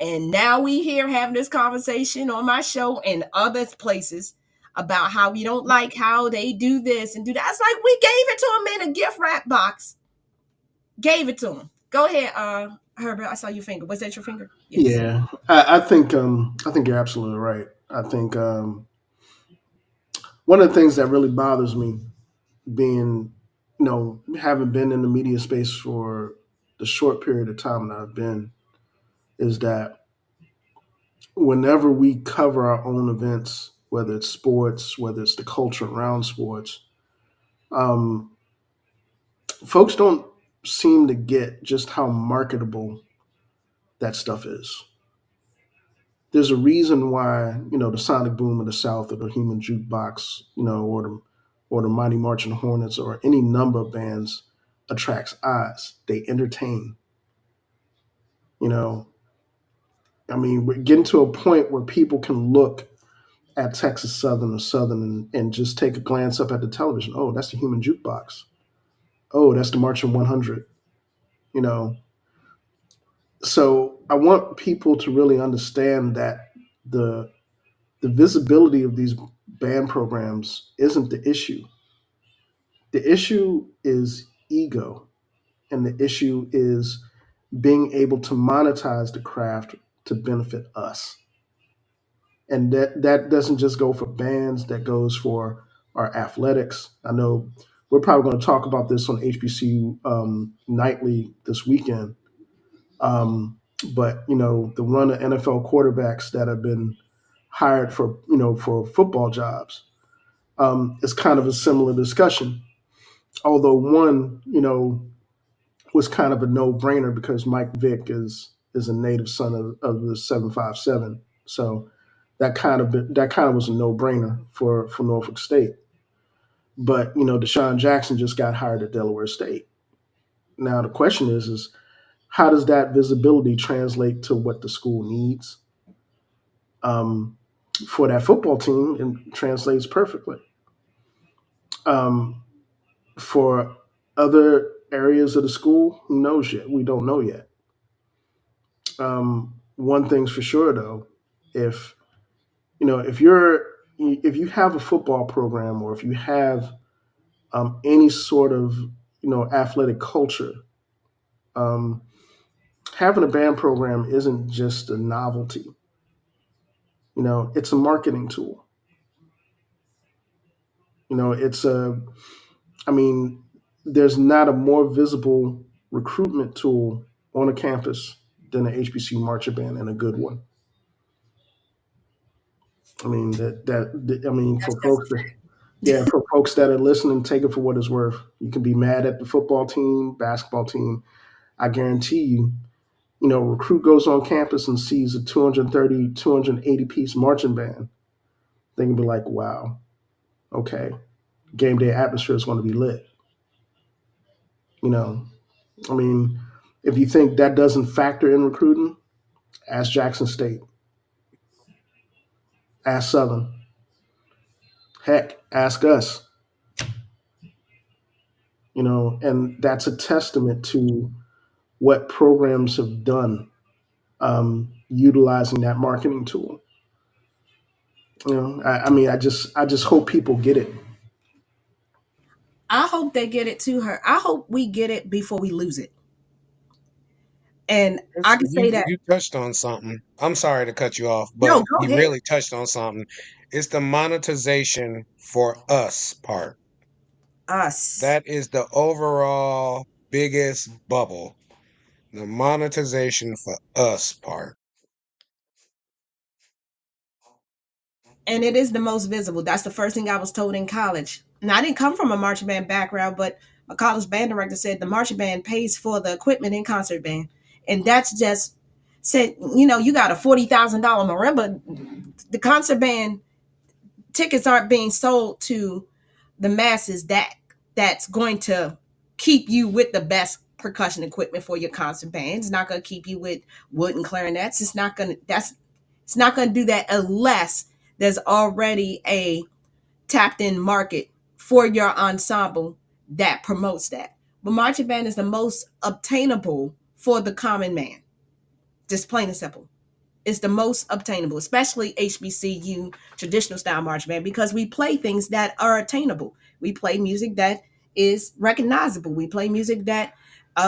[SPEAKER 2] And now we here having this conversation on my show and other places about how we don't like how they do this and do that. It's like we gave it to them in a gift wrap box. Gave it to them. Go ahead, Herbert. I saw your finger. Was that your finger? Yes.
[SPEAKER 4] Yeah, I think you're absolutely right. I think one of the things that really bothers me, being, having been in the media space for the short period of time that I've been, is that whenever we cover our own events, whether it's sports, whether it's the culture around sports, um, folks don't seem to get just how marketable that stuff is. There's a reason why, the Sonic Boom of the South, or the Human Jukebox, or the Mighty Marching Hornets, or any number of bands attracts eyes. They entertain. You know, I mean, we're getting to a point where people can look at Texas Southern or Southern and just take a glance up at the television. Oh, that's the Human Jukebox. Oh, that's the Marching 100. You know, so I want people to really understand that the the visibility of these band programs isn't the issue. The issue is ego, and the issue is being able to monetize the craft to benefit us. And that doesn't just go for bands, that goes for our athletics. I know we're probably going to talk about this on HBCU nightly this weekend. But the run of NFL quarterbacks that have been hired for for football jobs is kind of a similar discussion. Although one was kind of a no brainer because Mike Vick is a native son of the 757. So that kind of was a no brainer for Norfolk State. But Deshaun Jackson just got hired at Delaware State. Now the question is how does that visibility translate to what the school needs? Um, for that football team, it translates perfectly. Um, for other areas of the school, who knows yet? We don't know yet. One thing's for sure, though, if if you have a football program or if you have any sort of athletic culture, um, having a band program isn't just a novelty. It's a marketing tool. It's a I mean, there's not a more visible recruitment tool on a campus than an HBCU marching band, and a good one. I mean I mean
[SPEAKER 2] That's
[SPEAKER 4] for
[SPEAKER 2] that's
[SPEAKER 4] folks that yeah, for folks that are listening, take it for what it's worth. You can be mad at the football team, basketball team. I guarantee you, recruit goes on campus and sees a 230, 280 piece marching band. They can be like, wow, okay, game day atmosphere is going to be lit. You know, I mean, if you think that doesn't factor in recruiting, ask Jackson State, ask Southern, heck, ask us. And that's a testament to what programs have done utilizing that marketing tool. I mean, I just hope people get it.
[SPEAKER 2] I hope they get it to her. I hope we get it before we lose it. And I can say that.
[SPEAKER 5] You touched on something. I'm sorry to cut you off,
[SPEAKER 2] No,
[SPEAKER 5] but
[SPEAKER 2] go
[SPEAKER 5] you
[SPEAKER 2] ahead.
[SPEAKER 5] really touched on something. It's the monetization for us part.
[SPEAKER 2] Us.
[SPEAKER 5] That is the overall biggest bubble. The monetization for us part.
[SPEAKER 2] And it is the most visible. That's the first thing I was told in college. And I didn't come from a marching band background, but my college band director said the marching band pays for the equipment in concert band. And that's just said, you got a $40,000 marimba. The concert band tickets aren't being sold to the masses that's going to keep you with the best percussion equipment for your concert band. It's not going to keep you with wood and clarinets. It's not going to do that unless there's already a tapped in market for your ensemble that promotes that. But marching band is the most obtainable for the common man. Just plain and simple. It's the most obtainable, especially HBCU traditional style marching band, because we play things that are attainable. We play music that is recognizable. We play music that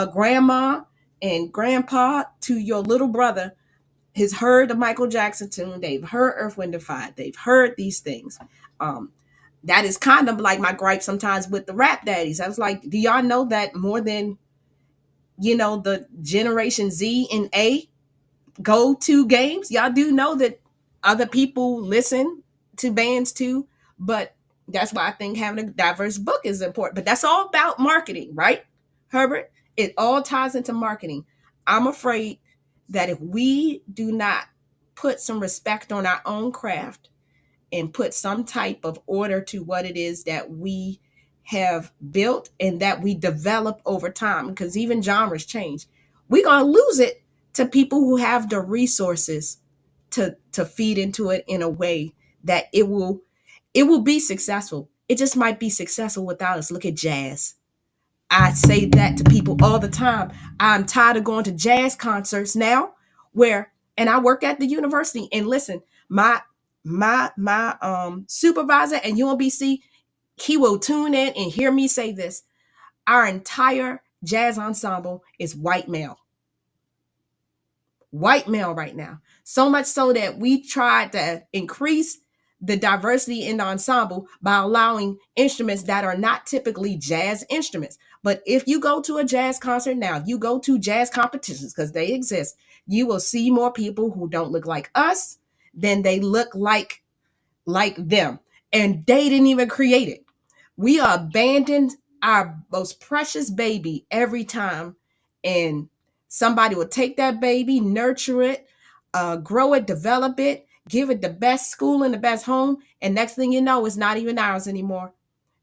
[SPEAKER 2] grandma and grandpa to your little brother has heard the Michael Jackson tune. They've heard Earth, Wind, and Fire. They've heard these things. Um, that is kind of like my gripe sometimes with the rap daddies. I was like, do y'all know that more than the Generation Z and A go to games? Y'all do know that other people listen to bands too, but that's why I think having a diverse book is important. But that's all about marketing, right, Herbert? It all ties into marketing. I'm afraid that if we do not put some respect on our own craft and put some type of order to what it is that we have built and that we develop over time, because even genres change, we're going to lose it to people who have the resources to feed into it in a way that it will be successful. It just might be successful without us. Look at jazz. I say that to people all the time. I'm tired of going to jazz concerts now where and I work at the university and listen, my supervisor at UMBC, he will tune in and hear me say this. Our entire jazz ensemble is white male right now. So much so that we tried to increase the diversity in the ensemble by allowing instruments that are not typically jazz instruments. But if you go to a jazz concert now, if you go to jazz competitions, because they exist, you will see more people who don't look like us than they look like them. And they didn't even create it. We are abandoned our most precious baby every time. And somebody will take that baby, nurture it, grow it, develop it, give it the best school and the best home. And next thing you know, it's not even ours anymore.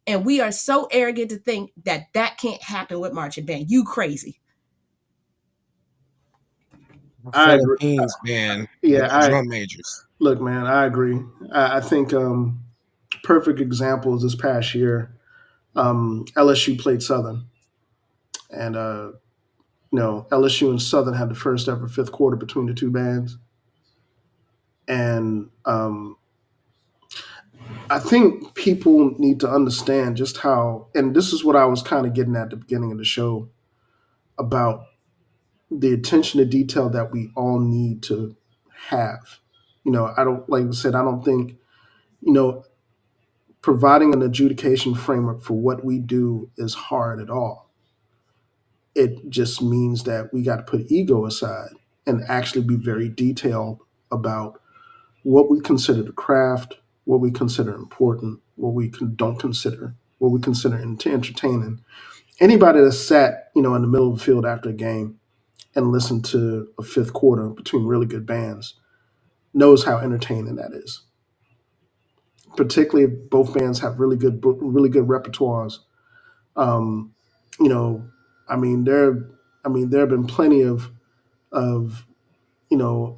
[SPEAKER 2] And we are so arrogant to think that that can't happen with marching band. You crazy.
[SPEAKER 4] I agree.
[SPEAKER 5] Philippines band
[SPEAKER 4] Yeah,
[SPEAKER 5] with the drum majors.
[SPEAKER 4] look, man, I agree. I think perfect example is this past year. LSU played Southern, and LSU and Southern had the first ever fifth quarter between the two bands, and I think people need to understand just how. And this is what I was kind of getting at the beginning of the show about the attention to detail that we all need to have. I don't like I said. I don't think you know providing an adjudication framework for what we do is hard at all. It just means that we got to put ego aside and actually be very detailed about what we consider the craft, what we consider important, what we don't consider, what we consider entertaining. Anybody that sat, in the middle of the field after a game and listened to a fifth quarter between really good bands knows how entertaining that is. Particularly if both bands have really good repertoires. Um, you know, there have been plenty of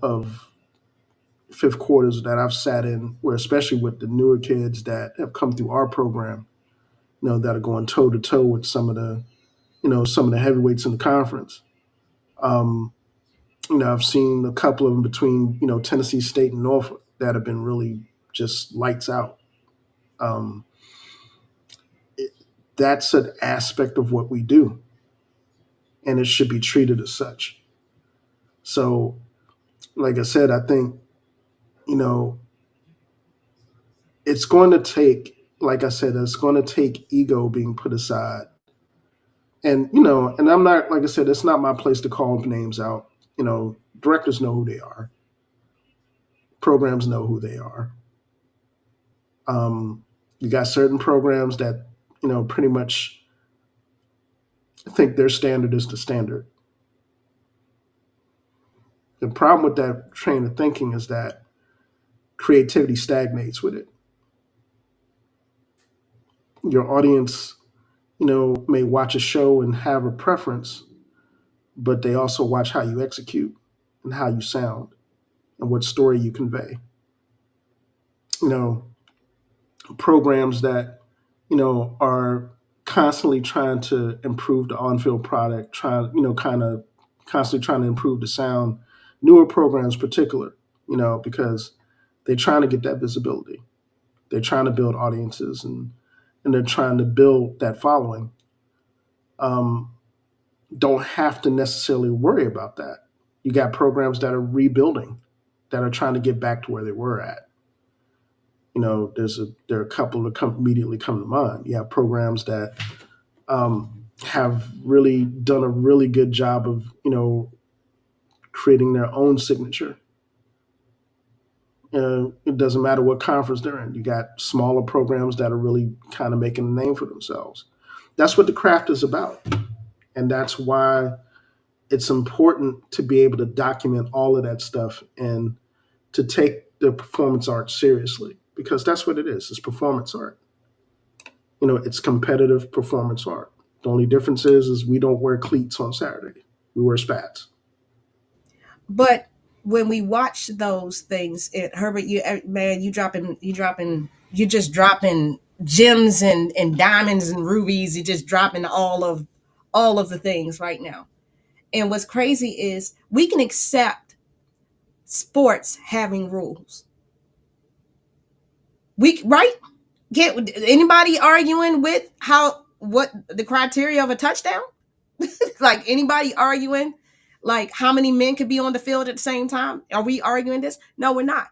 [SPEAKER 4] of fifth quarters that I've sat in where, especially with the newer kids that have come through our program, that are going toe to toe with some of the heavyweights in the conference. Um, I've seen a couple of them between, Tennessee State and Norfolk that have been really just lights out. Um, that's an aspect of what we do, and it should be treated as such. So, like I said, I think, you know, it's going to take, like I said, it's going to take ego being put aside. And I'm not, like I said, it's not my place to call names out. Directors know who they are, programs know who they are. You got certain programs that, pretty much think their standard is the standard. The problem with that train of thinking is that creativity stagnates with it. Your audience, may watch a show and have a preference, but they also watch how you execute and how you sound and what story you convey. You know, programs that, are constantly trying to improve the on-field product, kind of constantly trying to improve the sound. Newer programs, particular, because they're trying to get that visibility. They're trying to build audiences and they're trying to build that following. Don't have to necessarily worry about that. You got programs that are rebuilding, that are trying to get back to where they were at. There are a couple that immediately come to mind. You have programs that have really done a really good job of creating their own signature. It doesn't matter what conference they're in. You got smaller programs that are really kind of making a name for themselves. That's what the craft is about, and that's why it's important to be able to document all of that stuff and to take the performance art seriously, because that's what it is. It's performance art. It's competitive performance art. The only difference is we don't wear cleats on Saturday. We wear spats.
[SPEAKER 2] But when we watch those things, Herbert, man, you just dropping gems and diamonds and rubies. You're just dropping all of the things right now. And what's crazy is we can accept sports having rules. We right? Get anybody arguing with what the criteria of a touchdown? Like anybody arguing like how many men could be on the field at the same time? Are we arguing this? No, we're not.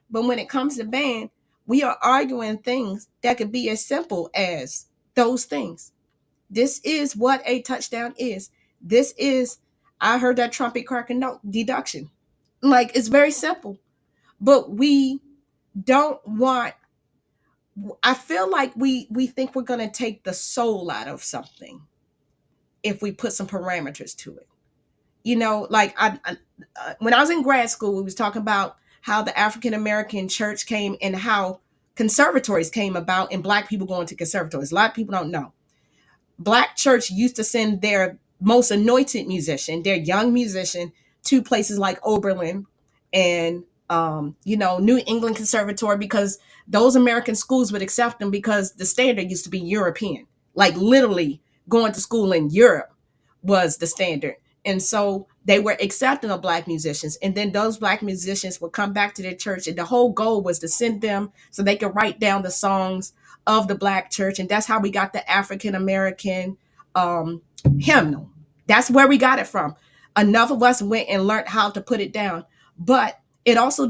[SPEAKER 2] But when it comes to band, we are arguing things that could be as simple as those things. This is what a touchdown is. This is, I heard that trumpet cracking note, deduction. Like it's very simple. But we don't want, I feel like we think we're going to take the soul out of something if we put some parameters to it. You know, like when I was in grad school, we was talking about how the African American church came and how conservatories came about and black people going to conservatories. A lot of people don't know. Black church used to send their most anointed musician, their young musician, to places like Oberlin and New England Conservatory, because those American schools would accept them because the standard used to be European. Like literally going to school in Europe was the standard. And so they were accepting of black musicians. And then those black musicians would come back to their church. And the whole goal was to send them so they could write down the songs of the black church. And that's how we got the African American hymnal. That's where we got it from. Enough of us went and learned how to put it down. But it also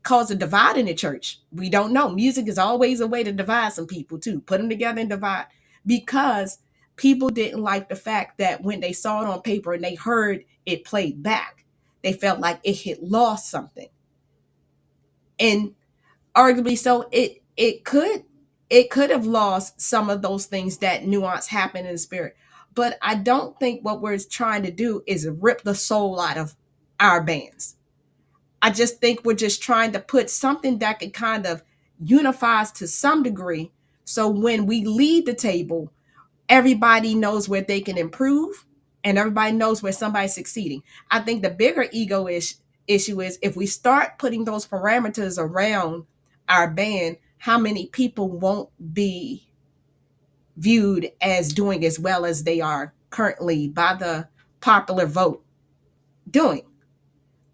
[SPEAKER 2] caused a divide in the church. We don't know. Music is always a way to divide some people too. Put them together and divide, because people didn't like the fact that when they saw it on paper and they heard it played back, they felt like it had lost something. And arguably so, it could have lost some of those things, that nuance happened in the spirit. But I don't think what we're trying to do is rip the soul out of our bands. I just think we're just trying to put something that can kind of unify us to some degree. So when we lead the table, everybody knows where they can improve and everybody knows where somebody's succeeding. I think the bigger issue is if we start putting those parameters around our band, how many people won't be viewed as doing as well as they are currently by the popular vote doing.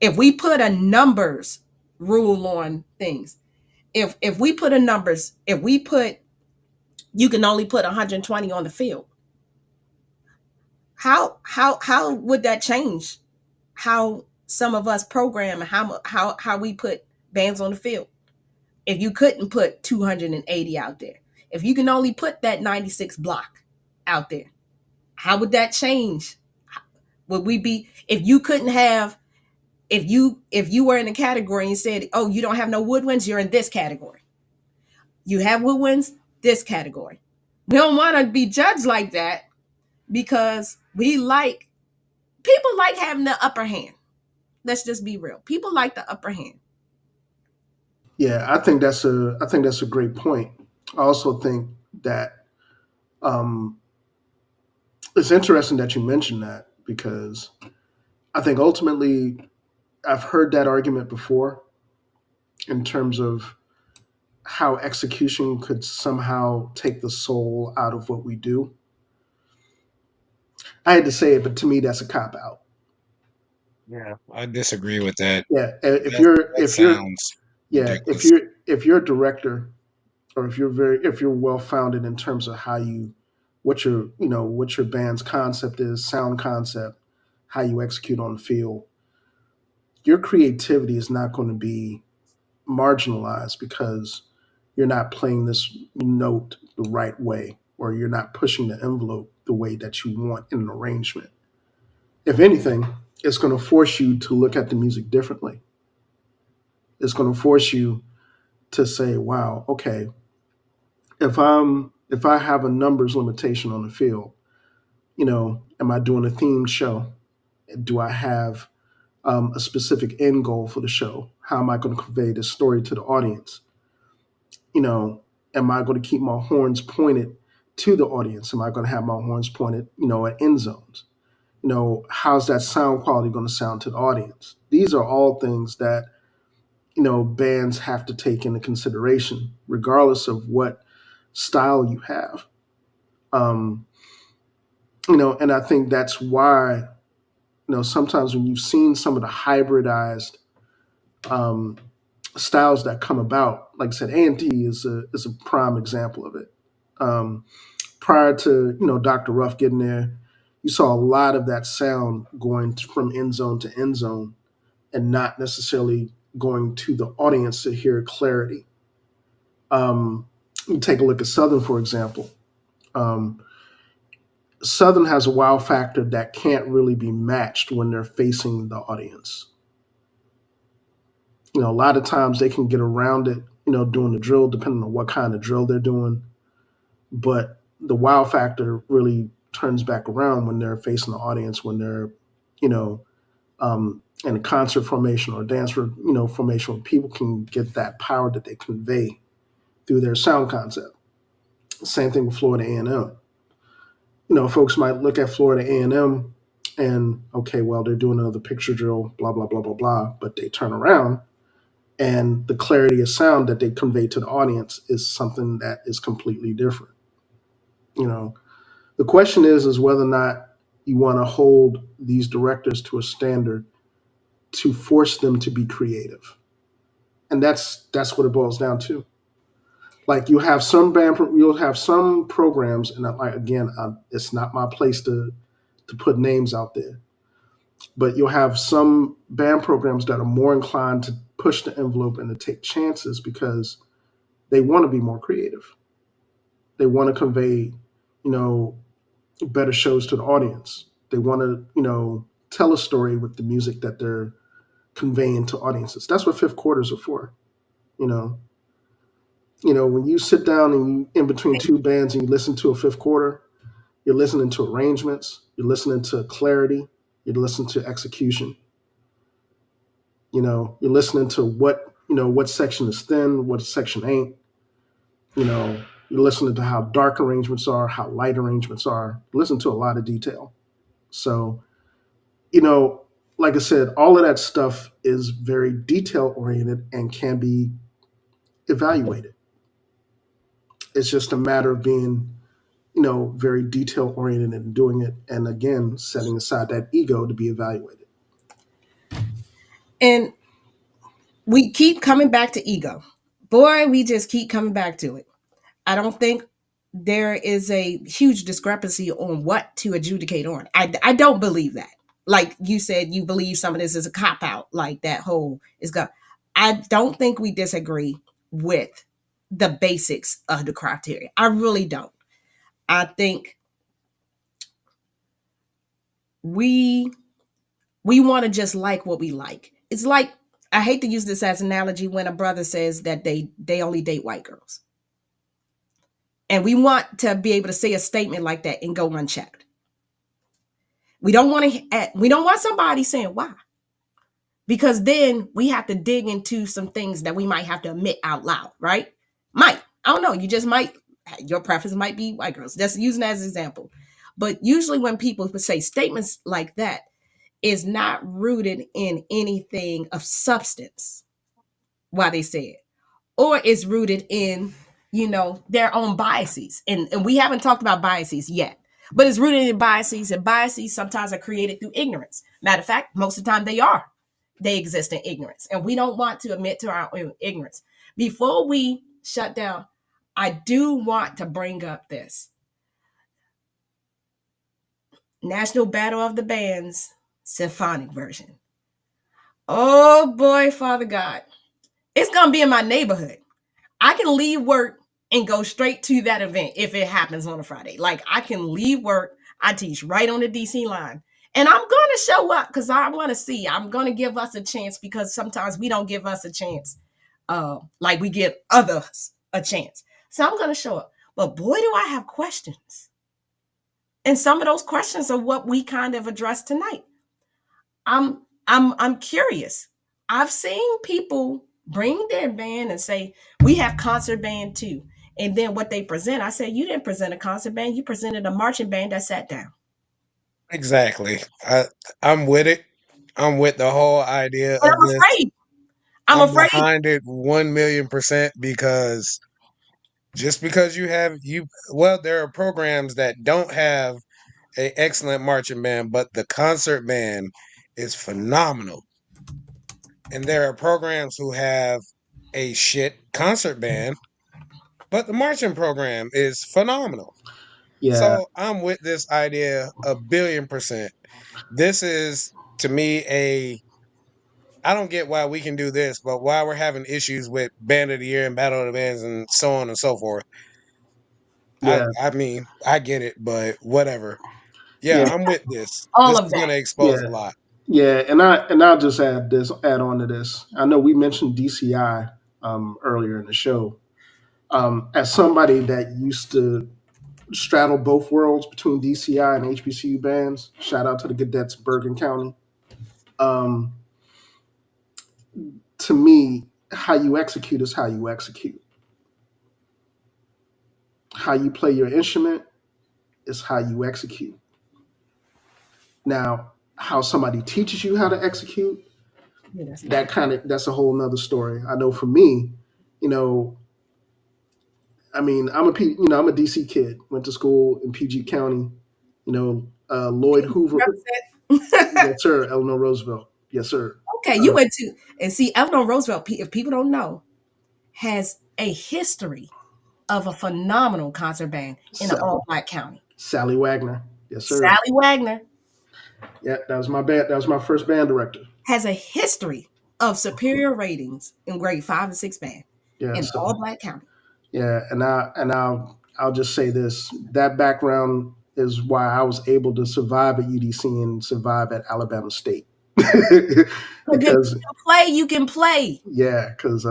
[SPEAKER 2] If we put a numbers rule on things, if we put a numbers, if we put you can only put 120 on the field, how would that change how some of us program and how we put bands on the field? If you couldn't put 280 out there, if you can only put that 96 block out there, how would that change? Would we be, if you couldn't have, if you were in a category and said, oh, you don't have no woodwinds, you're in this category. You have woodwinds, this category. We don't want to be judged like that, because people like having the upper hand. Let's just be real. People like the upper hand.
[SPEAKER 4] Yeah, I think that's a great point. I also think that um, it's interesting that you mentioned that, because I think ultimately I've heard that argument before in terms of how execution could somehow take the soul out of what we do. I had to say it, but to me that's a cop out.
[SPEAKER 5] Yeah, I disagree with that.
[SPEAKER 4] Yeah,
[SPEAKER 5] That sounds ridiculous.
[SPEAKER 4] if you're a director, or if you're well founded in terms of how you what your band's concept is, sound concept, how you execute on the field, your creativity is not going to be marginalized because you're not playing this note the right way, or you're not pushing the envelope the way that you want in an arrangement. If anything, it's going to force you to look at the music differently. It's going to force you to say, wow, okay, if I have a numbers limitation on the field, am I doing a themed show? Do I have a specific end goal for the show? How am I going to convey this story to the audience? Am I going to keep my horns pointed to the audience? Am I going to have my horns pointed, at end zones? how's that sound quality going to sound to the audience? These are all things that, bands have to take into consideration, regardless of what style you have. Um, and I think that's why, sometimes when you've seen some of the hybridized um, styles that come about, like I said, A&T is a prime example of it. Prior to Dr. Ruff getting there, you saw a lot of that sound going from end zone to end zone, and not necessarily going to the audience to hear clarity. You take a look at Southern, for example. Um, Southern has a wow factor that can't really be matched when they're facing the audience. A lot of times they can get around it, doing the drill, depending on what kind of drill they're doing. But the wow factor really turns back around when they're facing the audience, when they're, you know, in a concert formation or dance, formation where people can get that power that they convey through their sound concept. Same thing with Florida A&M. Folks might look at Florida A&M and, okay, well, they're doing another picture drill, blah, blah, blah, blah, blah. But they turn around and the clarity of sound that they convey to the audience is something that is completely different. The question is whether or not you want to hold these directors to a standard to force them to be creative. And that's what it boils down to. Like you'll have some programs, and it's not my place to put names out there, but you'll have some band programs that are more inclined to push the envelope and to take chances because they want to be more creative. They want to convey, better shows to the audience. They want to, tell a story with the music that they're conveying to audiences. That's what fifth quarters are for. When you sit down and you in between two bands and you listen to a fifth quarter, you're listening to arrangements, you're listening to clarity, you're listening to execution. You're listening to what section is thin, what section ain't. You're listening to how dark arrangements are, how light arrangements are. Listen to a lot of detail. So, like I said, all of that stuff is very detail oriented and can be evaluated. It's just a matter of being, very detail oriented and doing it. And again, setting aside that ego to be evaluated.
[SPEAKER 2] And we keep coming back to ego. Boy, we just keep coming back to it. I don't think there is a huge discrepancy on what to adjudicate on. I don't believe that. Like you said, you believe some of this is a cop out, like that whole is going. I don't think we disagree with the basics of the criteria. I really don't. I think we want to just like what we like. It's like, I hate to use this as an analogy when a brother says that they only date white girls. And we want to be able to say a statement like that and go unchecked. We don't want somebody saying why. Because then we have to dig into some things that we might have to admit out loud, right? I don't know. You just might, your preference might be white girls. Just using that as an example. But usually when people say statements like that, is not rooted in anything of substance while they say it, or is rooted in, their own biases. And we haven't talked about biases yet, but it's rooted in biases, and biases sometimes are created through ignorance. Matter of fact, most of the time they exist in ignorance, and we don't want to admit to our own ignorance. Before we shut down, I do want to bring up this National Battle of the Bands symphonic version. Oh boy, Father God. It's going to be in my neighborhood. I can leave work and go straight to that event if it happens on a Friday. Like, I can leave work. I teach right on the DC line. And I'm going to show up because I want to see. I'm going to give us a chance, because sometimes we don't give us a chance like we give others a chance. So I'm going to show up. But boy, do I have questions. And some of those questions are what we kind of addressed tonight. I'm curious. I've seen people bring their band and say, we have concert band too. And then what they present, I said, you didn't present a concert band. You presented a marching band that sat down.
[SPEAKER 5] Exactly. I'm with it. I'm with the whole idea
[SPEAKER 2] But
[SPEAKER 5] of
[SPEAKER 2] I'm
[SPEAKER 5] this.
[SPEAKER 2] afraid. I'm
[SPEAKER 5] I'm
[SPEAKER 2] afraid.
[SPEAKER 5] behind it 1,000,000% because just because well, there are programs that don't have a excellent marching band, but the concert band is phenomenal. And there are programs who have a shit concert band, but the marching program is phenomenal.
[SPEAKER 4] Yeah,
[SPEAKER 5] So I'm with this idea 1,000,000,000%. This is to me I don't get why we can do this, but why we're having issues with Band of the Year and Battle of the Bands and so on and so forth.
[SPEAKER 4] yeah,
[SPEAKER 5] I mean, I get it, but whatever. Yeah,
[SPEAKER 4] yeah,
[SPEAKER 5] I'm with this.
[SPEAKER 2] All
[SPEAKER 5] This
[SPEAKER 2] of
[SPEAKER 5] is going
[SPEAKER 2] that.
[SPEAKER 5] to expose a
[SPEAKER 4] yeah,
[SPEAKER 5] lot.
[SPEAKER 4] yeah. I'll just add on to this. I know we mentioned DCI earlier in the show. As somebody that used to straddle both worlds between DCI and HBCU bands, shout out to the cadets of Bergen County. Um, to me, how you execute is how you execute. How you play your instrument is how you execute. Now, how somebody teaches you how to execute,
[SPEAKER 2] Yeah, that's
[SPEAKER 4] that's a whole nother story. I know for me, you know, I mean, I'm a DC kid. Went to school in PG County. Lloyd Hoover, yes
[SPEAKER 2] represent.
[SPEAKER 4] sir. Eleanor Roosevelt, yes sir.
[SPEAKER 2] Okay, you
[SPEAKER 4] Uh,
[SPEAKER 2] went to and see Eleanor Roosevelt. If people don't know, has a history of a phenomenal concert band in an
[SPEAKER 4] Sa-
[SPEAKER 2] all-black county.
[SPEAKER 4] Sally Wagner, yes sir.
[SPEAKER 2] Sally Wagner
[SPEAKER 4] Yeah, that was my band. That was my first band director.
[SPEAKER 2] has a history of superior ratings in grade 5 and 6 band
[SPEAKER 4] Yeah,
[SPEAKER 2] in an
[SPEAKER 4] so
[SPEAKER 2] all-black county.
[SPEAKER 4] yeah, I'll just say this: that background is why I was able to survive at UDC and survive at Alabama State.
[SPEAKER 2] Because if
[SPEAKER 4] Because
[SPEAKER 2] you can play, you can play.
[SPEAKER 4] yeah, because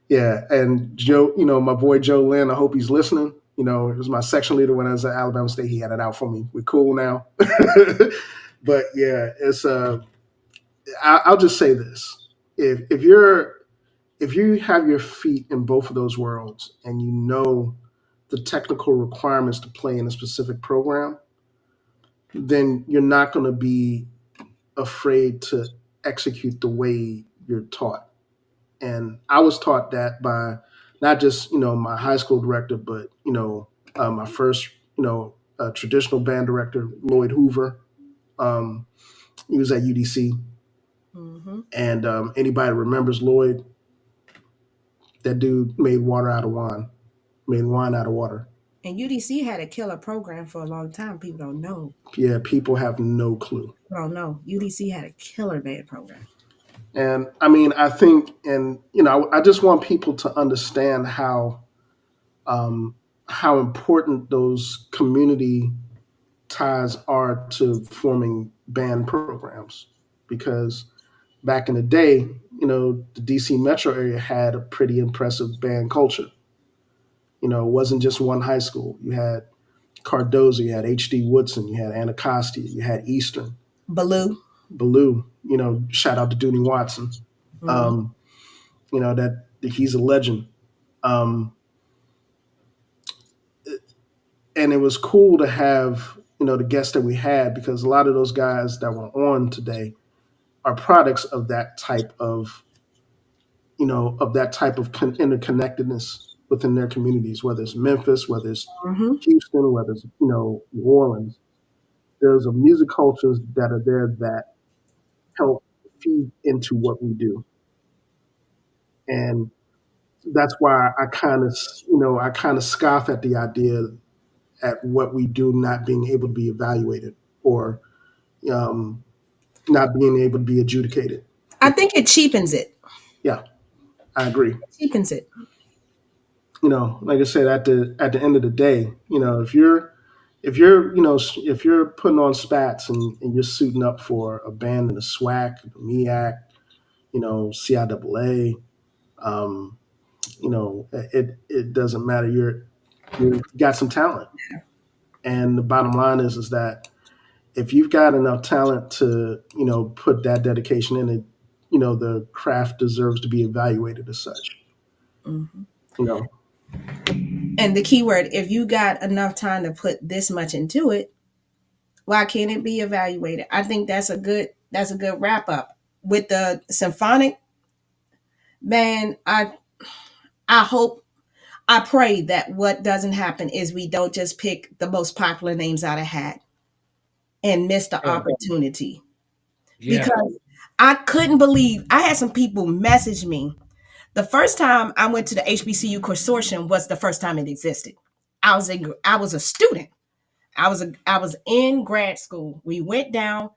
[SPEAKER 4] yeah, and Joe, my boy Joe Lynn, I hope he's listening. He was my section leader when I was at Alabama State. He had it out for me. We're cool now. But yeah, I'll just say this: if you have your feet in both of those worlds and you know the technical requirements to play in a specific program, then you're not going to be afraid to execute the way you're taught. And I was taught that by not just my high school director, but my first traditional band director, Lloyd Hoover. Um, he was at UDC,
[SPEAKER 2] Hmm.
[SPEAKER 4] and anybody remembers Lloyd, that dude made water out of wine, made wine out of water.
[SPEAKER 2] And UDC had a killer program for a long time. People don't know.
[SPEAKER 4] Yeah, people have no clue.
[SPEAKER 2] People don't know. UDC had a killer band program.
[SPEAKER 4] And I mean, I think, and I just want people to understand um, how important those community ties are to forming band programs. Because back in the day, the DC metro area had a pretty impressive band culture. It wasn't just one high school. You had Cardozo, you had H.D. Woodson, you had Anacostia, you had Eastern,
[SPEAKER 2] Baloo.
[SPEAKER 4] Ballou. Shout out to Dooney Watson.
[SPEAKER 2] Hmm.
[SPEAKER 4] Um, that he's a legend. Um, and it was cool to have the guests that we had, because a lot of those guys that were on today are products of that type of interconnectedness within their communities, whether it's Memphis, whether it's
[SPEAKER 2] Hmm.
[SPEAKER 4] Houston, whether it's New Orleans. There's a music cultures that are there that help feed into what we do, and that's why I kind of scoff at the idea at what we do not being able to be evaluated, or um, not being able to be adjudicated.
[SPEAKER 2] I think it cheapens it.
[SPEAKER 4] Yeah, I agree.
[SPEAKER 2] It cheapens it.
[SPEAKER 4] Like I said, at the end of the day, if you're putting on spats and you're suiting up for a band in the SWAC, the MEAC, CIAA, um, it doesn't matter. You got some talent, and the bottom line is that if you've got enough talent to put that dedication in it, the craft deserves to be evaluated as such.
[SPEAKER 2] Hmm.
[SPEAKER 4] You know,
[SPEAKER 2] And the key word, if you got enough time to put this much into it, Why can't it be evaluated? I think that's a good wrap up with the symphonic band. I hope, I pray that what doesn't happen is we don't just pick the most popular names out of hat and miss the
[SPEAKER 5] Oh,
[SPEAKER 2] opportunity,
[SPEAKER 5] yeah.
[SPEAKER 2] because I couldn't believe, I had some people message me. The first time I went to the HBCU consortium was the first time it existed. I was a student. I was in grad school. We went down.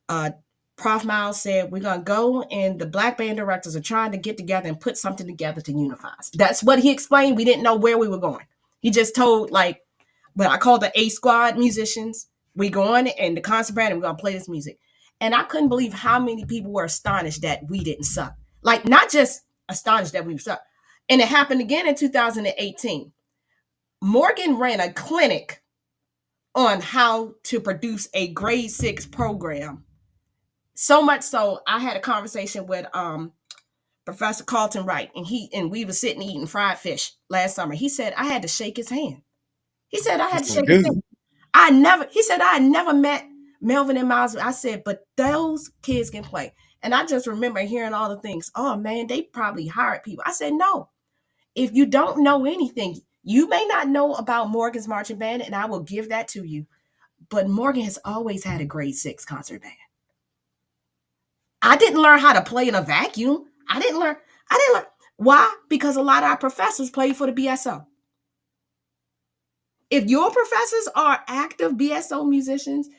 [SPEAKER 2] Uh, Prof. Miles said we're gonna go, and the black band directors are trying to get together and put something together to unify us. That's what he explained. We didn't know where we were going. He just told, like, but I called the A squad musicians. We going in the concert band and we're gonna play this music. And I couldn't believe how many people were astonished that we didn't suck. Like, not just astonished that we suck. And it happened again in 2018. Morgan ran a clinic on how to produce a grade 6 program. So much so, I had a conversation with Professor Carlton Wright, and we were sitting eating fried fish last summer. He said I had to shake his hand. He said I had to
[SPEAKER 5] That's my
[SPEAKER 2] shake his
[SPEAKER 5] dude.
[SPEAKER 2] hand. He said I never met Melvin and Miles. I said, but those kids can play. And I just remember hearing all the things. Oh man, they probably hired people. I said, no. If you don't know anything, you may not know about Morgan's marching band, and I will give that to you. But Morgan has always had a grade 6 concert band. I didn't learn how to play in a vacuum. I didn't learn. Why? Because a lot of our professors played for the BSO. If your professors are active BSO musicians,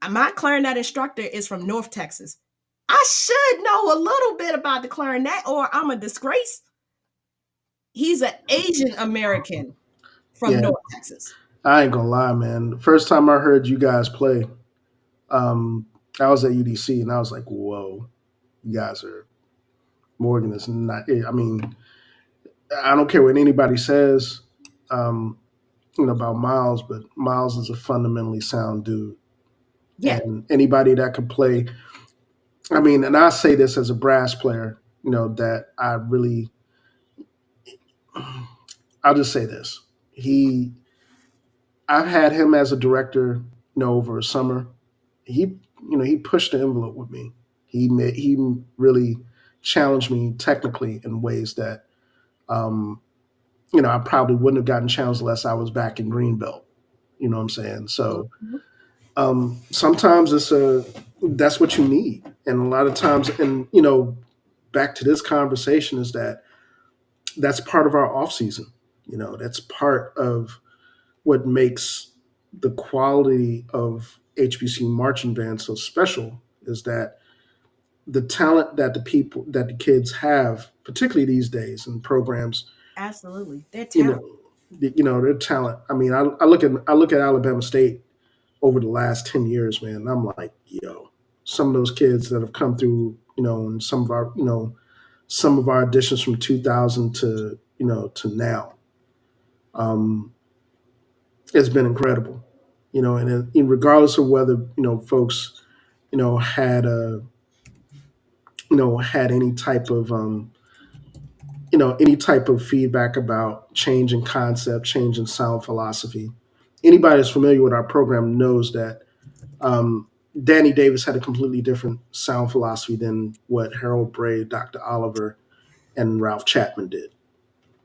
[SPEAKER 2] my clarinet instructor is from North Texas. I should know a little bit about the clarinet, or I'm a disgrace. He's an Asian American from
[SPEAKER 4] Yeah,
[SPEAKER 2] North Texas.
[SPEAKER 4] I ain't gonna lie, man. The first time I heard you guys play, um, I was at UDC and I was like, whoa, you guys are Morgan is not. I mean, I don't care what anybody says, um, about Miles, but Miles is a fundamentally sound dude,
[SPEAKER 2] Yeah,
[SPEAKER 4] and anybody that could play. I mean, and I say this as a brass player, that I really. I'll just say this: he, I've had him as a director, over a summer. He pushed the envelope with me. He really challenged me technically in ways that, um, I probably wouldn't have gotten challenged unless I was back in Greenbelt. You know what I'm saying? So sometimes that's what you need, and a lot of times, and back to this conversation is that's part of our off season. That's part of what makes the quality of HBC marching band so special is that the talent that the kids have, particularly these days in programs,
[SPEAKER 2] absolutely. They're
[SPEAKER 4] you know,
[SPEAKER 2] talented.
[SPEAKER 4] their talent. I mean, I look at Alabama State over the last 10 years, man. And I'm like, some of those kids that have come through, and some of our additions from 2000 to now, um, it's been incredible. And regardless of whether folks had had any type of feedback about change in concept, change in sound philosophy. Anybody that's familiar with our program knows that, Danny Davis had a completely different sound philosophy than what Harold Bray, Dr. Oliver, and Ralph Chapman did.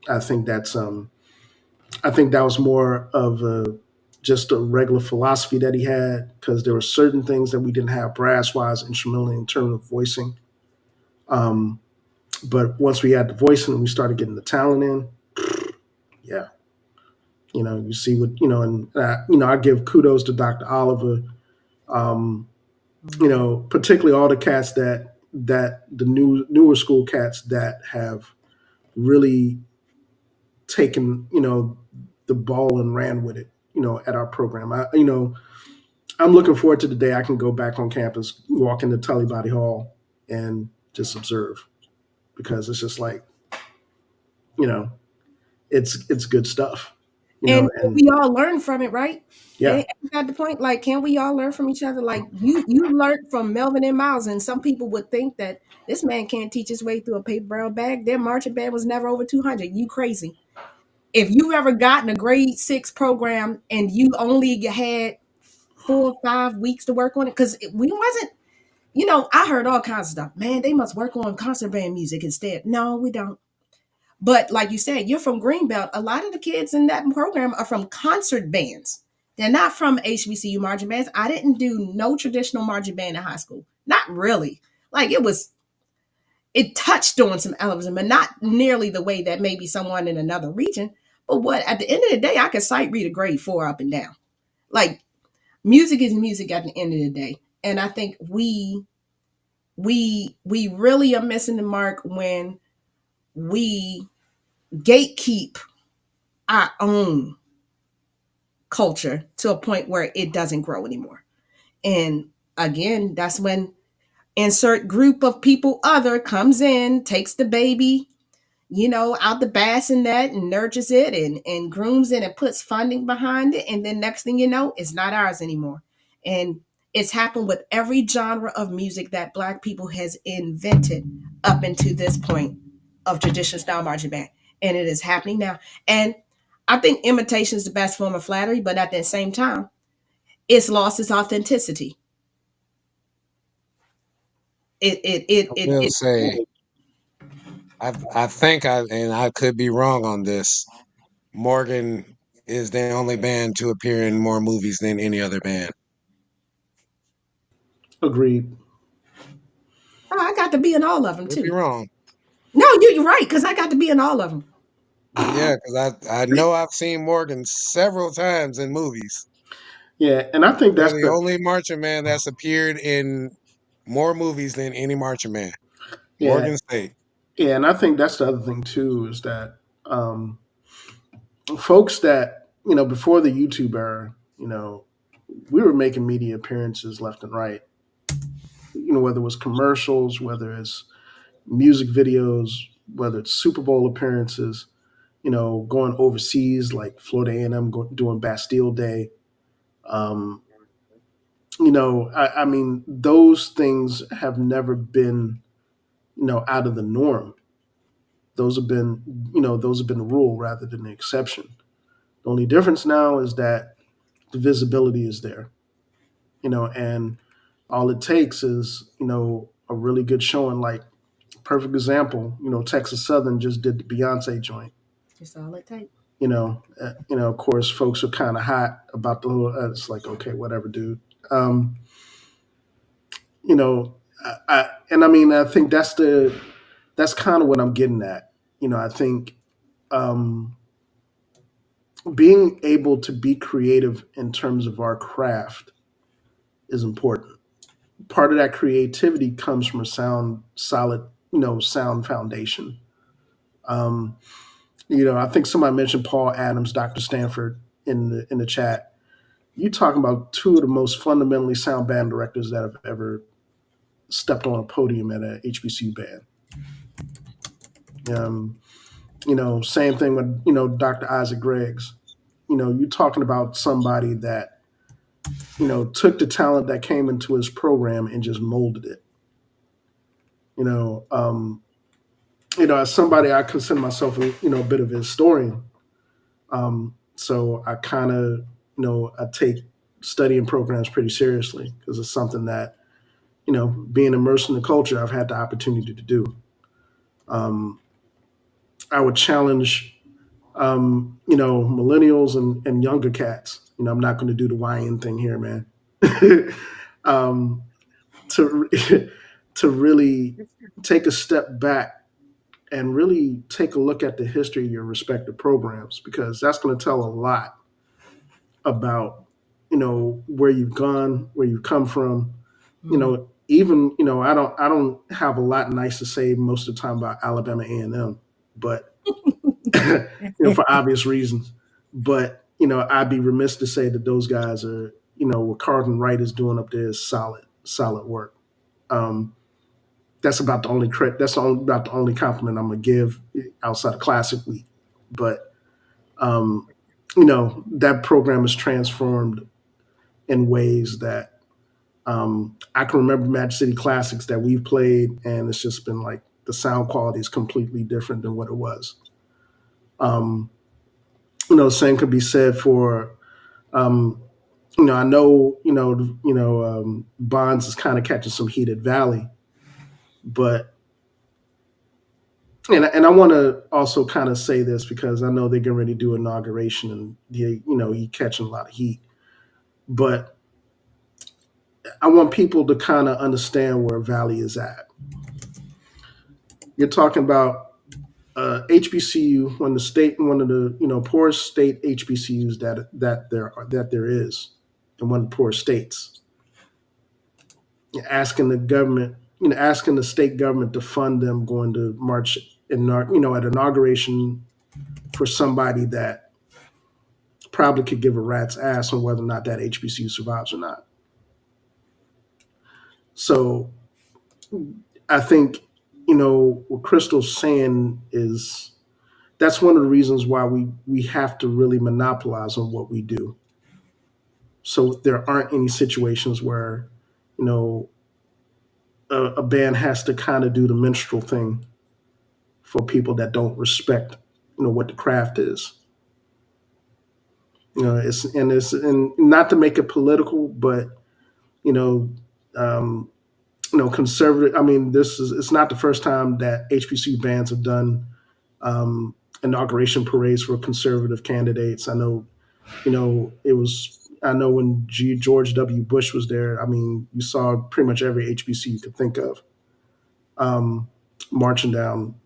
[SPEAKER 4] I think that was more of just a regular philosophy that he had, because there were certain things that we didn't have brass wise, instrumentally, in terms of voicing. Um, but once we had the voicing and we started getting the talent in, yeah, you see what and I give kudos to Dr. Oliver. Um, particularly all the cats that the newer school cats that have really taken the ball and ran with it. At our program, I'm looking forward to the day I can go back on campus, walk into Tully Body Hall, and just observe, because it's just like, you know, it's good stuff,
[SPEAKER 2] And
[SPEAKER 4] and
[SPEAKER 2] we all learn from it, right?
[SPEAKER 4] yeah,
[SPEAKER 2] Ain't that the point? Like, can we all learn from each other? Like, you learned from Melvin and Miles, and some people would think that this man can't teach his way through a paper brown bag. Their marching band was never over 200. You crazy. If you ever gotten a grade 6 program and you only had 4 or 5 weeks to work on it because we wasn't. I heard all kinds of stuff. Man, they must work on concert band music instead. No, we don't. But like you said, you're from Greenbelt. A lot of the kids in that program are from concert bands. They're not from HBCU marching bands. I didn't do no traditional marching band in high school. Not really. Like it touched on some elements, but not nearly the way that maybe someone in another region. But what at the end of the day, I could sight read a grade 4 up and down. Like music is music at the end of the day. And I think we really are missing the mark when we gatekeep our own culture to a point where it doesn't grow anymore. And again, that's when insert group of people other comes in, takes the baby, out the bassinet and nurtures it and grooms it and puts funding behind it. And then next thing you know, it's not ours anymore. And it's happened with every genre of music that Black people has invented up into this point of traditional style marching band. And it is happening now. And I think imitation is the best form of flattery, but at the same time, it's lost its authenticity. It it it
[SPEAKER 5] I
[SPEAKER 2] it,
[SPEAKER 5] will
[SPEAKER 2] it
[SPEAKER 5] say, I think and I could be wrong on this. Morgan is the only band to appear in more movies than any other band.
[SPEAKER 4] Agreed.
[SPEAKER 2] oh, I got to be in all of them
[SPEAKER 5] Could be
[SPEAKER 2] too.
[SPEAKER 5] wrong.
[SPEAKER 2] No, you're right, because I got to be in all of them.
[SPEAKER 5] Yeah, because I know I've seen Morgan several times in movies.
[SPEAKER 4] Yeah, and I think
[SPEAKER 5] They're
[SPEAKER 4] that's
[SPEAKER 5] the
[SPEAKER 4] the
[SPEAKER 5] only marching band that's appeared in more movies than any marching band.
[SPEAKER 4] yeah
[SPEAKER 5] Morgan State.
[SPEAKER 4] yeah, and I think that's the other thing too is that folks that before the YouTube era, we were making media appearances left and right. Whether it was commercials, whether it's music videos, whether it's Super Bowl appearances, going overseas like Florida A&M doing Bastille Day. Um, I mean, those things have never been, out of the norm. Those have been the rule rather than the exception. The only difference now is that the visibility is there, and all it takes is, a really good showing. Like, perfect example, Texas Southern just did the Beyonce joint.
[SPEAKER 2] That's all it takes.
[SPEAKER 4] Of course, folks are kind of hot about the little. It's like, okay, whatever, dude. Um, you know, and I mean, I think that's kind of what I'm getting at. I think um, being able to be creative in terms of our craft is important. Part of that creativity comes from a solid, sound foundation. Um, I think somebody mentioned Paul Adams, Dr. Stanford in the chat. You talking about two of the most fundamentally sound band directors that have ever stepped on a podium at a HBCU band. Um, same thing with Dr. Isaac Greggs. You're talking about somebody that took the talent that came into his program and just molded it. You know, um, as somebody, I consider myself a bit of a historian. So I kind of I take studying programs pretty seriously because it's something that being immersed in the culture, I've had the opportunity to do. Um, I would challenge millennials and younger cats. I'm not going to do the YN thing here, man. um, to to really take a step back and really take a look at the history of your respective programs because that's going to tell a lot about where you've gone, where you've come from. Even I don't have a lot nice to say most of the time about Alabama A&M, but for obvious reasons. But I'd be remiss to say that those guys are what Carlton Wright is doing up there is solid work. Um, that's about the only about the only compliment I'm gonna give outside of Classic Week. But that program is transformed in ways that I can remember Magic City Classics that we've played, and it's just been like the sound quality is completely different than what it was. Um, same could be said for, um, I know, Bonds is kind of catching some heat at Valley, but and I want to also kind of say this because I know they're getting ready to do inauguration and he catching a lot of heat, but I want people to kind of understand where Valley is at. You're talking about HBCU, one of the poorest state HBCUs that there is, in one of the poorest states. Asking the government, asking the state government to fund them going to march at inauguration for somebody that probably could give a rat's ass on whether or not that HBCU survives or not. So I think what Krystal's saying is that's one of the reasons why we have to really monopolize on what we do. So there aren't any situations where you know a band has to kind of do the minstrel thing for people that don't respect what the craft is. It's not to make it political, but you know um, conservative. I mean, it's not the first time that HBCU bands have done inauguration parades for conservative candidates. I know, it was. I know when George W. Bush was there. I mean, you saw pretty much every HBCU you could think of um, marching down,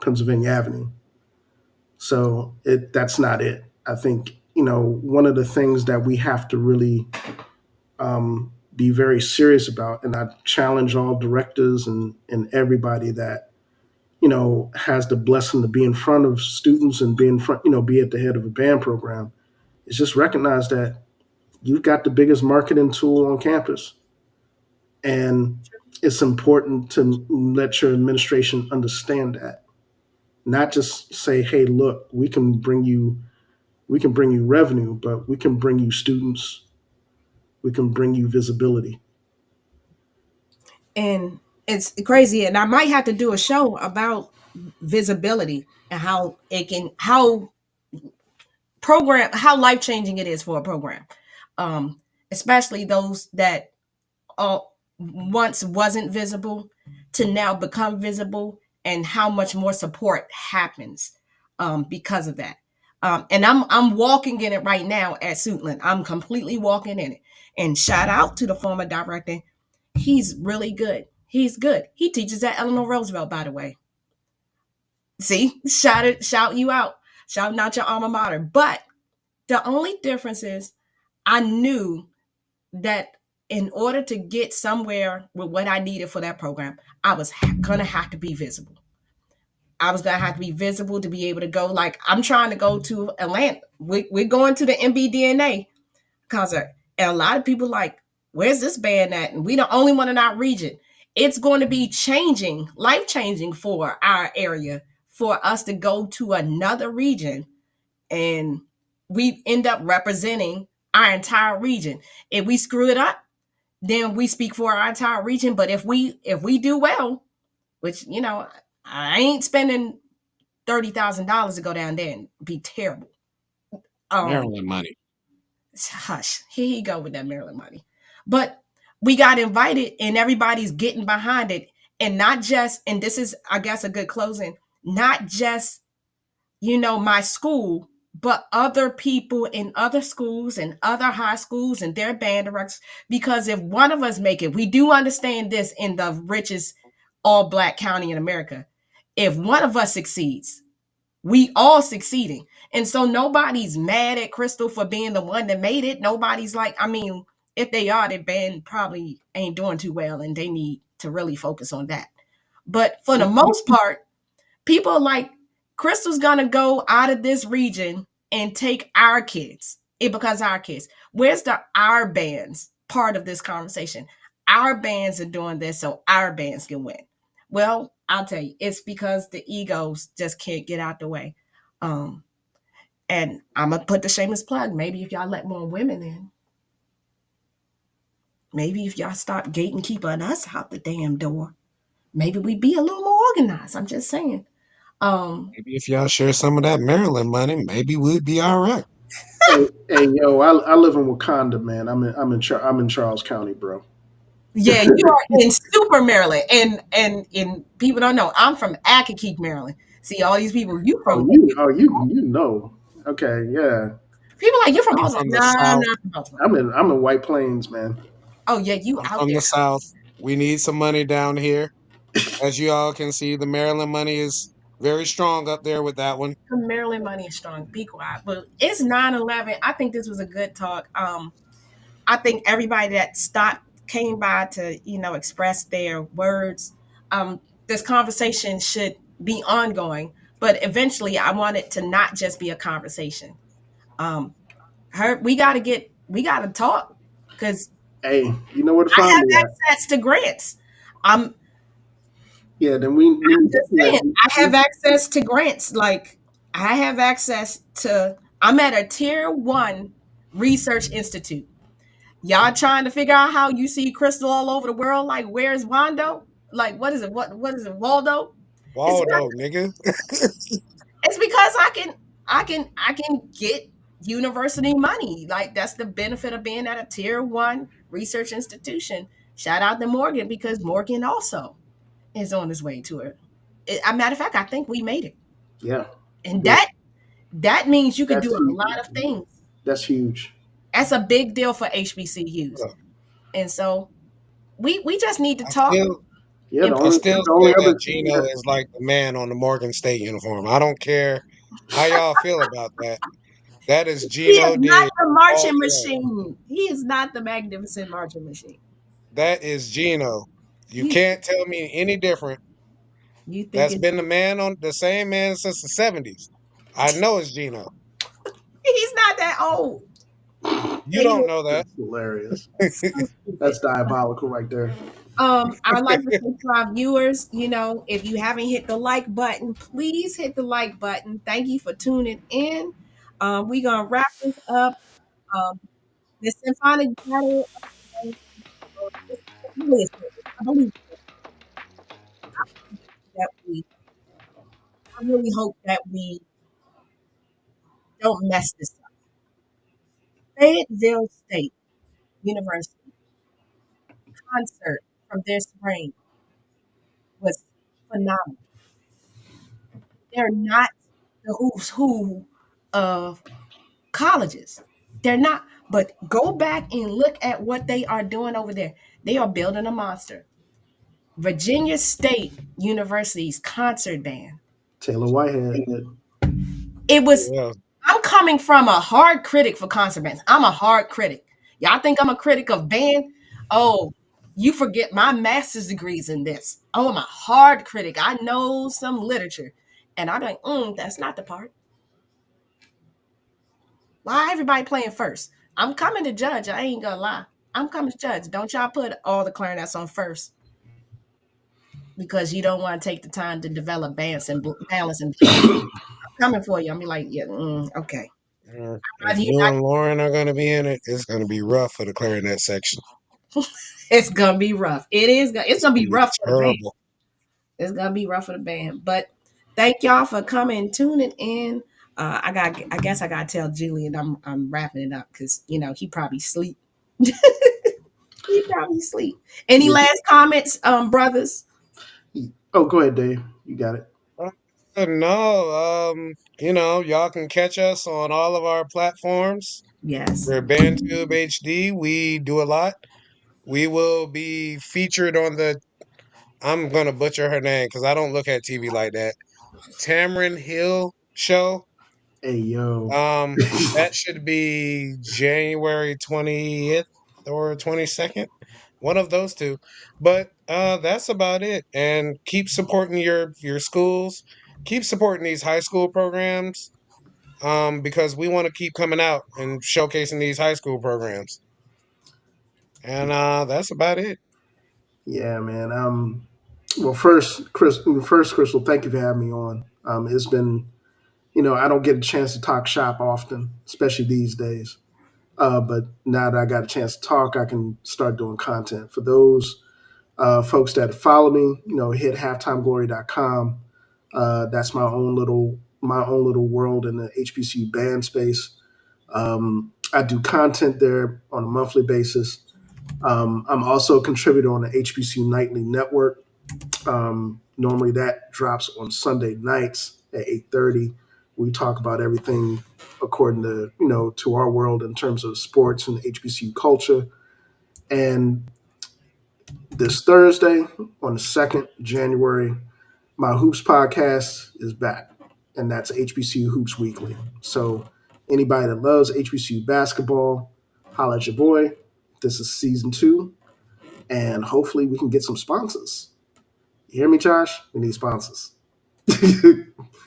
[SPEAKER 4] Pennsylvania Avenue. So that's not it. I think one of the things that we have to really be very serious about, and I challenge all directors and everybody that has the blessing to be in front of students and be in front, be at the head of a band program, is just recognize that you've got the biggest marketing tool on campus, and it's important to let your administration understand that, not just say, "Hey, look, we can bring you revenue, but we can bring you students, we can bring you visibility."
[SPEAKER 2] And it's crazy. And I might have to do a show about visibility and how life changing it is for a program, um, especially those that once wasn't visible to now become visible, and how much more support happens because of that. And I'm walking in it right now at Suitland. I'm completely walking in it. And shout out to the former director. He's really good. He's good. He teaches at Eleanor Roosevelt, by the way. See, shout you out, shouting out your alma mater. But the only difference is I knew that in order to get somewhere with what I needed for that program, I was gonna have to be visible. I was gonna have to be visible to be able to go. Like, I'm trying to go to Atlanta. We're going to the MBDNA concert, and a lot of people like, where's this band at? And we the only one in our region. It's going to be changing, life changing for our area, for us to go to another region, and we end up representing our entire region. If we screw it up, then we speak for our entire region. But if we do well, which I ain't spending $30,000 to go down there and be terrible.
[SPEAKER 5] Maryland money.
[SPEAKER 2] Hush, here you go with that Maryland money. But we got invited, and everybody's getting behind it, and not just. And this is, I guess, a good closing. Not just my school, but other people in other schools and other high schools and their band directors. Because if one of us make it, we do understand this in the richest all Black county in America. If one of us succeeds, we all succeeding. And so nobody's mad at Krystal for being the one that made it. Nobody's like, I mean, if they are, their band probably ain't doing too well and they need to really focus on that. But for the most part, people are like, Krystal's gonna go out of this region and take our kids. It becomes our kids. Where's the our bands part of this conversation? Our bands are doing this so our bands can win. Well, I'll tell you, it's because the egos just can't get out the way. Um, and I'm gonna put the shameless plug. Maybe if y'all let more women in, maybe if y'all stop gatekeeping us out the damn door, maybe we'd be a little more organized. I'm just saying.
[SPEAKER 5] Maybe if y'all share some of that Maryland money, maybe we'd be all right.
[SPEAKER 4] Hey, yo, I live in Wakanda, man. I'm in Charles County, bro.
[SPEAKER 2] Yeah, you are in Super Maryland, and people don't know I'm from Accokeek, Maryland. See all these people, you from
[SPEAKER 4] You know. Okay, yeah.
[SPEAKER 2] people like you from
[SPEAKER 5] I'm
[SPEAKER 2] Baltimore.
[SPEAKER 5] from the
[SPEAKER 2] Nah, I'm
[SPEAKER 5] South.
[SPEAKER 2] not from Baltimore.
[SPEAKER 4] I'm in White Plains, man.
[SPEAKER 2] Oh yeah, you
[SPEAKER 5] I'm
[SPEAKER 2] out
[SPEAKER 5] from
[SPEAKER 2] there.
[SPEAKER 5] the South. We need some money down here. As you all can see, the Maryland money is very strong up there with that one.
[SPEAKER 2] The Maryland money is strong. Be quiet. But it's 9/11. I think this was a good talk. I think everybody that stopped came by to, express their words. This conversation should be ongoing, but eventually I want it to not just be a conversation. Um, we gotta talk because
[SPEAKER 4] Hey, you know where to
[SPEAKER 2] I
[SPEAKER 4] find
[SPEAKER 2] have
[SPEAKER 4] me at.
[SPEAKER 2] access to grants. I'm
[SPEAKER 4] Yeah, then we
[SPEAKER 2] just
[SPEAKER 4] yeah,
[SPEAKER 2] saying, I have access to grants. Like I have access to. I'm at a tier 1 research institute. Y'all trying to figure out how you see Krystal all over the world? Like, where's Wando? Like, what is it? What is it? Waldo? It's not,
[SPEAKER 5] Waldo, nigga.
[SPEAKER 2] it's because I can get university money. Like that's the benefit of being at a tier 1 research institution. Shout out to Morgan because Morgan also is on his way to it. A matter of fact, I think we made it,
[SPEAKER 4] yeah.
[SPEAKER 2] and
[SPEAKER 4] Yeah,
[SPEAKER 2] that means you could
[SPEAKER 4] that's
[SPEAKER 2] do a lot
[SPEAKER 4] huge.
[SPEAKER 2] of things.
[SPEAKER 4] That's huge.
[SPEAKER 2] That's a big deal for HBCUs,
[SPEAKER 5] Look,
[SPEAKER 2] and so we just need to
[SPEAKER 5] I
[SPEAKER 2] talk.
[SPEAKER 5] still
[SPEAKER 4] Yeah,
[SPEAKER 2] And
[SPEAKER 5] I still
[SPEAKER 4] the only
[SPEAKER 5] feel that
[SPEAKER 4] other
[SPEAKER 5] Gino is like the man on the Morgan State uniform. I don't care how y'all feel about that. That is
[SPEAKER 2] he is
[SPEAKER 5] Gino
[SPEAKER 2] not
[SPEAKER 5] did
[SPEAKER 2] the
[SPEAKER 5] all
[SPEAKER 2] marching
[SPEAKER 5] the way.
[SPEAKER 2] machine. He is not the magnificent marching machine.
[SPEAKER 5] That is Gino. You
[SPEAKER 2] You
[SPEAKER 5] can't tell me any different.
[SPEAKER 2] you think
[SPEAKER 5] That's
[SPEAKER 2] it's
[SPEAKER 5] been the same man since the 70s. I know it's Gino.
[SPEAKER 2] he's not that old.
[SPEAKER 5] You
[SPEAKER 2] Anyway,
[SPEAKER 5] don't know that.
[SPEAKER 4] That's hilarious.
[SPEAKER 2] so stupid.
[SPEAKER 4] That's diabolical right there.
[SPEAKER 2] I'd like to say to our viewers, if you haven't hit the like button, please hit the like button. Thank you for tuning in. We're gonna wrap this up. Um, the symphonic battle. Really I believe that we. I really hope that we don't mess this up. Fayetteville State University concert from their spring was phenomenal. They're not the who's who of colleges. They're not. But go back and look at what they are doing over there. They are building a monster. Virginia State University's concert band.
[SPEAKER 4] Taylor Whitehead.
[SPEAKER 2] It was,
[SPEAKER 5] Yeah.
[SPEAKER 2] I'm coming from a hard critic for concert bands. I'm a hard critic. Y'all think I'm a critic of band? Oh, you forget my master's degrees in this. Oh, I'm a hard critic. I know some literature. And I'm like, that's not the part. Why everybody playing first? I'm coming to judge. I ain't gonna lie. I'm coming to judge. Don't y'all put all the clarinets on first because you don't want to take the time to develop balance and blues. I'm coming for you. I'm be like, yeah, okay.
[SPEAKER 5] If
[SPEAKER 2] Rather you
[SPEAKER 5] you
[SPEAKER 2] not,
[SPEAKER 5] and Lauren are going to be in it, it's going to be rough for the clarinet section.
[SPEAKER 2] it's gonna be rough. It is. It's
[SPEAKER 5] It's
[SPEAKER 2] gonna
[SPEAKER 5] going
[SPEAKER 2] be
[SPEAKER 5] to be
[SPEAKER 2] rough for the band.
[SPEAKER 5] terrible.
[SPEAKER 2] It's gonna be rough for the band. But thank y'all for coming, tuning in. I guess I gotta tell Julian I'm wrapping it up because he probably sleep. He probably sleep. Any
[SPEAKER 4] Yeah.
[SPEAKER 2] last comments, brothers?
[SPEAKER 4] Oh, go ahead, Dave. You got it.
[SPEAKER 5] No, y'all can catch us on all of our platforms.
[SPEAKER 2] Yes.
[SPEAKER 5] We're BandTube HD. We do a lot. We will be featured on I'm going to butcher her name because I don't look at TV like that. Tamron Hill show.
[SPEAKER 4] Hey, yo.
[SPEAKER 5] Um, that should be January 20th or 22nd, one of those two. But that's about it. And keep supporting your schools. Keep supporting these high school programs because we want to keep coming out and showcasing these high school programs. And that's about it.
[SPEAKER 4] Yeah, man. Well, first, Crystal, thank you for having me on. It's been, I don't get a chance to talk shop often, especially these days. But now that I got a chance to talk, I can start doing content. For those folks that follow me, hit halftimeglory.com. That's my own little world in the HBCU band space. I do content there on a monthly basis. I'm also a contributor on the HBCU Nightly Network. Normally that drops on Sunday nights at 8:30. We talk about everything according to, to our world in terms of sports and HBCU culture. And this Thursday on the 2nd January, my Hoops podcast is back, and that's HBCU Hoops Weekly. So anybody that loves HBCU basketball, holla at your boy. This is season 2, and hopefully we can get some sponsors. You hear me, Josh? We need sponsors.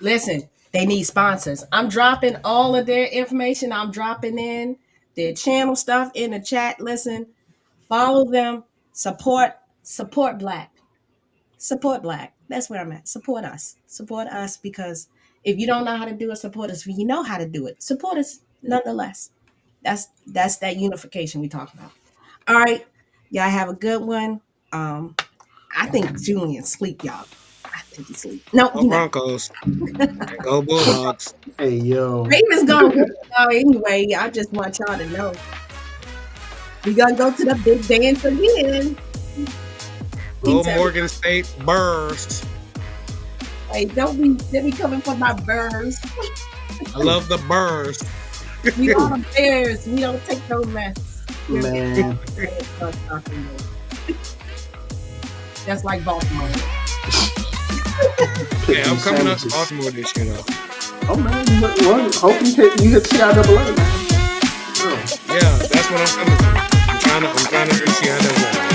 [SPEAKER 2] Listen, they need sponsors. I'm dropping all of their information. I'm dropping in their channel stuff in the chat. Listen, follow them. Support Black. Support Black. That's where I'm at. Support us. Support us, because if you don't know how to do it, support us. If you know how to do it, support us nonetheless. That's that unification we talk about. All right. Y'all have a good one. I think Julian's sleep, y'all. I think he's sleep. No,
[SPEAKER 5] Go
[SPEAKER 2] he not.
[SPEAKER 5] Broncos. Go Bulldogs.
[SPEAKER 4] Hey, yo.
[SPEAKER 2] Raven's gonna win anyway. I just want y'all to know. We gonna go to the big dance again.
[SPEAKER 5] Go Morgan State Burrs.
[SPEAKER 2] Hey, don't be coming for my Bears.
[SPEAKER 5] I love the Burrs.
[SPEAKER 2] We are the Bears. We don't take no mess.
[SPEAKER 4] Man.
[SPEAKER 2] That's like Baltimore.
[SPEAKER 5] Yeah, I'm coming up to Baltimore this year, though.
[SPEAKER 4] Oh, man. Hope you hit CIAA, man.
[SPEAKER 5] Yeah, that's what I'm coming to. I'm trying to do CIAA.